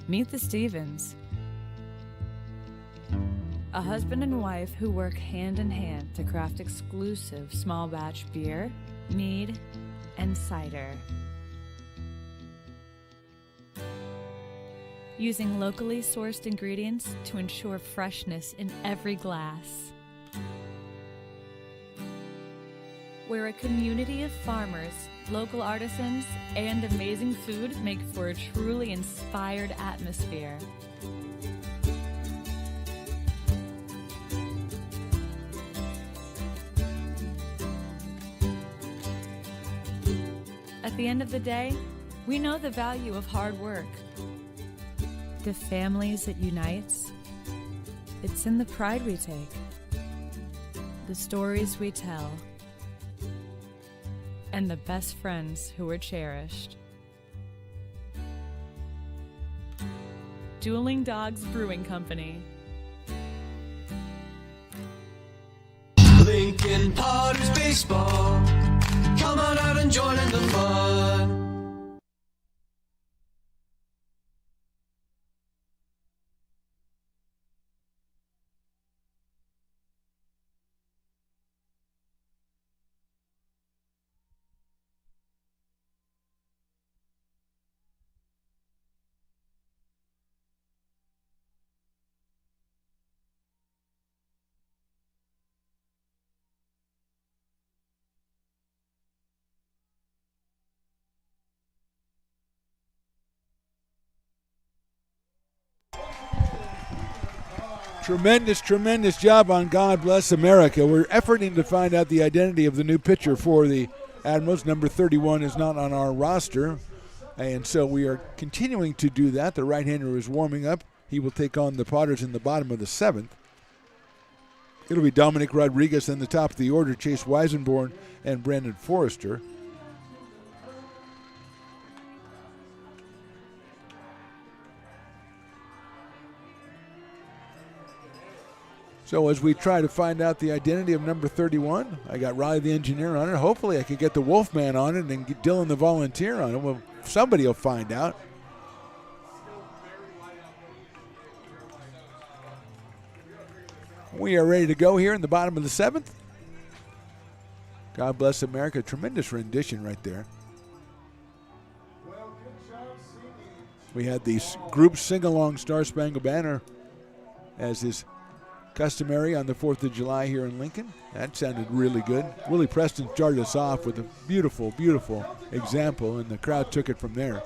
Meet the Stevens, a husband and wife who work hand in hand to craft exclusive small batch beer, mead, and cider. Using locally sourced ingredients to ensure freshness in every glass. Where a community of farmers, local artisans, and amazing food make for a truly inspired atmosphere. At the end of the day, we know the value of hard work. The families it unites, it's in the pride we take, the stories we tell, and the best friends who are cherished. Dueling Dogs Brewing Company. Lincoln Potters Baseball. Come on out and join in the fun. Tremendous job on God Bless America. We're efforting to find out the identity of the new pitcher for the Admirals. Number 31 is not on our roster, and so we are continuing to do that. The right-hander is warming up. He will take on the Potters in the bottom of the 7th. It'll be Dominic Rodriguez in the top of the order, Chase Weisenborn and Brandon Forrester. So as we try to find out the identity of number 31, I got Riley the engineer on it. Hopefully I could get the Wolfman on it and get Dylan the volunteer on it. Well, somebody will find out. We are ready to go here in the bottom of the 7th. God Bless America. Tremendous rendition right there. We had the group sing-along Star Spangled Banner as is customary on the 4th of July here in Lincoln. That sounded really good. Willie Preston started us off with a beautiful example, and the crowd took it from there.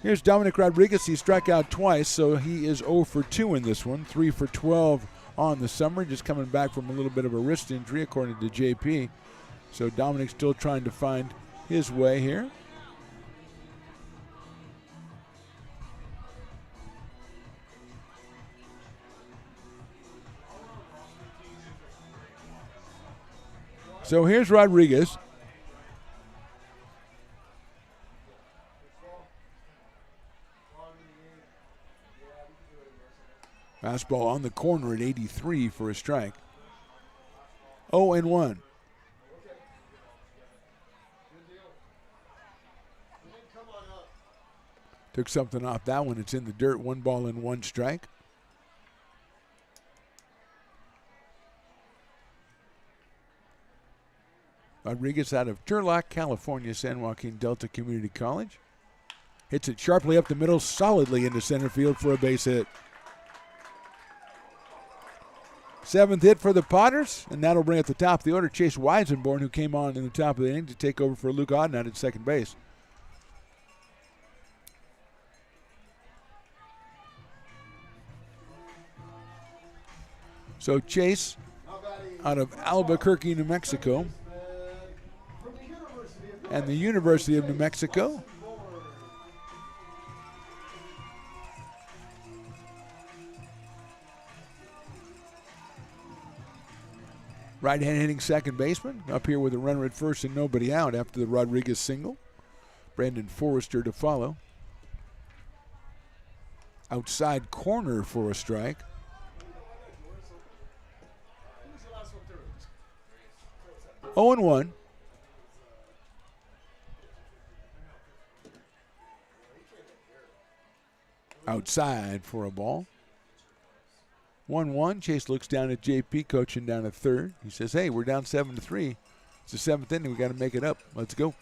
Here's Dominic Rodriguez. He struck out twice, so he is 0 for 2 in this one. 3 for 12 on the summer, just coming back from a little bit of a wrist injury, according to JP. So Dominic's still trying to find his way here. So here's Rodriguez. Fastball on the corner at 83 for a strike. 0-1. Took something off that one. It's in the dirt. 1 ball and 1 strike. Rodriguez out of Turlock, California, San Joaquin Delta Community College. Hits it sharply up the middle, solidly into center field for a base hit. 7th hit for the Potters, and that'll bring at the top of the order Chase Weisenborn, who came on in the top of the inning to take over for Luke Audin at second base. So Chase out of Albuquerque, New Mexico, and the University of New Mexico. Right-hand hitting second baseman up here with a runner at first and nobody out after the Rodriguez single. Brandon Forrester to follow. Outside corner for a strike. Oh and 1. Outside for a ball. 1-1. Chase looks down at JP, coaching down at third. He says, hey, we're down 7-3. It's the 7th inning. We got to make it up. Let's go.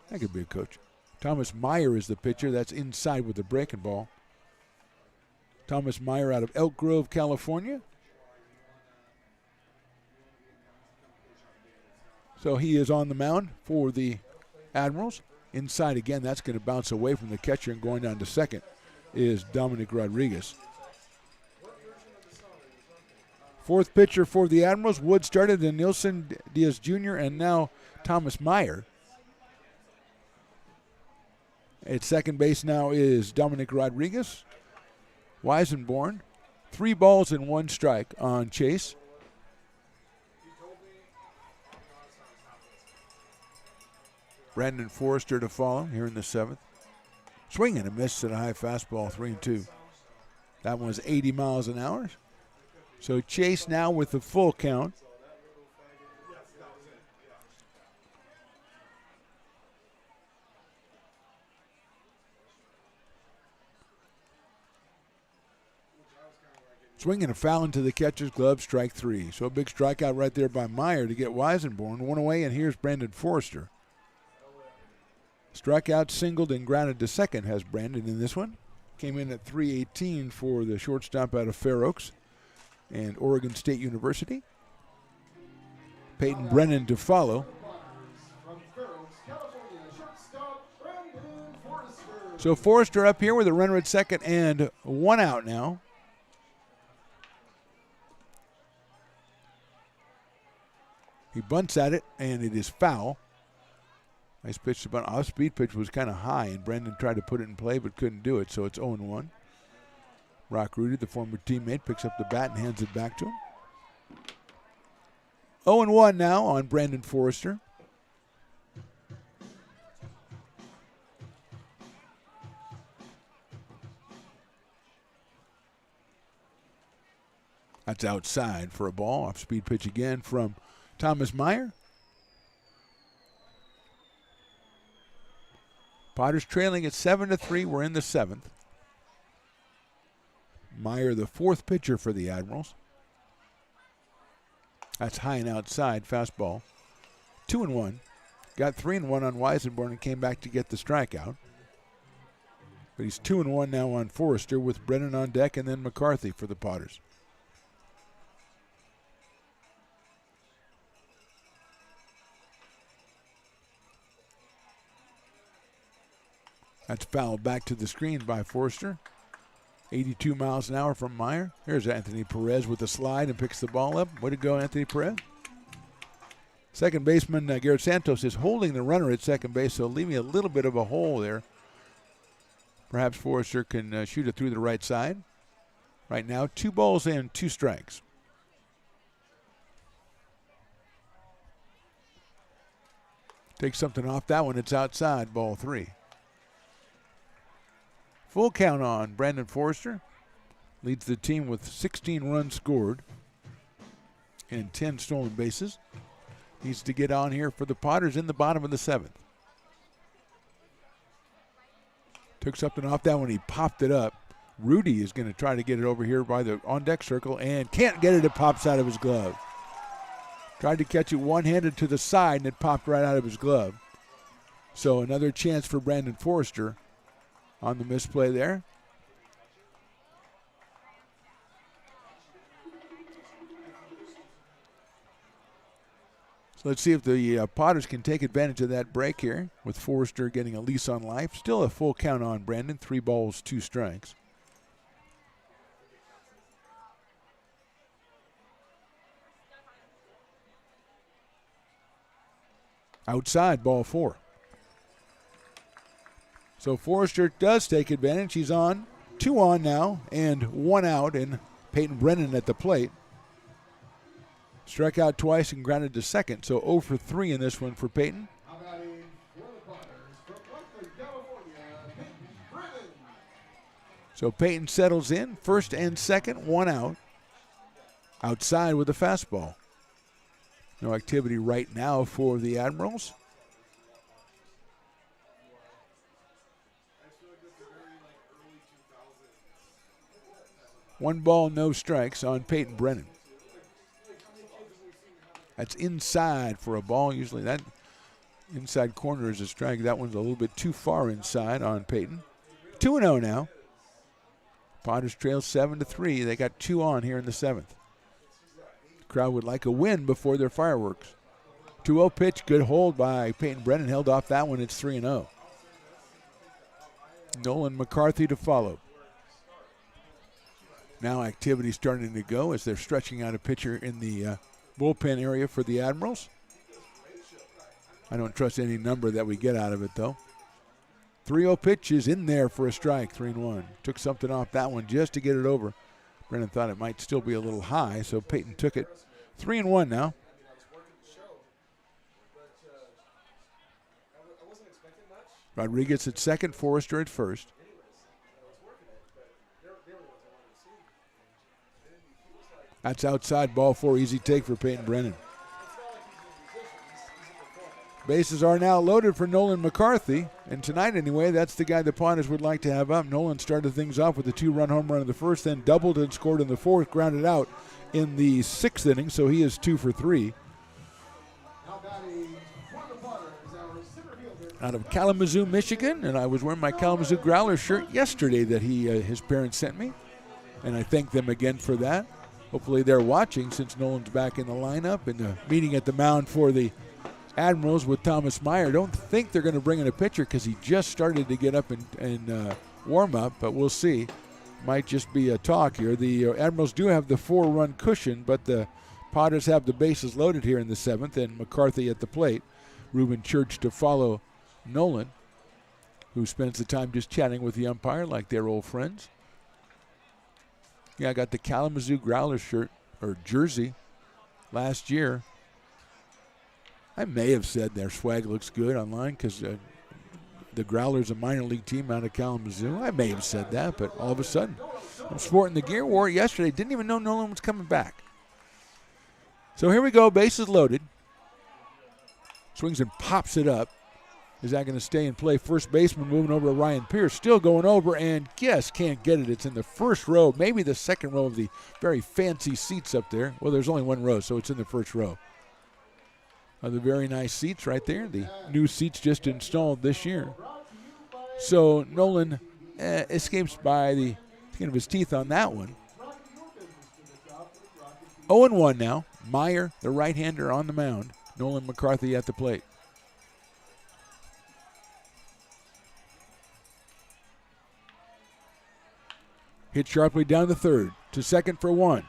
That could be a coach. Thomas Meyer is the pitcher. That's inside with the breaking ball. Thomas Meyer out of Elk Grove, California. So he is on the mound for the Admirals. Inside again, that's going to bounce away from the catcher, and going down to second is Dominic Rodriguez. 4th pitcher for the Admirals. Wood started, then Nilson, Diaz Jr., and now Thomas Meyer. At second base now is Dominic Rodriguez. Weisenborn, 3 balls and 1 strike on Chase. Brandon Forrester to follow here in the 7th. Swing and a miss at a high fastball, 3-2. That one was 80 miles an hour. So Chase now with the full count. Swing and a foul into the catcher's glove, strike 3. So a big strikeout right there by Meyer to get Weisenborn. 1 away, and here's Brandon Forrester. Strikeout, singled, and grounded to second has Brandon in this one. Came in at .318 for the shortstop out of Fair Oaks and Oregon State University. Peyton Brennan to follow. So Forrester up here with a runner at second and 1 out now. He bunts at it, and it is foul. Nice pitch to bunt. Off-speed pitch was kind of high, and Brandon tried to put it in play but couldn't do it, so it's 0-1. Brock Rudy, the former teammate, picks up the bat and hands it back to him. 0-1 now on Brandon Forrester. That's outside for a ball. Off-speed pitch again from Thomas Meyer. Potters trailing at 7-3. We're in the 7th. Meyer, the 4th pitcher for the Admirals. That's high and outside fastball. 2-1. Got 3-1 on Weisenborn and came back to get the strikeout. But he's 2-1 now on Forrester with Brennan on deck and then McCarthy for the Potters. That's fouled back to the screen by Forrester. 82 miles an hour from Meyer. Here's Anthony Perez with a slide and picks the ball up. Way to go, Anthony Perez. Second baseman Garrett Santos is holding the runner at second base, so leaving a little bit of a hole there. Perhaps Forrester can shoot it through the right side. Right now, 2 balls and 2 strikes. Take something off that one. It's outside, ball 3. Full count on Brandon Forrester. Leads the team with 16 runs scored and 10 stolen bases. Needs to get on here for the Potters in the bottom of the 7th. Took something off that one. He popped it up. Rudy is going to try to get it over here by the on-deck circle and can't get it. It pops out of his glove. Tried to catch it one-handed to the side and it popped right out of his glove. So another chance for Brandon Forrester on the misplay there. So let's see if the Potters can take advantage of that break here with Forrester getting a lease on life. Still a full count on Brandon. 3 balls, 2 strikes. Outside, ball 4. So Forrester does take advantage. He's on. 2 on now and 1 out, and Peyton Brennan at the plate. Struck out twice and grounded to second, so 0 for 3 in this one for Peyton. So Peyton settles in, first and second, 1 out. Outside with a fastball. No activity right now for the Admirals. One ball, no strikes on Peyton Brennan. That's inside for a ball. Usually that inside corner is a strike. That one's a little bit too far inside on Peyton. 2-0 now. Potters trail 7-3. They got 2 on here in the 7th. The crowd would like a win before their fireworks. 2-0 pitch, good hold by Peyton Brennan. Held off that one. It's 3-0. Nolan McCarthy to follow. Now activity starting to go as they're stretching out a pitcher in the bullpen area for the Admirals. I don't trust any number that we get out of it, though. 3-0 pitch is in there for a strike, 3-1. Took something off that one just to get it over. Brennan thought it might still be a little high, so Peyton took it. 3-1 now. Rodriguez at second, Forrester at first. That's outside, ball 4, easy take for Peyton Brennan. Bases are now loaded for Nolan McCarthy, and tonight anyway, that's the guy the Potters would like to have up. Nolan started things off with a 2-run home run in the first, then doubled and scored in the fourth, grounded out in the 6th inning, so he is 2 for 3. Out of Kalamazoo, Michigan, and I was wearing my Kalamazoo Growler shirt yesterday that his parents sent me, and I thank them again for that. Hopefully they're watching since Nolan's back in the lineup and the meeting at the mound for the Admirals with Thomas Meyer. Don't think they're going to bring in a pitcher because he just started to get up and warm up, but we'll see. Might just be a talk here. The Admirals do have the 4-run cushion, but the Potters have the bases loaded here in the 7th, and McCarthy at the plate. Ruben Church to follow Nolan, who spends the time just chatting with the umpire like they're old friends. Yeah, I got the Kalamazoo Growler shirt, or jersey, last year. I may have said their swag looks good online because the Growler's a minor league team out of Kalamazoo. I may have said that, but all of a sudden, I'm sporting the gear. Wore it yesterday. Didn't even know Nolan was coming back. So here we go, bases loaded. Swings and pops it up. Is that going to stay in play? First baseman moving over to Ryan Pierce. Still going over, and guess can't get it. It's in the first row, maybe the second row of the very fancy seats up there. Well, there's only one row, so it's in the first row. The very nice seats right there. The new seats just installed this year. So Nolan escapes by the skin of his teeth on that one. 0-1 now. Meyer, the right-hander, on the mound. Nolan McCarthy at the plate. Hit sharply down the third to second for 1.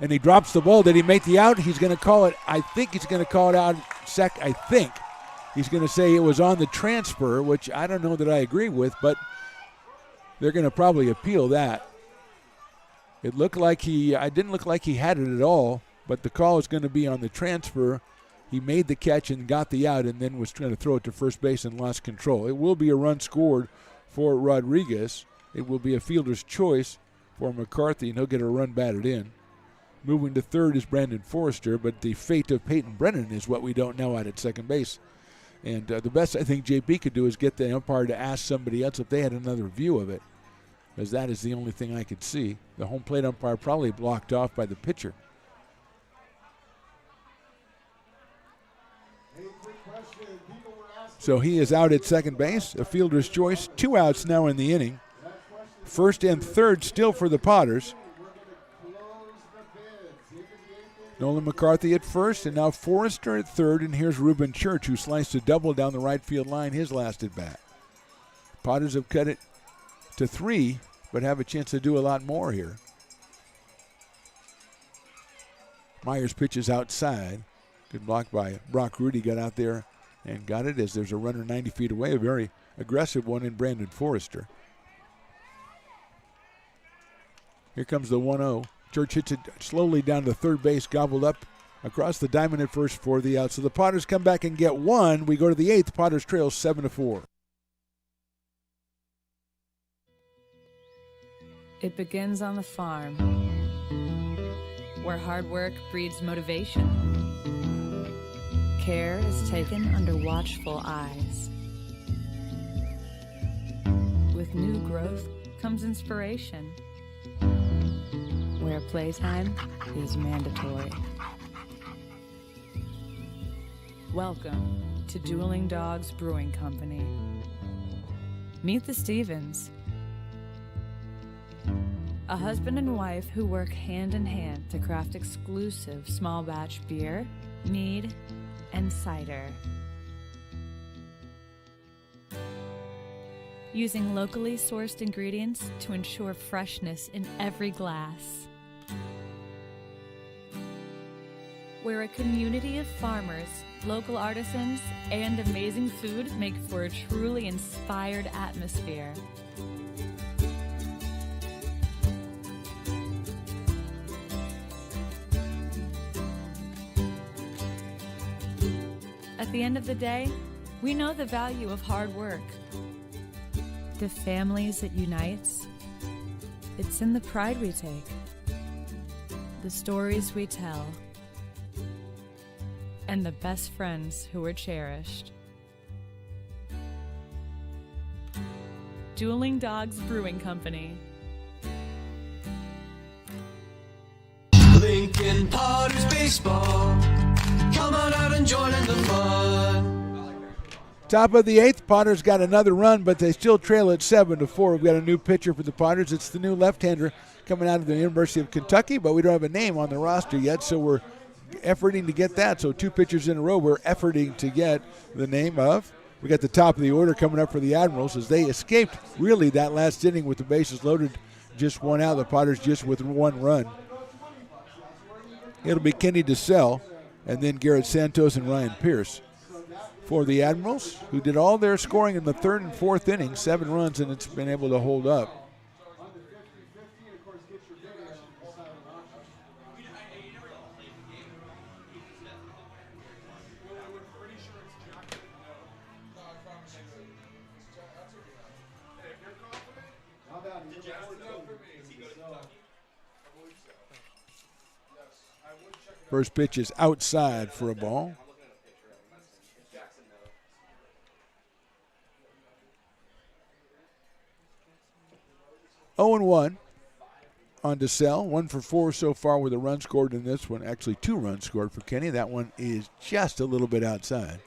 And he drops the ball. Did he make the out? He's going to call it. I think he's going to call it out. I think he's going to say it was on the transfer, which I don't know that I agree with, but they're going to probably appeal that. It looked like I didn't look like he had it at all, but the call is going to be on the transfer. He made the catch and got the out and then was trying to throw it to first base and lost control. It will be a run scored for Rodriguez. It will be a fielder's choice for McCarthy, and he'll get a run batted in. Moving to third is Brandon Forrester, but the fate of Peyton Brennan is what we don't know out at second base. And the best I think JP could do is get the umpire to ask somebody else if they had another view of it, because that is the only thing I could see. The home plate umpire probably blocked off by the pitcher. So he is out at second base, a fielder's choice. 2 outs now in the inning. First and third still for the Potters. Nolan McCarthy at first, and now Forrester at third, and here's Ruben Church, who sliced a double down the right field line his last at bat. Potters have cut it to 3, but have a chance to do a lot more here. Myers pitches outside. Good block by Brock Rudy, got out there and got it as there's a runner 90 feet away, a very aggressive one in Brandon Forrester. Here comes the 1-0. Church hits it slowly down to third base, gobbled up across the diamond at first for the out. So the Potters come back and get 1. We go to the 8th. Potters trail 7-4. It begins on the farm, where hard work breeds motivation. Care is taken under watchful eyes. With new growth comes inspiration, where playtime is mandatory. Welcome to Dueling Dogs Brewing Company. Meet the Stevens, a husband and wife who work hand in hand to craft exclusive small batch beer, mead, and cider. Using locally sourced ingredients to ensure freshness in every glass. where a community of farmers, local artisans, and amazing food make for a truly inspired atmosphere. At the end of the day, we know the value of hard work. The families it unites, it's in the pride we take, the stories we tell, and the best friends who are cherished. Dueling Dogs Brewing Company. Lincoln Potters Baseball. Come on out and join in the fun. Top of the 8th, Potters got another run, but they still trail at 7-4. We've got a new pitcher for the Potters. It's the new left-hander coming out of the University of Kentucky, but we don't have a name on the roster yet, so we're efforting to get that. So 2 pitchers in a row, we're efforting to get the name of. We got the top of the order coming up for the Admirals as they escaped really that last inning with the bases loaded, just one out. The Potters just with 1 run. It'll be Kenny DeSalle and then Garrett Santos and Ryan Pierce for the Admirals, who did all their scoring in the 3rd and 4th innings, 7 runs, and it's been able to hold up. First pitch is outside for a ball. Oh and 1 on DeSalle. 1 for 4 so far with a run scored in this one. Actually, 2 runs scored for Kenny. That one is just a little bit outside.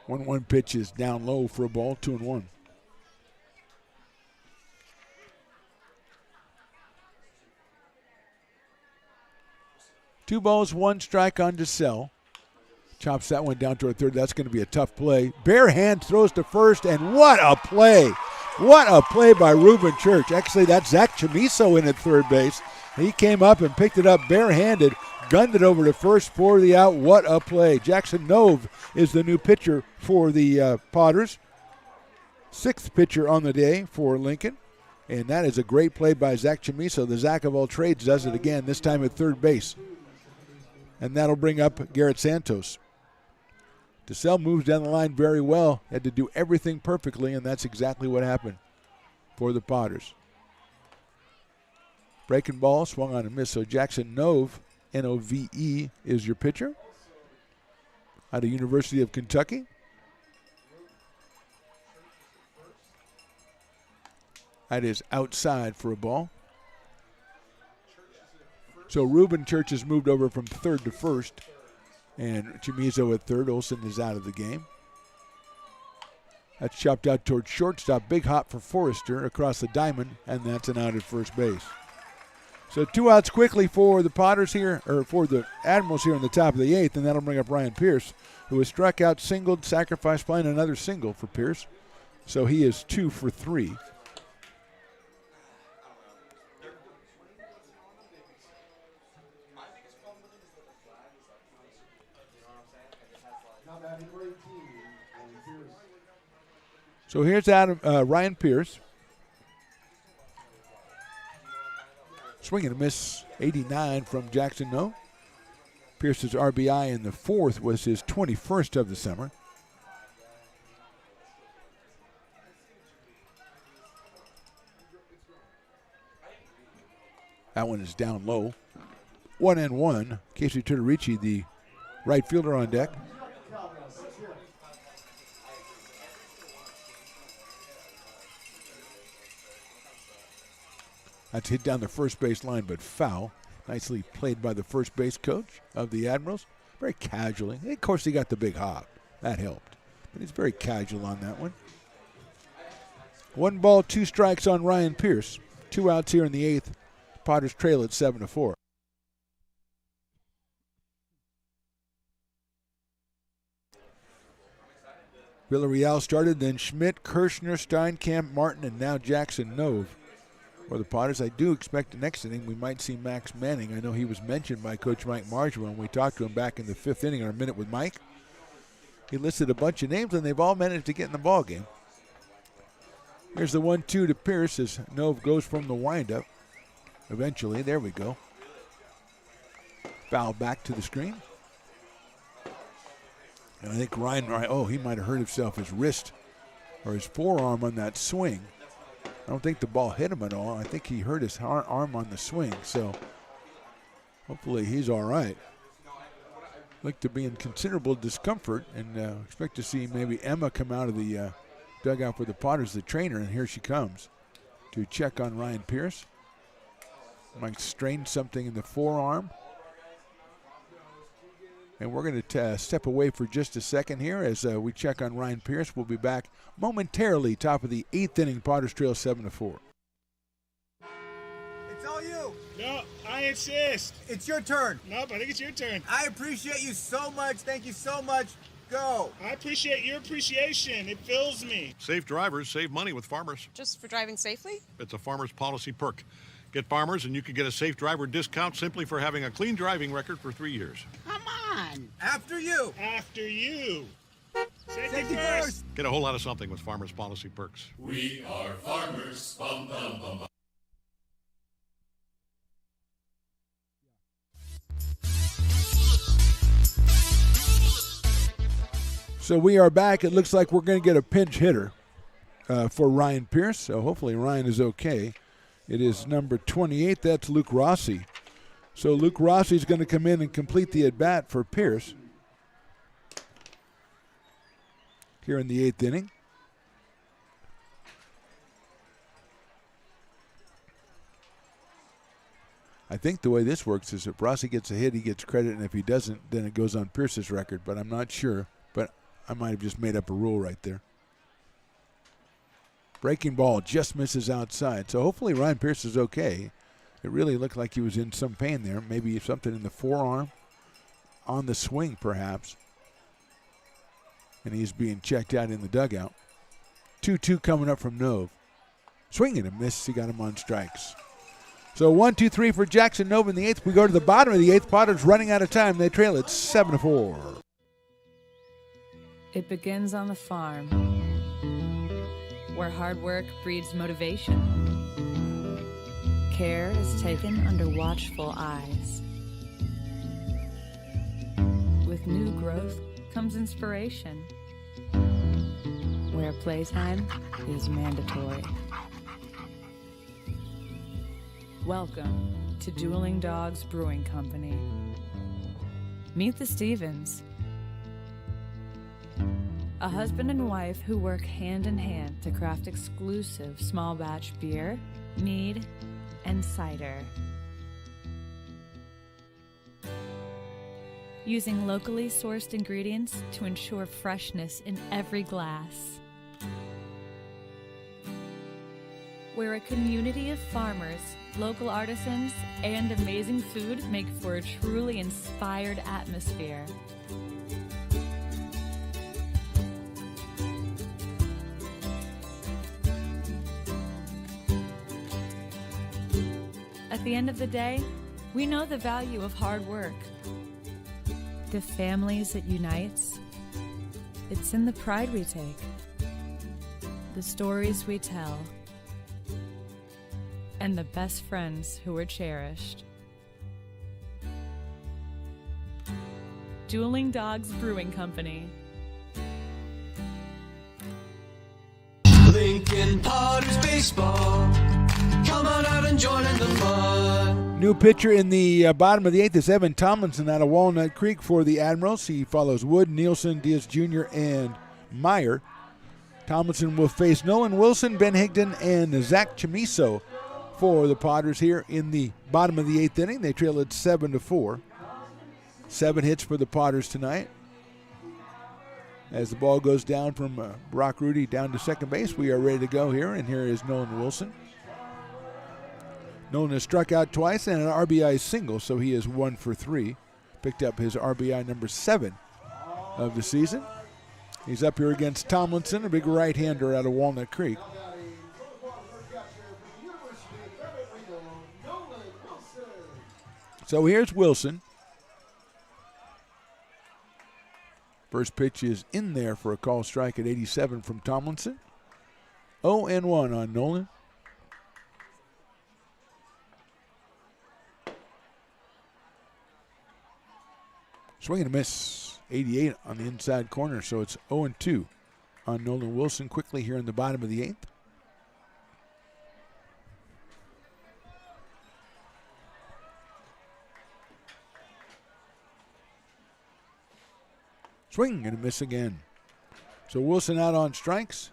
One pitch is down low for a ball, 2-1. Two balls, 1 strike on DeSalle. Chops that one down toward third. That's going to be a tough play. Bare hand throws to first, and what a play. What a play by Reuben Church. Actually, that's Zach Chamiso in at third base. He came up and picked it up barehanded, gunned it over to first for the out. What a play. Jackson Nove is the new pitcher for the Potters. 6th pitcher on the day for Lincoln. And that is a great play by Zach Chamiso. The Zach of all trades does it again, this time at third base. And that'll bring up Garrett Santos. DeSalle moves down the line very well. Had to do everything perfectly, and that's exactly what happened for the Potters. Breaking ball, swung on and missed. So Jackson Nove, N-O-V-E, is your pitcher out of University of Kentucky. That is outside for a ball. So Reuben Church has moved over from third to first, and Chamizo at third. Olsen is out of the game. That's chopped out towards shortstop. Big hop for Forrester across the diamond, and that's an out at first base. So 2 outs quickly for the Potters here, or for the Admirals here in the top of the 8th, and that'll bring up Ryan Pierce, who has struck out, singled, sacrifice fly, and another single for Pierce. So he is 2 for 3. So here's Ryan Pierce. Swing and a miss, 89 from Jackson No. Pierce's RBI in the 4th was his 21st of the summer. That one is down low. 1-1. Casey Tutorici, the right fielder, on deck. That's hit down the first base line, but foul. Nicely played by the first base coach of the Admirals. Very casually. Of course, he got the big hop. That helped. But he's very casual on that one. 1 ball, 2 strikes on Ryan Pierce. 2 outs here in the 8th. Potters trail at 7-4. Villarreal started, then Schmidt, Kirshner, Steinkamp, Martin, and now Jackson Nove. For the Potters, I do expect the next inning we might see Max Manning. I know he was mentioned by Coach Mike Marshall when we talked to him back in the 5th inning, our Minute with Mike. He listed a bunch of names, and they've all managed to get in the ball game. Here's the 1-2 to Pierce as Nove goes from the windup. Eventually, there we go. Foul back to the screen. And I think Ryan, he might have hurt himself, his wrist or his forearm on that swing. I don't think the ball hit him at all. I think he hurt his arm on the swing, so hopefully he's all right. Looked to be in considerable discomfort, and expect to see maybe Emma come out of the dugout for the Potters, the trainer, and here she comes to check on Ryan Pierce. Might strain something in the forearm. And we're going to step away for just a second here as we check on Ryan Pierce. We'll be back momentarily, top of the 8th inning. Potters trail 7-4. It's all you. No, I insist. It's your turn. Nope, I think it's your turn. I appreciate you so much. Thank you so much. Go. I appreciate your appreciation. It fills me. Safe drivers save money with Farmers. Just for driving safely? It's a Farmers policy perk. Get Farmers and you can get a safe driver discount simply for having a clean driving record for 3 years. Come on. After you. After you. Safety first. Get a whole lot of something with Farmers policy perks. We are farmers. Bum, bum, bum, bum. So we are back. It looks like we're going to get a pinch hitter for Ryan Pierce. So hopefully Ryan is okay. It is number 28. That's Luke Rossi. So Luke Rossi is going to come in and complete the at-bat for Pierce here in the 8th inning. I think the way this works is if Rossi gets a hit, he gets credit, and if he doesn't, then it goes on Pierce's record. But I'm not sure. But I might have just made up a rule right there. Breaking ball just misses outside. So hopefully Ryan Pierce is okay. It really looked like he was in some pain there. Maybe something in the forearm, on the swing perhaps. And he's being checked out in the dugout. 2-2 coming up from Nove. Swing and a miss. He got him on strikes. So 1-2-3 for Jackson Nove in the 8th. We go to the bottom of the 8th. Potters running out of time. They trail it 7-4. It begins on the farm, where hard work breeds motivation. Care is taken under watchful eyes. With new growth comes inspiration, where playtime is mandatory. Welcome to Dueling Dogs Brewing Company. Meet the Stevens, a husband and wife who work hand in hand to craft exclusive small batch beer, mead, and cider. Using locally sourced ingredients to ensure freshness in every glass. Where a community of farmers, local artisans, and amazing food make for a truly inspired atmosphere. At the end of the day, we know the value of hard work. The families it unites, it's in the pride we take, the stories we tell, and the best friends who are cherished. Dueling Dogs Brewing Company. Lincoln Potters Baseball. Come on out and join in the fun. New pitcher in the bottom of the 8th is Evan Tomlinson out of Walnut Creek for the Admirals. He follows Wood, Nielsen, Diaz Jr., and Meyer. Tomlinson will face Nolan Wilson, Ben Higdon, and Zach Chamiso for the Potters here in the bottom of the 8th inning. They trail it 7-4. 7 hits for the Potters tonight. As the ball goes down from Brock Rudy down to second base, we are ready to go here, and here is Nolan Wilson. Nolan has struck out twice and an RBI single, so he is 1 for 3. Picked up his RBI number 7 of the season. He's up here against Tomlinson, a big right-hander out of Walnut Creek. So here's Wilson. First pitch is in there for a call strike at 87 from Tomlinson. 0-1 on Nolan. Swing and a miss. 88 on the inside corner, so it's 0-2 on Nolan Wilson quickly here in the bottom of the 8th. Swing and a miss again. So Wilson out on strikes.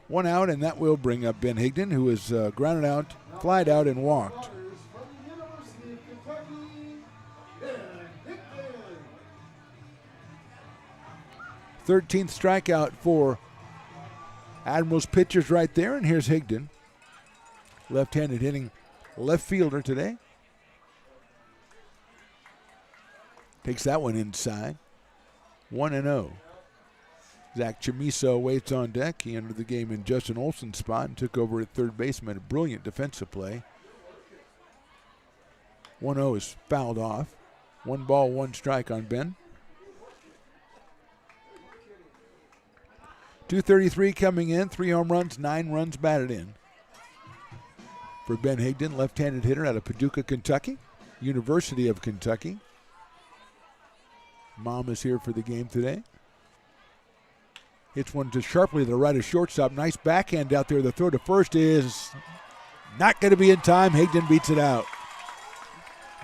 1 out, and that will bring up Ben Higdon, who is grounded out, flied out, and walked. 13th strikeout for Admirals pitchers right there, and here's Higdon. Left-handed hitting left fielder today. Takes that one inside. 1-0. Zach Chamiso waits on deck. He entered the game in Justin Olson's spot and took over at third base, made a brilliant defensive play. 1-0 is fouled off. 1 ball, 1 strike on Ben. 233 coming in, 3 home runs, 9 runs batted in. For Ben Higdon, left-handed hitter out of Paducah, Kentucky, University of Kentucky. Mom is here for the game today. Hits one just sharply to the right of shortstop. Nice backhand out there. The throw to first is not going to be in time. Higdon beats it out.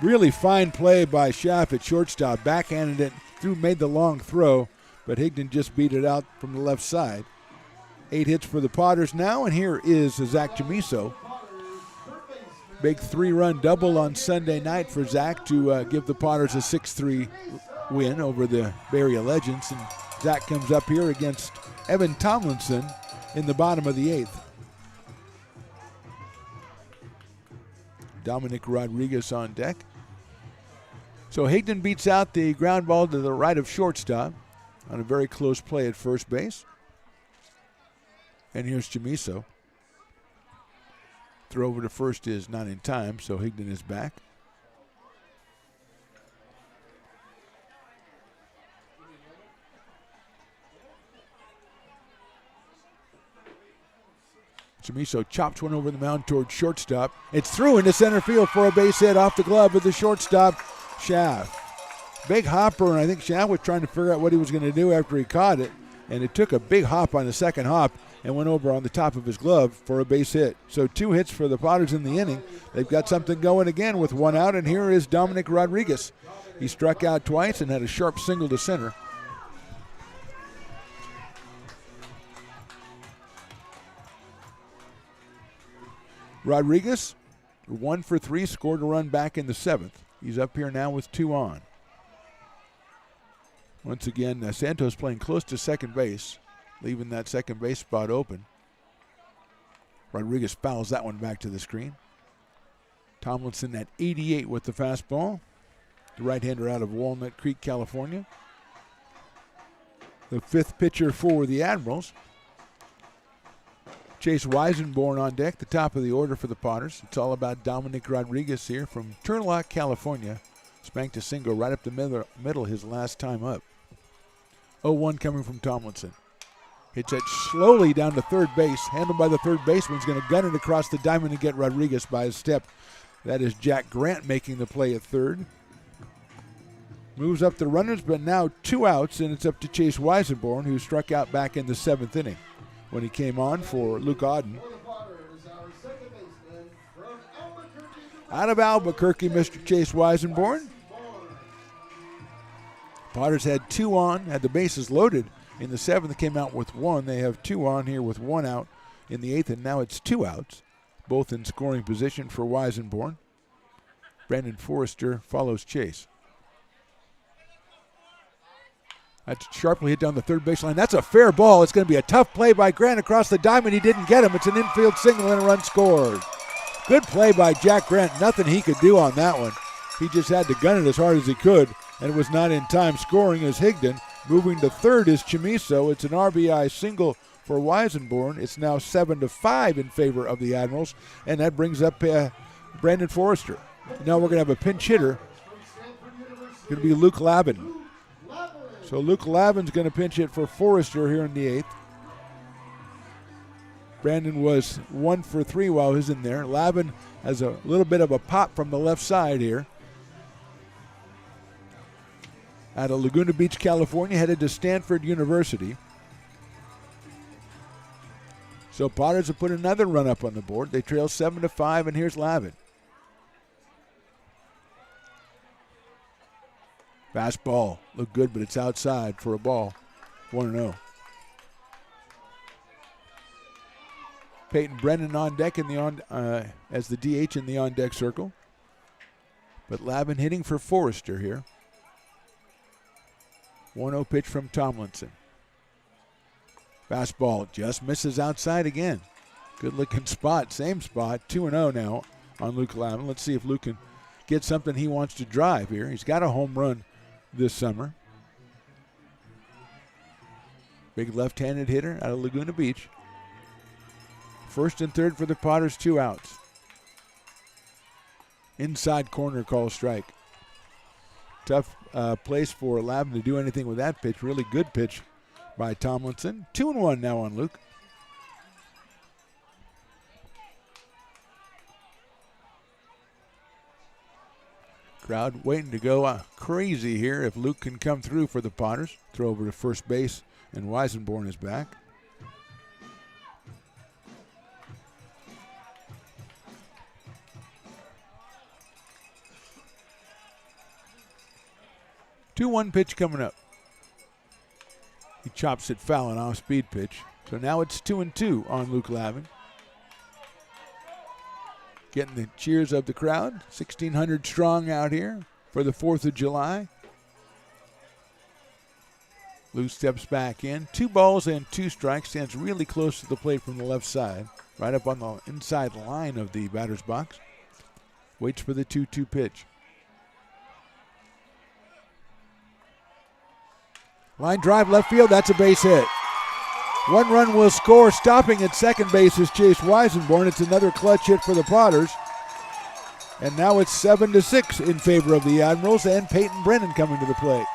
Really fine play by Schaff at shortstop. Backhanded it through, made the long throw, but Higdon just beat it out from the left side. 8 hits for the Potters now, and here is Zach Chamiso. Big 3-run double on Sunday night for Zach to give the Potters a 6-3 win over the Bay Area Legends. And Zach comes up here against Evan Tomlinson in the bottom of the 8th. Dominic Rodriguez on deck. So Higdon beats out the ground ball to the right of shortstop on a very close play at first base. And here's Chamiso. Throw over to first is not in time, so Higdon is back. Chamiso chops one over the mound towards shortstop. It's through into center field for a base hit off the glove of the shortstop, Schaff. Big hopper, and I think Schaff was trying to figure out what he was going to do after he caught it, and it took a big hop on the second hop and went over on the top of his glove for a base hit. So 2 hits for the Potters in the inning. They've got something going again with 1 out, and here is Dominic Rodriguez. He struck out twice and had a sharp single to center. Rodriguez, 1 for 3, scored a run back in the 7th. He's up here now with 2 on. Once again, Santos playing close to second base, leaving that second base spot open. Rodriguez fouls that one back to the screen. Tomlinson at 88 with the fastball. The right-hander out of Walnut Creek, California. The 5th pitcher for the Admirals. Chase Weisenborn on deck, the top of the order for the Potters. It's all about Dominic Rodriguez here from Turlock, California. Spanked a single right up the middle his last time up. 0-1 coming from Tomlinson. Hits it slowly down to third base. Handled by the third baseman. He's going to gun it across the diamond and get Rodriguez by a step. That is Jack Grant making the play at third. Moves up the runners, but now 2 outs, and it's up to Chase Weisenborn, who struck out back in the 7th inning when he came on for Luke Auden. Out of Albuquerque, Mr. Chase Weisenborn. Potters had 2 on, had the bases loaded in the 7th, came out with 1. They have 2 on here with 1 out in the 8th, and now it's 2 outs, both in scoring position for Weisenborn. Brandon Forrester follows Chase. That's sharply hit down the third baseline. That's a fair ball. It's going to be a tough play by Grant across the diamond. He didn't get him. It's an infield single and a run scored. Good play by Jack Grant. Nothing he could do on that one. He just had to gun it as hard as he could, and it was not in time. Scoring as Higdon Moving to third is Chamiso. It's an RBI single for Weisenborn. It's now 7-5 in favor of the Admirals, and that brings up Brandon Forrester. Now we're going to have a pinch hitter. It's going to be Luke Lavin. So Luke Lavin's going to pinch hit for Forrester here in the 8th. Brandon was 1 for 3 while he was in there. Lavin has a little bit of a pop from the left side here. Out of Laguna Beach, California, headed to Stanford University. So Potters have put another run up on the board. They trail 7-5, and here's Lavin. Fastball looked good, but it's outside for a ball. 1-0. Peyton Brennan on deck in the as the DH in the on-deck circle. But Lavin hitting for Forrester here. 1-0 pitch from Tomlinson. Fastball just misses outside again. Good-looking spot, same spot. 2-0 now on Luke Lavin. Let's see if Luke can get something he wants to drive here. He's got a home run this summer. Big left-handed hitter out of Laguna Beach. First and third for the Potters, 2 outs. Inside corner call strike. Tough place for Lavin to do anything with that pitch. Really good pitch by Tomlinson. 2-1 now on Luke. Crowd waiting to go crazy here if Luke can come through for the Potters. Throw over to first base, and Weisenborn is back. Two-one pitch coming up. He chops it foul, an off-speed pitch. So now it's 2-2 on Luke Lavin. Getting the cheers of the crowd. 1,600 strong out here for the 4th of July. Luke steps back in. 2 balls and 2 strikes. Stands really close to the plate from the left side. Right up on the inside line of the batter's box. Waits for the 2-2 pitch. Line drive left field. That's a base hit. 1 run will score. Stopping at second base is Chase Weisenborn. It's another clutch hit for the Potters. And now it's 7-6 in favor of the Admirals, and Peyton Brennan coming to the plate.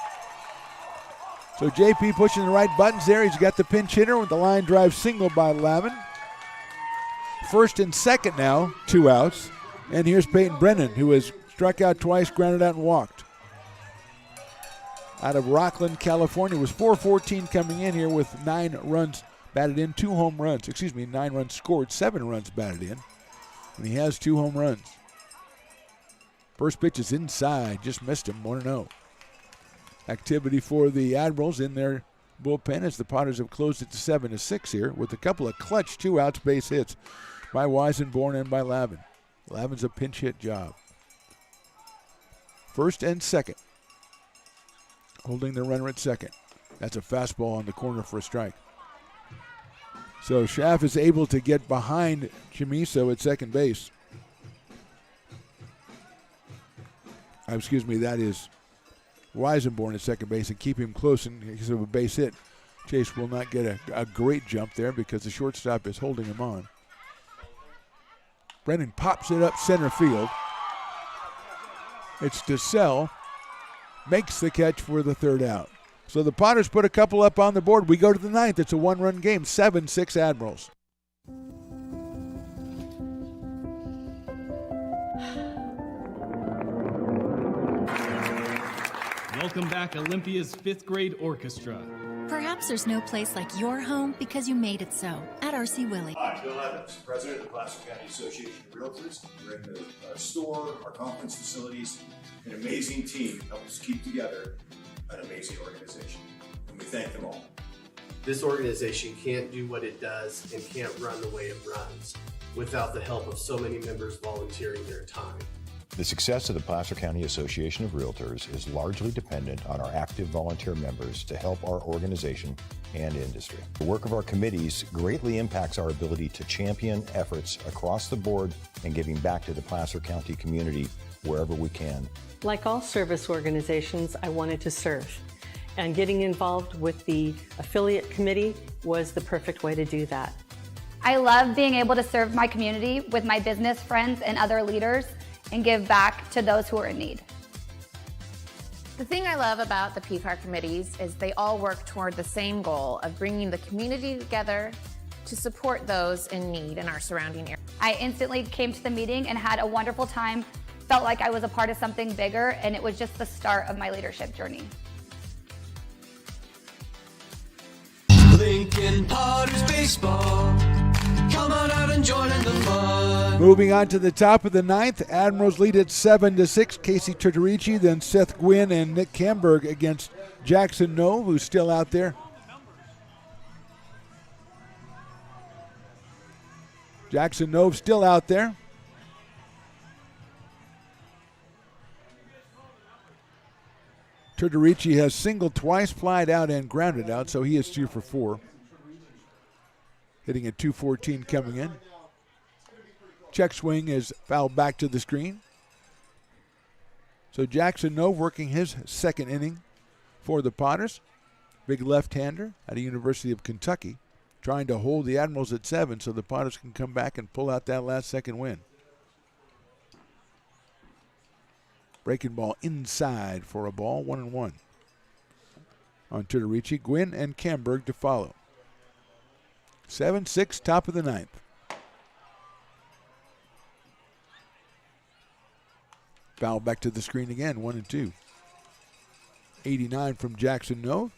So JP pushing the right buttons there. He's got the pinch hitter with the line drive single by Lavin. First and second now, 2 outs. And here's Peyton Brennan, who has struck out twice, grounded out, and walked. Out of Rockland, California, was 4-14 coming in here with 9 runs batted in, 2 home runs. 9 runs scored, 7 runs batted in. And he has 2 home runs. First pitch is inside, just missed him, 1-0. Activity for the Admirals in their bullpen as the Potters have closed it to 7-6 here with a couple of clutch 2 outs base hits by Weisenborn and by Lavin. Lavin's a pinch hit job. First and second. Holding the runner at second. That's a fastball on the corner for a strike. So Schaff is able to get behind Chamiso at second base. That is Weisenborn at second base, and keep him close in case of a base hit. Chase will not get a great jump there because the shortstop is holding him on. Brennan pops it up center field. It's DeSalle. Makes the catch for the 3rd out. So the Potters put a couple up on the board. We go to the 9th. It's a 1-run game, 7-6 Admirals. Welcome back, Olympia's 5th grade orchestra. Perhaps there's no place like your home because you made it so at R.C. Willey. I'm Bill Evans, president of the Placer County Association of Realtors. We're in the store, our conference facilities, an amazing team help us keep together an amazing organization, and we thank them all. This organization can't do what it does and can't run the way it runs without the help of so many members volunteering their time. The success of the Placer County Association of Realtors is largely dependent on our active volunteer members to help our organization and industry. The work of our committees greatly impacts our ability to champion efforts across the board and giving back to the Placer County community wherever we can. Like all service organizations, I wanted to serve. and getting involved with the affiliate committee was the perfect way to do that. I love being able to serve my community with my business friends and other leaders and give back to those who are in need. The thing I love about the PCAR committees is they all work toward the same goal of bringing the community together to support those in need in our surrounding area. I instantly came to the meeting and had a wonderful time, felt like I was a part of something bigger, and it was just the start of my leadership journey. Lincoln Potters Baseball. Come on out and join in the fun. Moving on to the top of the ninth, Admirals lead at 7-6. Casey Turturici, then Seth Gwynn and Nick Camberg against Jackson Nove, who's still out there. Jackson Nove still out there. Turturici has singled twice, flied out, and grounded out, so he is 2 for 4. Hitting at .214 coming in. Check swing is fouled back to the screen. So Jackson Nove working his second inning for the Potters. Big left-hander at the University of Kentucky, trying to hold the Admirals at 7 so the Potters can come back and pull out that last second win. Breaking ball inside for a ball, 1-1. On Turturici, Gwynn and Camberg to follow. 7-6, top of the ninth. Foul back to the screen again, 1-2. 89 from Jackson Nove.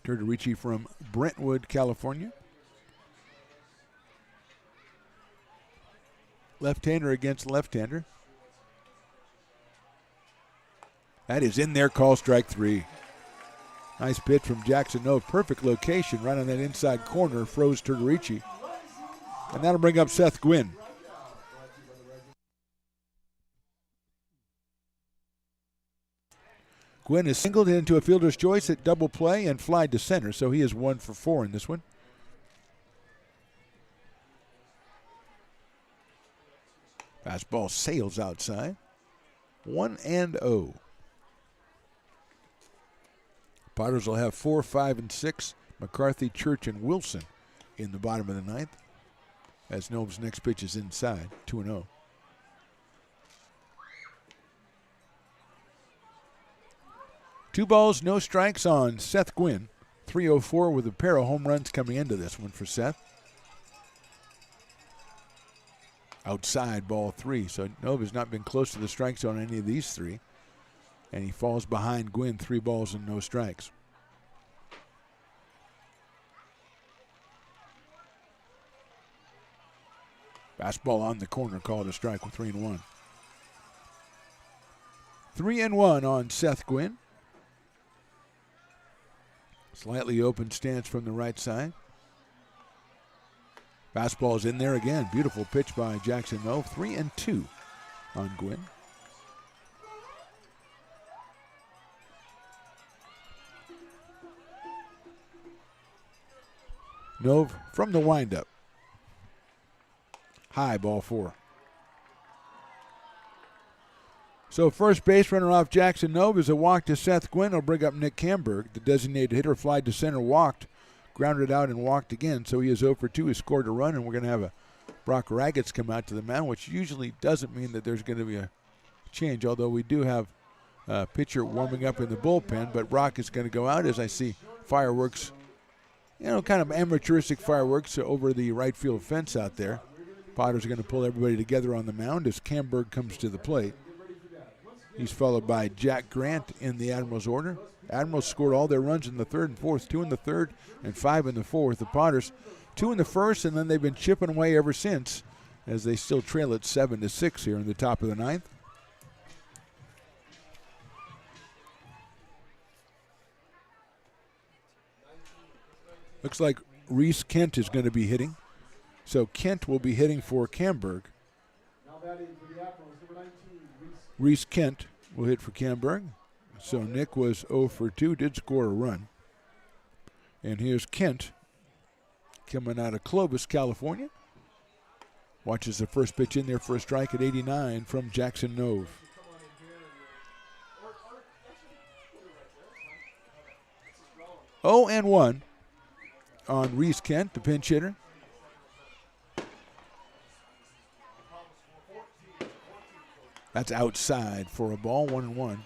Turturici from Brentwood, California. Left-hander against left-hander. That is in there, call strike 3. Nice pitch from Jackson Nove. Perfect location right on that inside corner. Froze Turturici. And that'll bring up Seth Gwynn. Gwynn is singled into a fielder's choice at double play and flied to center, so he is 1 for 4 in this one. Fastball sails outside. 1-0. Potters will have 4, 5, and 6. McCarthy, Church, and Wilson in the bottom of the ninth. As Nove's next pitch is inside, 2-0. Two balls, no strikes on Seth Gwynn. 304 with a pair of home runs coming into this one for Seth. Outside, ball 3. So Nove has not been close to the strike zone on any of these 3. And he falls behind Gwynn, 3 balls and no strikes. Fastball on the corner, called a strike with 3-1. 3-1 on Seth Gwynn. Slightly open stance from the right side. Fastball is in there again. Beautiful pitch by Jackson Nove. 3-2 on Gwynn. Nove from the windup. High, ball 4. So first base runner off Jackson Nove is a walk to Seth Gwynn. Will bring up Nick Camberg. The designated hitter flied to center, walked, grounded out, and walked again. So he is 0 for 2. He scored a run, and we're going to have a Brock Raggets come out to the mound, which usually doesn't mean that there's going to be a change, although we do have a pitcher warming up in the bullpen. But Brock is going to go out as I see fireworks, kind of amateuristic fireworks over the right field fence out there. Potters are going to pull everybody together on the mound as Camberg comes to the plate. He's followed by Jack Grant in the Admirals order. Admirals scored all their runs in the third and fourth, 2 in the third and 5 in the fourth. The Potters 2 in the first, and then they've been chipping away ever since as they still trail at 7-6 here in the top of the ninth. Looks like Reese Kent is going to be hitting. So Kent will be hitting for Camberg. Reese Kent will hit for Camberg. So Nick was 0 for 2, did score a run. And here's Kent coming out of Clovis, California. Watches the first pitch in there for a strike at 89 from Jackson Nove. 0-1 on Reese Kent, the pinch hitter. That's outside for a ball, 1-1.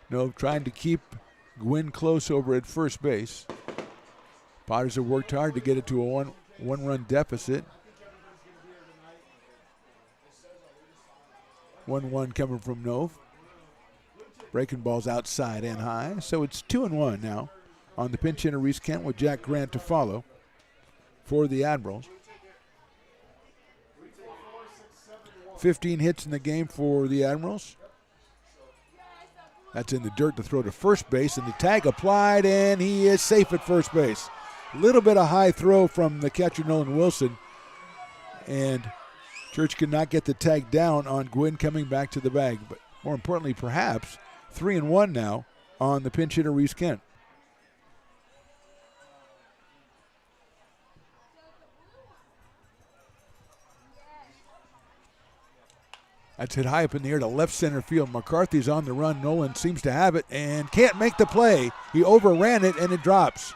No, trying to keep Gwynn close over at first base. Potters have worked hard to get it to a one-run deficit. 1-1 coming from Nove. Breaking balls outside and high. So it's 2-1 now on the pinch hitter Reese Kent with Jack Grant to follow for the Admirals. 15 hits in the game for the Admirals. That's in the dirt to throw to first base, and the tag applied, and he is safe at first base. A little bit of high throw from the catcher, Nolan Wilson, and Church could not get the tag down on Gwynn coming back to the bag. But more importantly, perhaps, 3-1 now on the pinch hitter, Reese Kent. That's hit high up in the air to left center field. McCarthy's on the run. Nolan seems to have it and can't make the play. He overran it and it drops.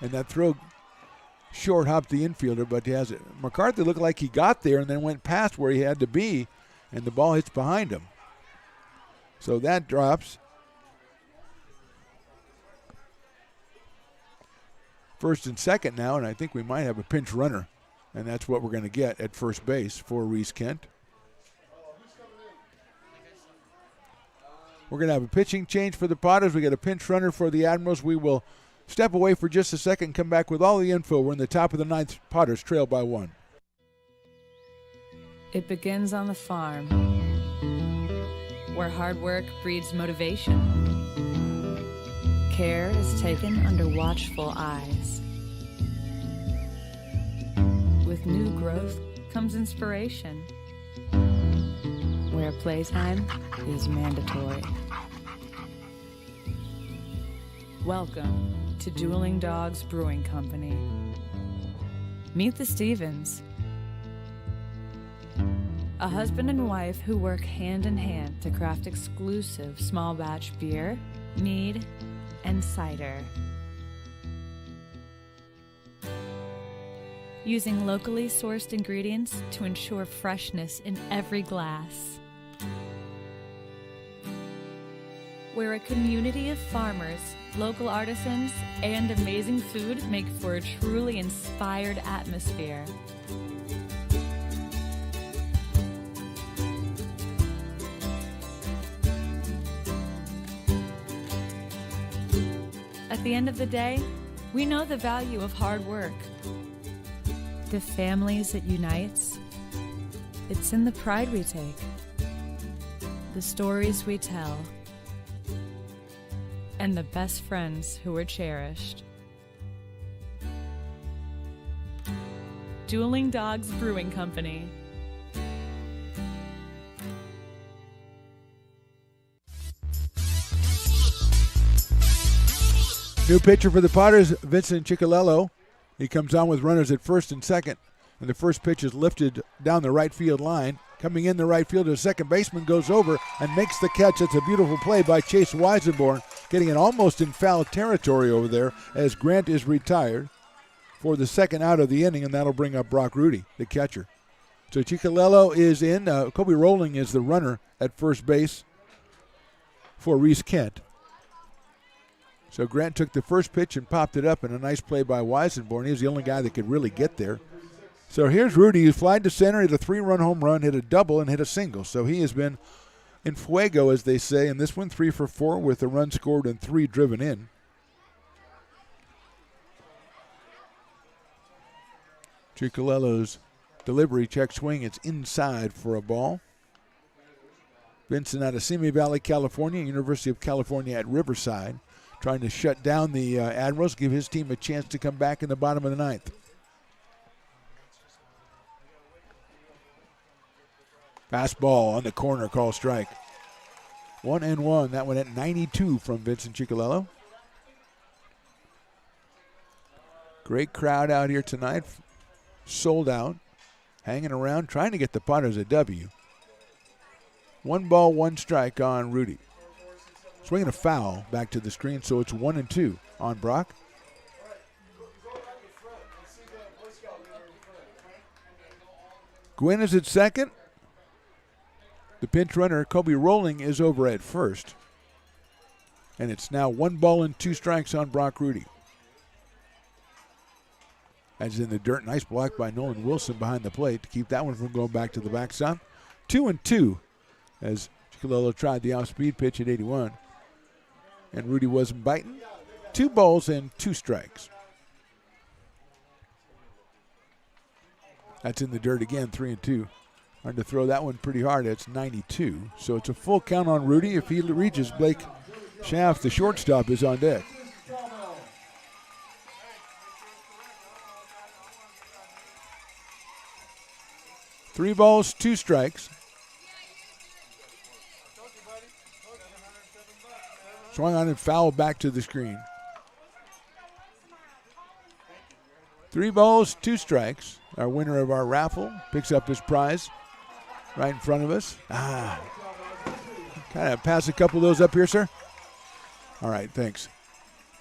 And that throw short hopped the infielder, but he has it. McCarthy looked like he got there and then went past where he had to be, and the ball hits behind him. So that drops. First and second now, and I think we might have a pinch runner, and that's what we're going to get at first base for Reese Kent. We're going to have a pitching change for the Potters. We got a pinch runner for the Admirals. We will step away for just a second and come back with all the info. We're in the top of the ninth. Potters trail by 1. It begins on the farm, where hard work breeds motivation. Care is taken under watchful eyes. With new growth comes inspiration, where playtime is mandatory. Welcome to Dueling Dogs Brewing Company. Meet the Stevens, a husband and wife who work hand in hand to craft exclusive small batch beer, mead, and cider. Using locally sourced ingredients to ensure freshness in every glass. Where a community of farmers, local artisans, and amazing food make for a truly inspired atmosphere. At the end of the day, we know the value of hard work. The families it unites, it's in the pride we take, the stories we tell, and the best friends who are cherished. Dueling Dogs Brewing Company. New pitcher for the Potters, Vincent Ciccolello. He comes on with runners at first and second, and the first pitch is lifted down the right field line. Coming in the right field, the second baseman goes over and makes the catch. It's a beautiful play by Chase Weisenborn, getting it almost in foul territory over there as Grant is retired for the second out of the inning, and that'll bring up Brock Rudy, the catcher. So Ciccolello is in. Kobe Rowling is the runner at first base for Reese Kent. So Grant took the first pitch and popped it up, and a nice play by Weisenborn. He was the only guy that could really get there. So here's Rudy. He flied to center, hit a 3-run home run, hit a double, and hit a single. So he has been in fuego, as they say, and this one 3 for 4 with a run scored and 3 driven in. Ciccolello's delivery check swing. It's inside for a ball. Vincent out of Simi Valley, California, University of California at Riverside, trying to shut down the Admirals, give his team a chance to come back in the bottom of the ninth. Fastball on the corner, call strike. 1-1. That one at 92 from Vincent Ciccolello. Great crowd out here tonight. Sold out. Hanging around, trying to get the Potters a W. 1 ball, 1 strike on Rudy. Swinging a foul back to the screen, so it's 1-2 on Brock. Gwynn is at second. The pinch runner, Kobe Rolling, is over at first. And it's now 1 ball and 2 strikes on Brock Rudy. That's in the dirt. Nice block by Nolan Wilson behind the plate to keep that one from going back to the backstop. 2-2 as Chicolello tried the off-speed pitch at 81. And Rudy wasn't biting. 2 balls and 2 strikes. That's in the dirt again, 3-2. Hard to throw that one pretty hard. It's 92. So it's a full count on Rudy. If he reaches Blake Schaff, the shortstop, is on deck. Three balls, 2 strikes. Swung on and fouled back to the screen. 3 balls, 2 strikes. Our winner of our raffle picks up his prize right in front of us. Kind of pass a couple of those up here, sir. All right, thanks.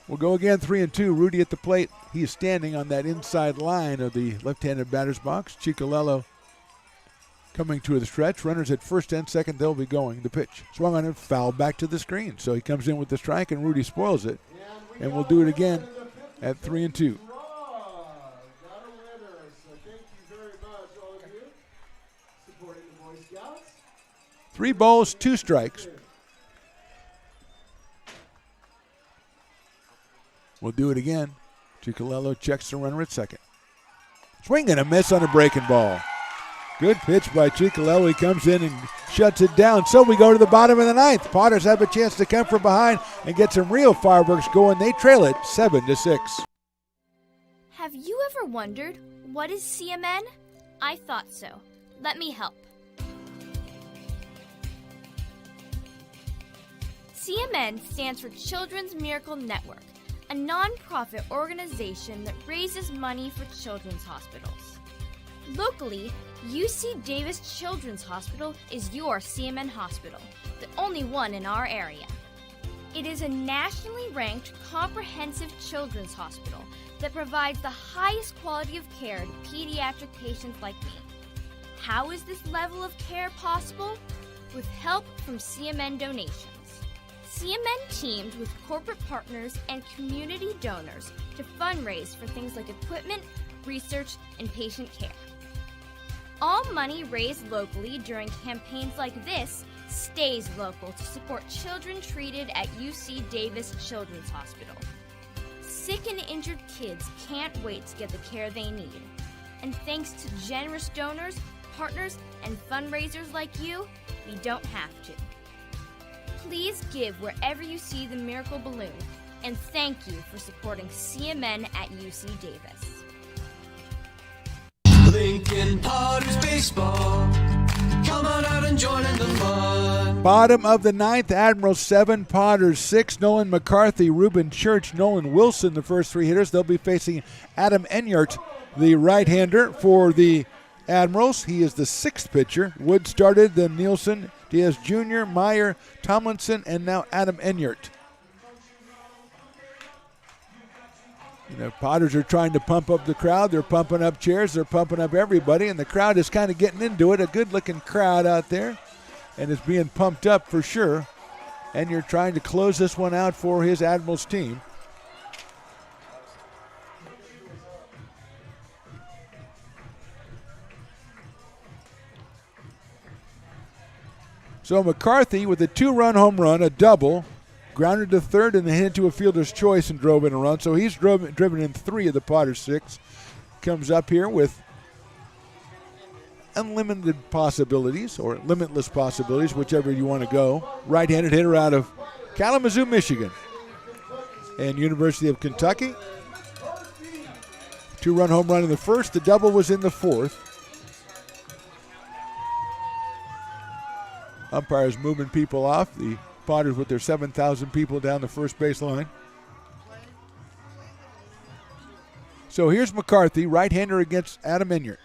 We'll go again, 3-2. Rudy at the plate. He is standing on that inside line of the left-handed batter's box. Chicolello coming to the stretch. Runners at first and second, they'll be going. The pitch swung on and fouled back to the screen. So he comes in with the strike, and Rudy spoils it. And we'll do it again at 3-2. 3 balls, 2 strikes. We'll do it again. Chicolello checks the runner at second. Swing and a miss on a breaking ball. Good pitch by Chicolello. He comes in and shuts it down. So we go to the bottom of the ninth. Potters have a chance to come from behind and get some real fireworks going. They trail it 7-6. Have you ever wondered, what is CMN? I thought so. Let me help. CMN stands for Children's Miracle Network, a non-profit organization that raises money for children's hospitals. Locally, UC Davis Children's Hospital is your CMN hospital, the only one in our area. It is a nationally ranked comprehensive children's hospital that provides the highest quality of care to pediatric patients like me. How is this level of care possible? With help from CMN donations. CMN teamed with corporate partners and community donors to fundraise for things like equipment, research, and patient care. All money raised locally during campaigns like this stays local to support children treated at UC Davis Children's Hospital. Sick and injured kids can't wait to get the care they need. And thanks to generous donors, partners, and fundraisers like you, we don't have to. Please give wherever you see the Miracle Balloon, and thank you for supporting CMN at UC Davis. Lincoln Potters Baseball. Come on out and join in the fun. Bottom of the ninth, Admirals 7, Potters 6. Nolan McCarthy, Reuben Church, Nolan Wilson, the first 3 hitters. They'll be facing Adam Enyart, the right-hander for the Admirals. He is the 6th pitcher. Wood started, then Nielsen, Diaz Jr., Meyer, Tomlinson, and now Adam Enyart. Potters are trying to pump up the crowd. They're pumping up chairs. They're pumping up everybody, and the crowd is kind of getting into it. A good-looking crowd out there, and it's being pumped up for sure. And you're trying to close this one out for his Admirals team. So McCarthy with a 2-run home run, a double, grounded to third and then hit into a fielder's choice and drove in a run. So he's driven in 3 of the Potters 6. Comes up here with unlimited possibilities or limitless possibilities, whichever you want to go. Right-handed hitter out of Kalamazoo, Michigan, and University of Kentucky. 2-run home run in the first. The double was in the 4th. Umpires moving people off. The Potters with their 7,000 people down the first base line. So here's McCarthy, right-hander against Adam Enyart.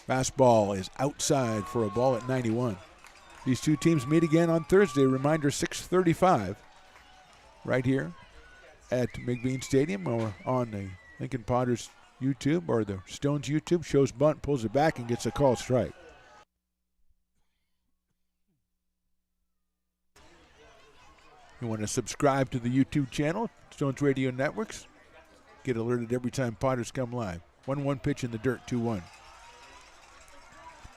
Fastball is outside for a ball at 91. These two teams meet again on Thursday. Reminder, 6:35 right here at McBean Stadium or on the Lincoln Potters YouTube or the Stones YouTube. Shows bunt, pulls it back, and gets a call strike. You want to subscribe to the YouTube channel, Stones Radio Networks. Get alerted every time Potters come live. 1-1 pitch in the dirt, 2-1.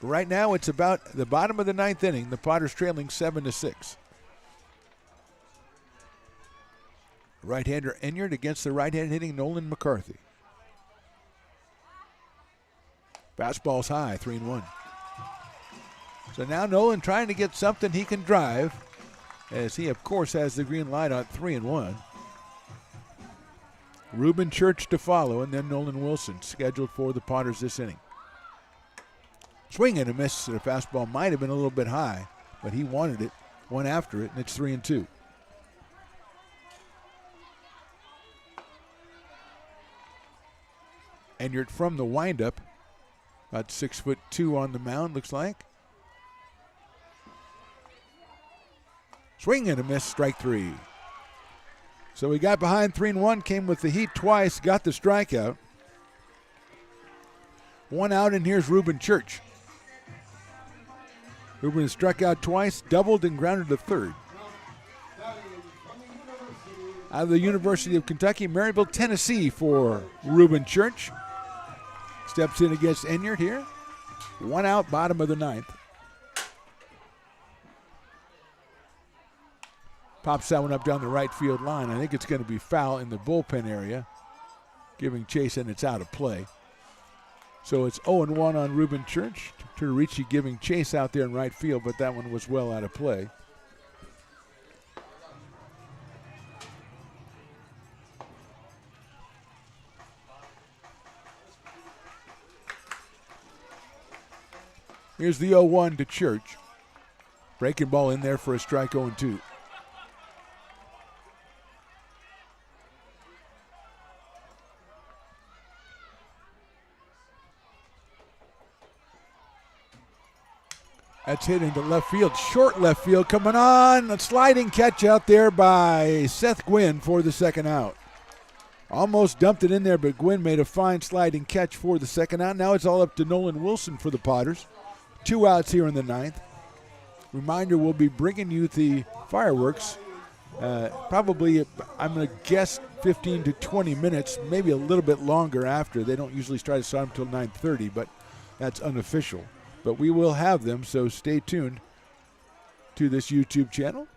But right now, it's about the bottom of the ninth inning. The Potters trailing 7-6. Right-hander Enyard against the right-hand hitting Nolan McCarthy. Fastball's high, 3-1. So now Nolan trying to get something he can drive, as he, of course, has the green light on 3-1. Reuben Church to follow, and then Nolan Wilson scheduled for the Potters this inning. Swing and a miss. The fastball might have been a little bit high, but he wanted it, went after it, and it's 3-2. Enyard from the windup, about 6'2" on the mound, looks like. Swing and a miss, strike three. So he got behind 3-1, came with the heat twice, got the strikeout. One out, and here's Reuben Church. Reuben has struck out twice, doubled, and grounded to third. Out of the University of Kentucky, Maryville, Tennessee for Reuben Church. Steps in against Enyard here. One out, bottom of the ninth. Pops that one up down the right field line. I think it's going to be foul in the bullpen area, giving chase, and it's out of play. So it's 0-1 on Reuben Church. Ricci giving chase out there in right field, but that one was well out of play. Here's the 0-1 to Church. Breaking ball in there for a strike, 0-2. That's hit into left field, short left field, coming on. A sliding catch out there by Seth Gwynn for the second out. Almost dumped it in there, but Gwynn made a fine sliding catch for the second out. Now it's all up to Nolan Wilson for the Potters. 2 outs here in the ninth. Reminder, we'll be bringing you the fireworks. Probably, I'm going to guess 15 to 20 minutes, maybe a little bit longer after. They don't usually try to start until 9:30, but that's unofficial. But we will have them, so stay tuned to this YouTube channel.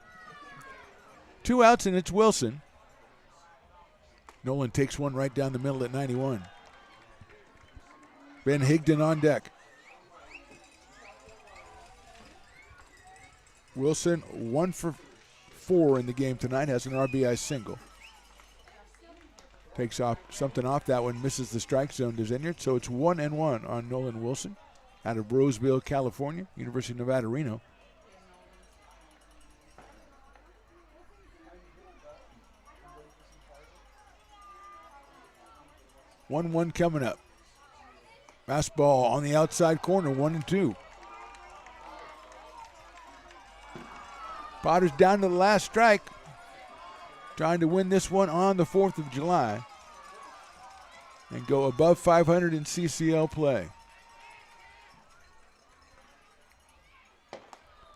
2 outs, and it's Wilson. Nolan takes one right down the middle at 91. Ben Higdon on deck. Wilson 1 for 4 in the game tonight, has an RBI single. Takes off something off that one, misses the strike zone, does Enyard. So it's 1-1 on Nolan Wilson out of Roseville, California, University of Nevada, Reno. One coming up. Fastball on the outside corner, 1-2. Potters down to the last strike, trying to win this one on the 4th of July and go above 500 in CCL play.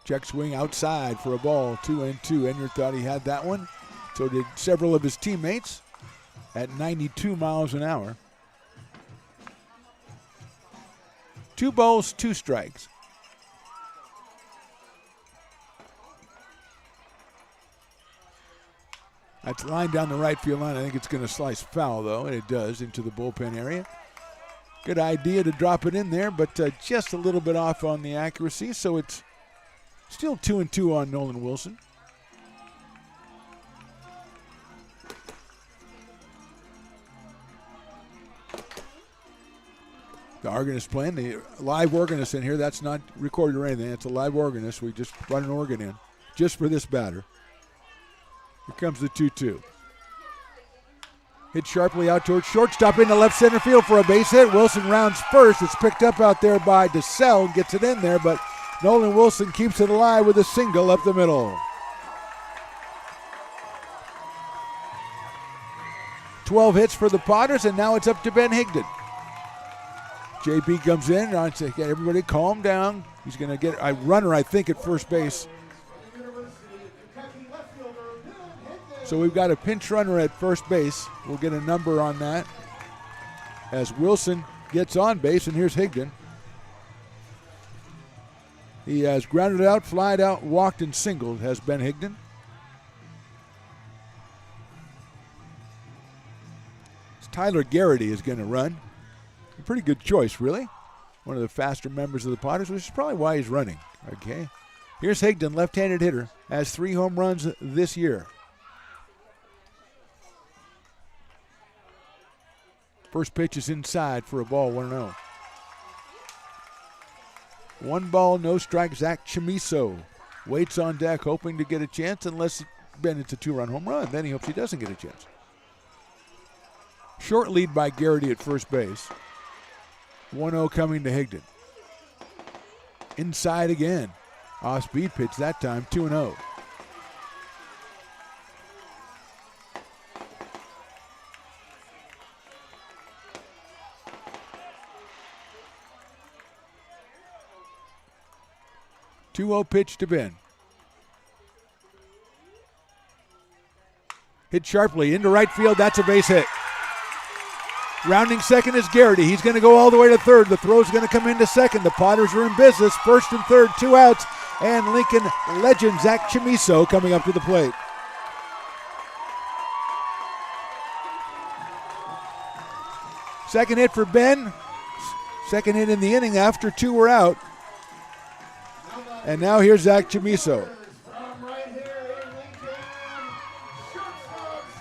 Check swing outside for a ball, 2-2. Enyard thought he had that one. So did several of his teammates at 92 miles an hour. 2 balls, 2 strikes. That's lined down the right field line. I think it's going to slice foul, though, and it does, into the bullpen area. Good idea to drop it in there, but just a little bit off on the accuracy, so it's still 2-2 on Nolan Wilson. The organist playing, the live organist in here. That's not recorded or anything. It's a live organist. We just brought an organ in just for this batter. Here comes the 2-2. Hit sharply out towards shortstop into left center field for a base hit. Wilson rounds first. It's picked up out there by DeSalle. Gets it in there, but Nolan Wilson keeps it alive with a single up the middle. 12 hits for the Potters, and now it's up to Ben Higdon. JB comes in and says, everybody calm down. He's going to get a runner, I think, at first base. So we've got a pinch runner at first base. We'll get a number on that as Wilson gets on base, and here's Higdon. He has grounded out, flied out, walked, and singled, has Ben Higdon. Tyler Garrity is going to run. A pretty good choice, really. One of the faster members of the Potters, which is probably why he's running. Okay. Here's Higdon, left-handed hitter, has 3 home runs this year. First pitch is inside for a ball, 1-0. 1 ball, no strike. Zach Chamiso waits on deck, hoping to get a chance, unless Ben hits a 2-run home run. Then he hopes he doesn't get a chance. Short lead by Garrity at first base. 1-0 coming to Higdon. Inside again. Off-speed pitch that time, 2-0. Pitch to Ben. Hit sharply into right field. That's a base hit. Rounding second is Garrity. He's going to go all the way to third. The throw's going to come into second. The Potters are in business. First and third, 2 outs. And Lincoln legend Zach Chamiso coming up to the plate. Second hit for Ben. Second hit in the inning after 2 were out. And now here's Zach Chamiso.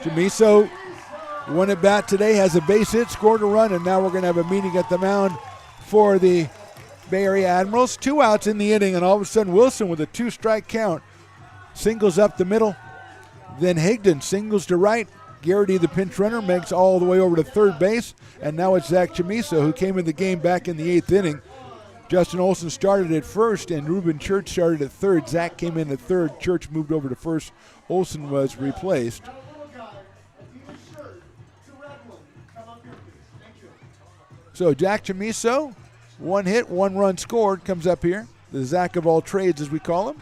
Chamiso, one at bat today, has a base hit, scored a run, and now we're going to have a meeting at the mound for the Bay Area Admirals. 2 outs in the inning, and all of a sudden Wilson with a 2-strike count singles up the middle. Then Higdon singles to right. Garrity, the pinch runner, makes all the way over to third base, and now it's Zach Chamiso, who came in the game back in the 8th inning. Justin Olson started at first, and Ruben Church started at third. Zach came in at third. Church moved over to first. Olson was replaced. So Jack Chamiso, 1 hit, 1 run scored, comes up here. The Zach of all trades, as we call him.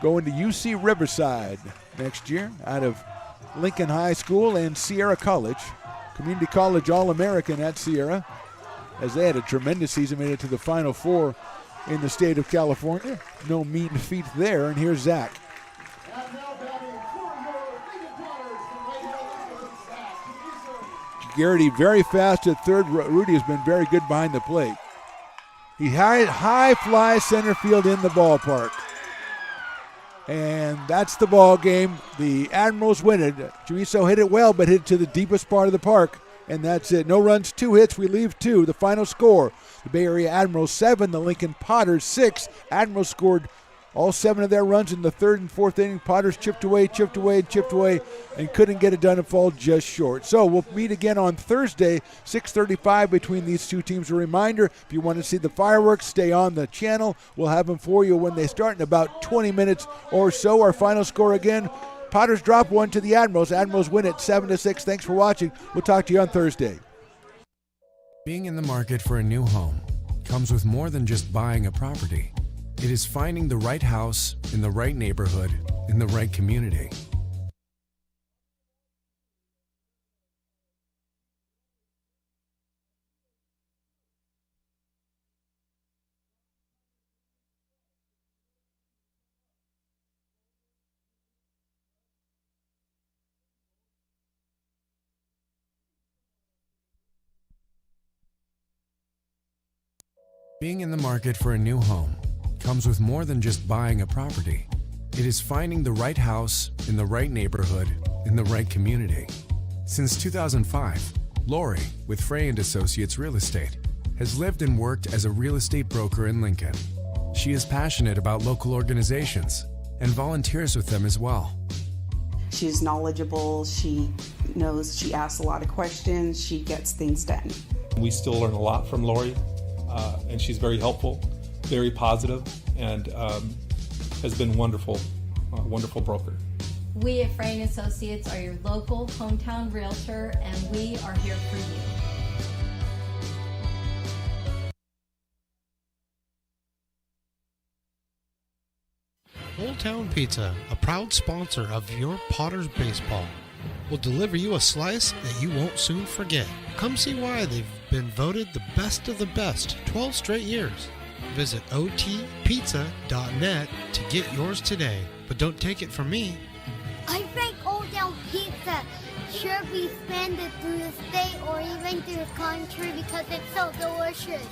Going to UC Riverside next year out of Lincoln High School and Sierra College. Community College All-American at Sierra, as they had a tremendous season, made it to the Final Four in the state of California. No mean feat there, and here's Zach. Garrity very fast at third. Rudy has been very good behind the plate. He high fly center field in the ballpark. And that's the ball game. The Admirals win it. Chamiso hit it well, but hit it to the deepest part of the park. And that's it. No runs, 2 hits. We leave 2. The final score, the Bay Area Admirals 7, the Lincoln Potters 6. Admirals scored all 7 of their runs in the 3rd and 4th inning. Potters chipped away, and couldn't get it done and fall just short. So we'll meet again on Thursday, 6:35 between these 2 teams. A reminder, if you want to see the fireworks, stay on the channel. We'll have them for you when they start in about 20 minutes or so. Our final score again, Potters drop 1 to the Admirals. Admirals win it 7-6. Thanks for watching. We'll talk to you on Thursday. Being in the market for a new home comes with more than just buying a property. It is finding the right house in the right neighborhood in the right community. Being in the market for a new home comes with more than just buying a property. It is finding the right house in the right neighborhood in the right community. Since 2005, Lori, with Frey & Associates Real Estate, has lived and worked as a real estate broker in Lincoln. She is passionate about local organizations and volunteers with them as well. She's knowledgeable, she asks a lot of questions, she gets things done. We still learn a lot from Lori, and she's very helpful. very positive and has been wonderful broker. We at Frayne Associates are your local hometown realtor, and we are here for you. Old Town Pizza, a proud sponsor of your Potters baseball, will deliver you a slice that you won't soon forget. Come see why they've been voted the best of the best 12 straight years. Visit otpizza.net to get yours today. But don't take it from me. I think Old Town Pizza should be expanded through the state or even through the country because it's so delicious.